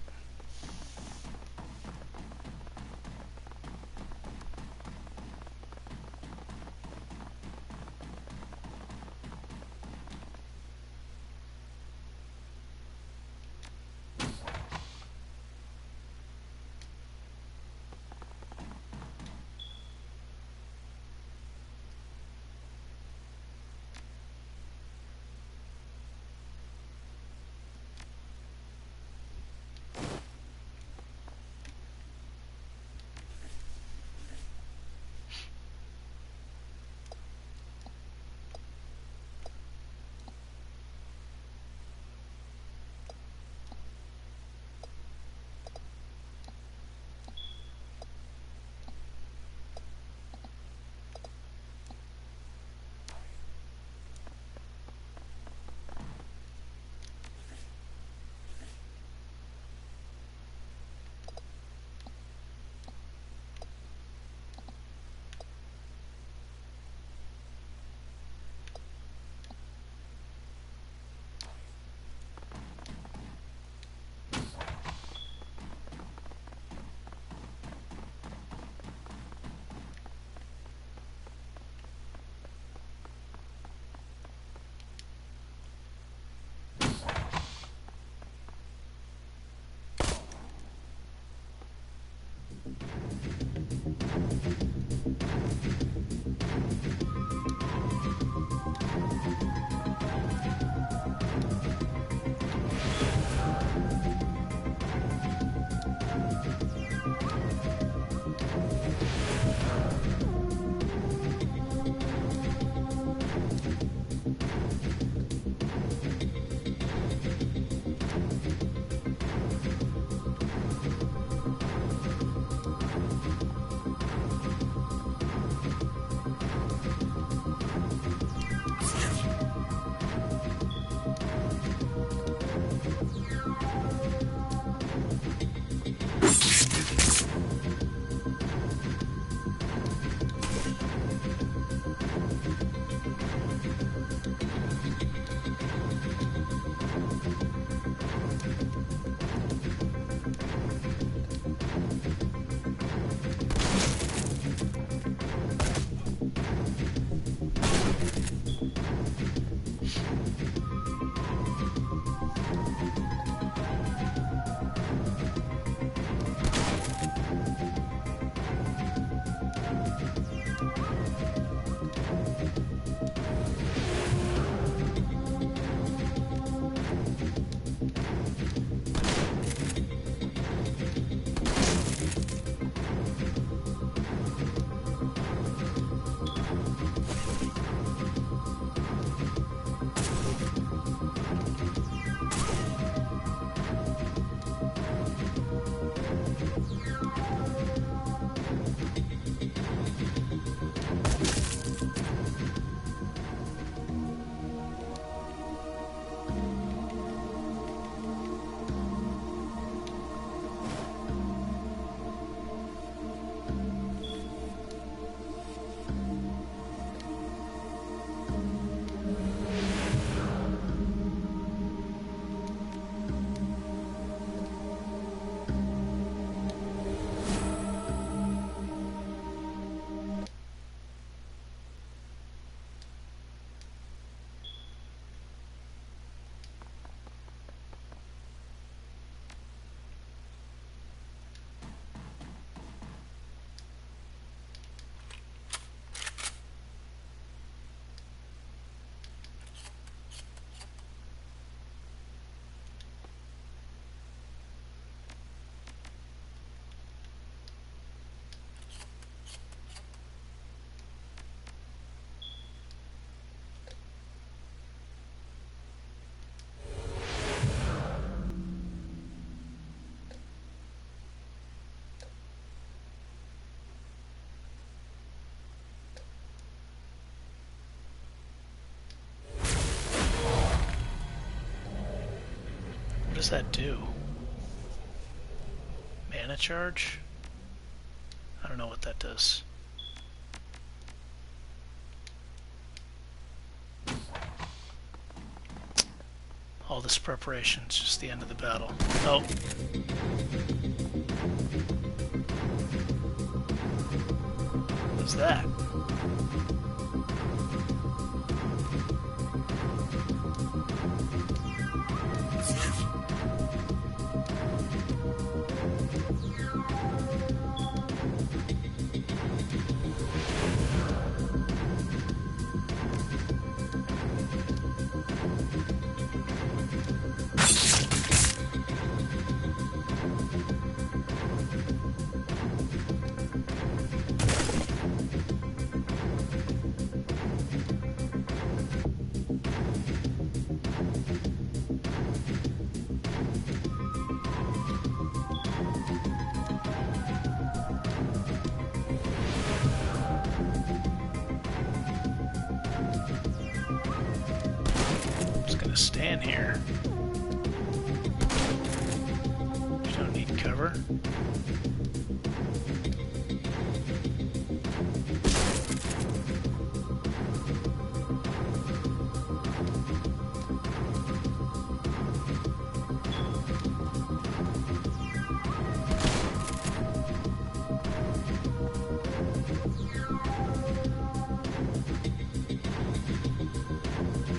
does that do? Mana charge? I don't know what that does. All this preparation is just the end of the battle. Oh. What's that? Stand here. You don't need cover.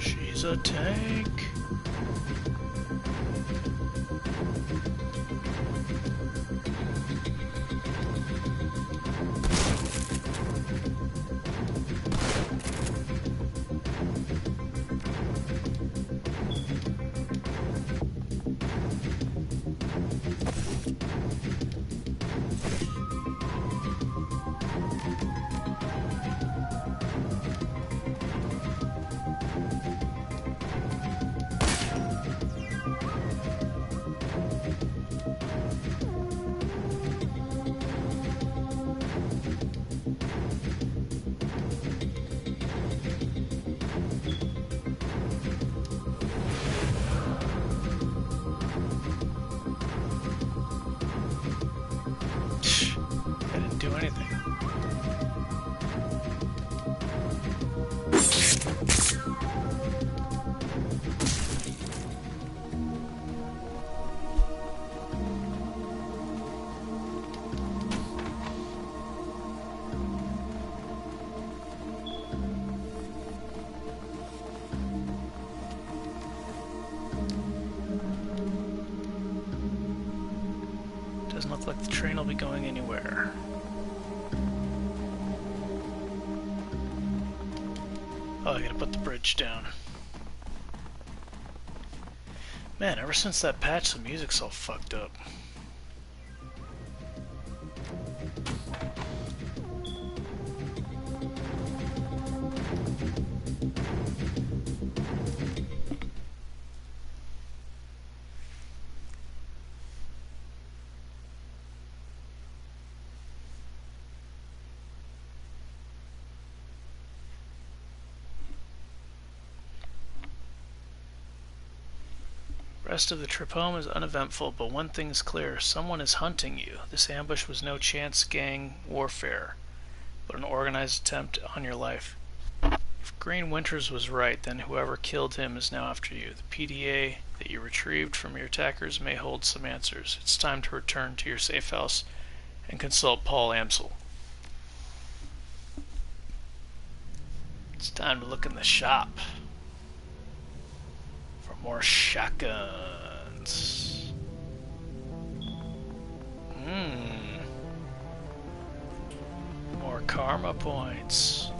She's a tank. Doesn't look like the train will be going anywhere. Oh, I gotta put the bridge down. Man, ever since that patch, the music's all fucked up. Rest of the trip home is uneventful, but one thing is clear. Someone is hunting you. This ambush was no chance gang warfare, but an organized attempt on your life. If Green Winters was right, then whoever killed him is now after you. The PDA that you retrieved from your attackers may hold some answers. It's time to return to your safe house and consult Paul Amsel. It's time to look in the shop. More shotguns. More karma points.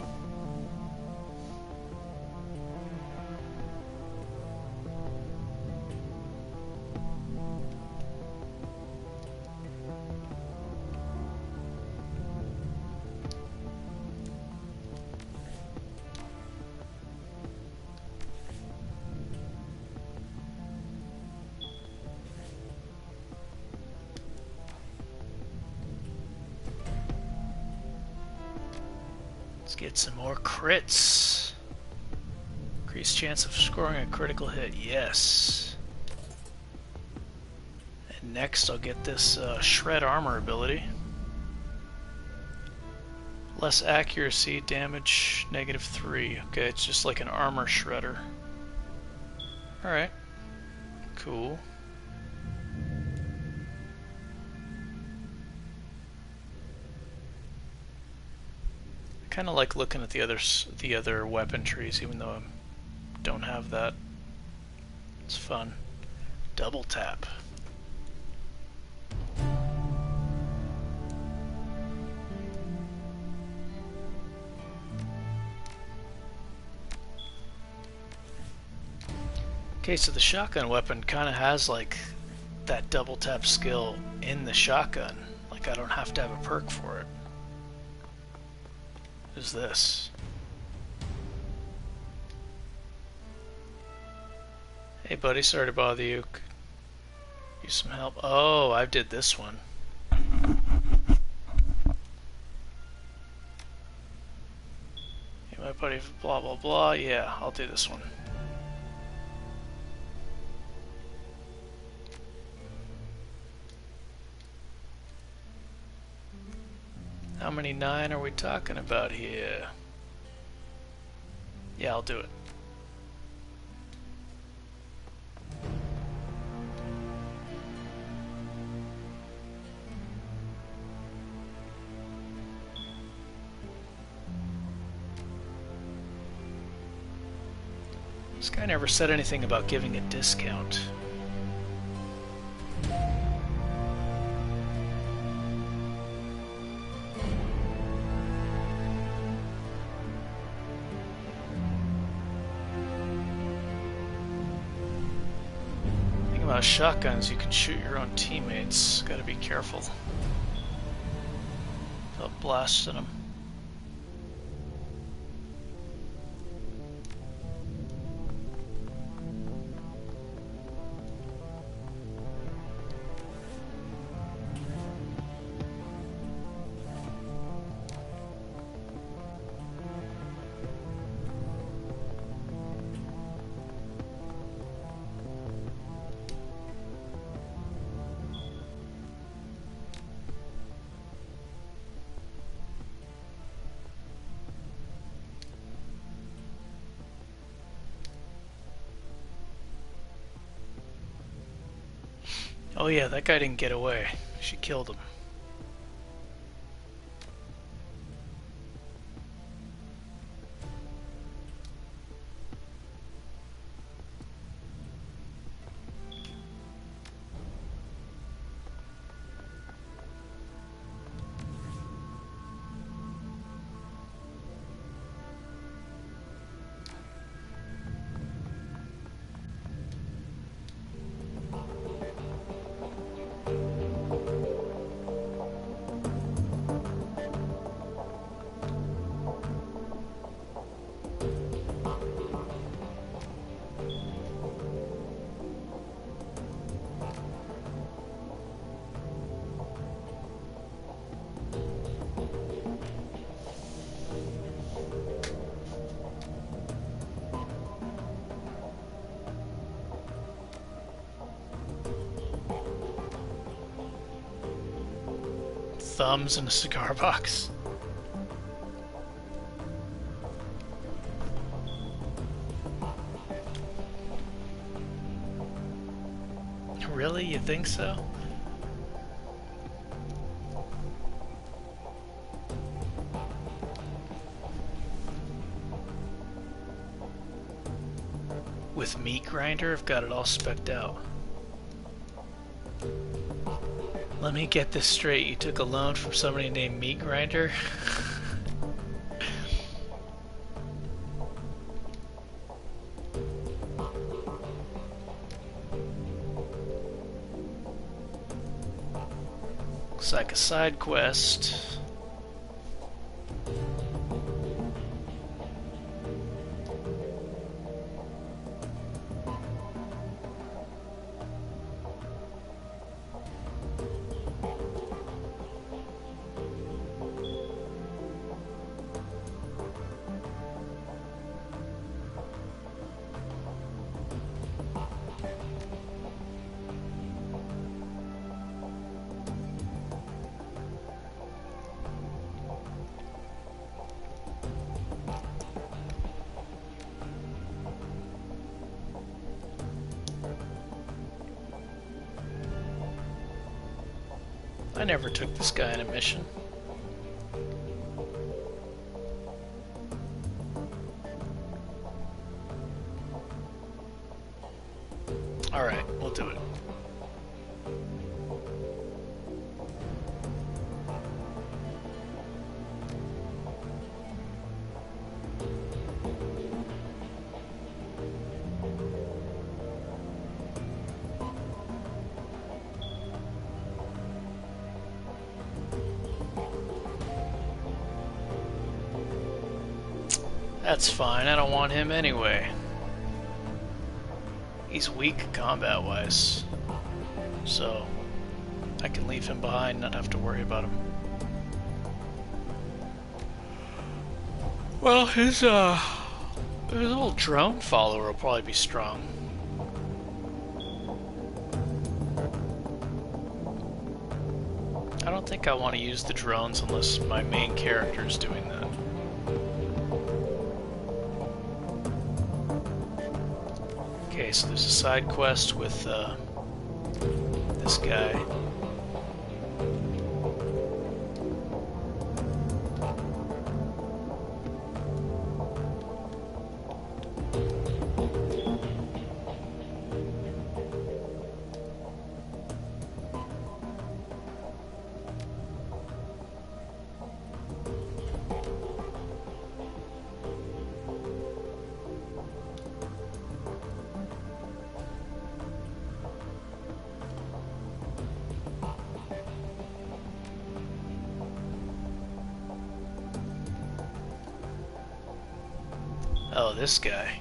Let's get some more crits. Increased chance of scoring a critical hit, yes. next I'll get this shred armor ability. Less accuracy, damage -3. Okay, it's just like an armor shredder. Alright. Cool. I kind of like looking at the other weapon trees, even though I don't have that. It's fun. Double tap. Okay, so the shotgun weapon kind of has like that double tap skill in the shotgun. Like I don't have to have a perk for it. What is this? Hey buddy, sorry to bother you. Use some help. Oh, I did this one. Hey, my buddy, blah blah blah. Yeah, I'll do this one. How many 9 are we talking about here? Yeah, I'll do it. This guy never said anything about giving a discount. Shotguns, you can shoot your own teammates. Gotta be careful without blasting them. Oh yeah, that guy didn't get away. She killed him. Thumbs in a cigar box. Really? You think so? With meat grinder, I've got it all spec'd out. Let me get this straight. You took a loan from somebody named Meat Grinder? Looks like a side quest. I never took this guy on a mission. Alright, we'll do it. That's fine, I don't want him anyway. He's weak combat-wise, so I can leave him behind and not have to worry about him. Well, his little drone follower will probably be strong. I don't think I want to use the drones unless my main character is doing that. Okay, so there's a side quest with this guy. Oh, this guy.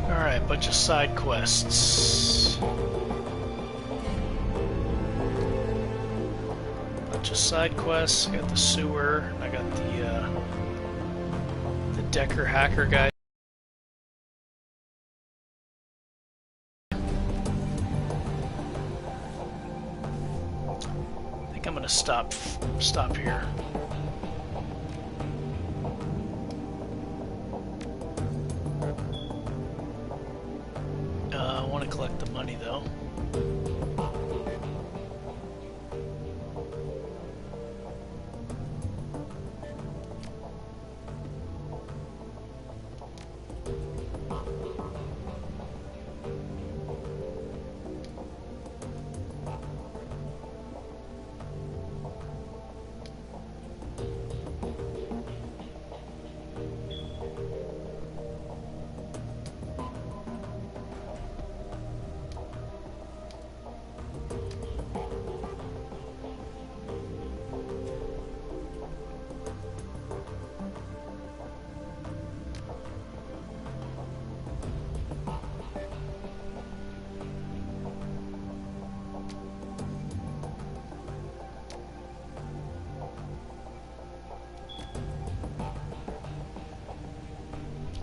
Alright, bunch of side quests. Bunch of side quests. I got the sewer. I got the Decker hacker guy. I think I'm gonna stop here. I want to collect the money though.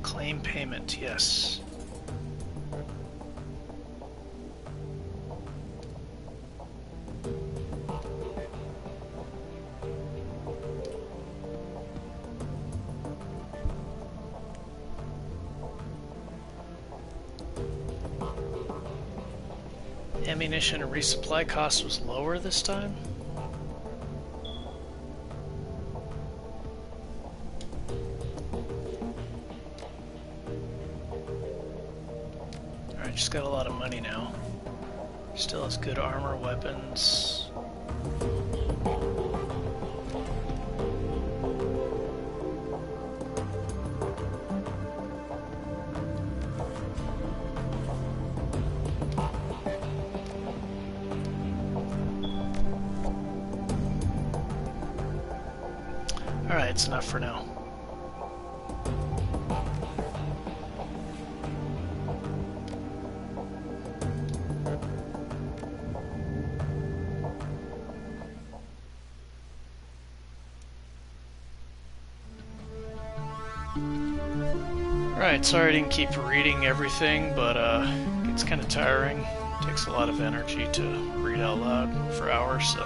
Claim payment, yes. Ammunition and resupply cost was lower this time? Alright, just got a lot of money now. Still has good armor, weapons. Alright, it's enough for now. Alright, sorry I didn't keep reading everything, but it's kind of tiring. It takes a lot of energy to read out loud for hours, so...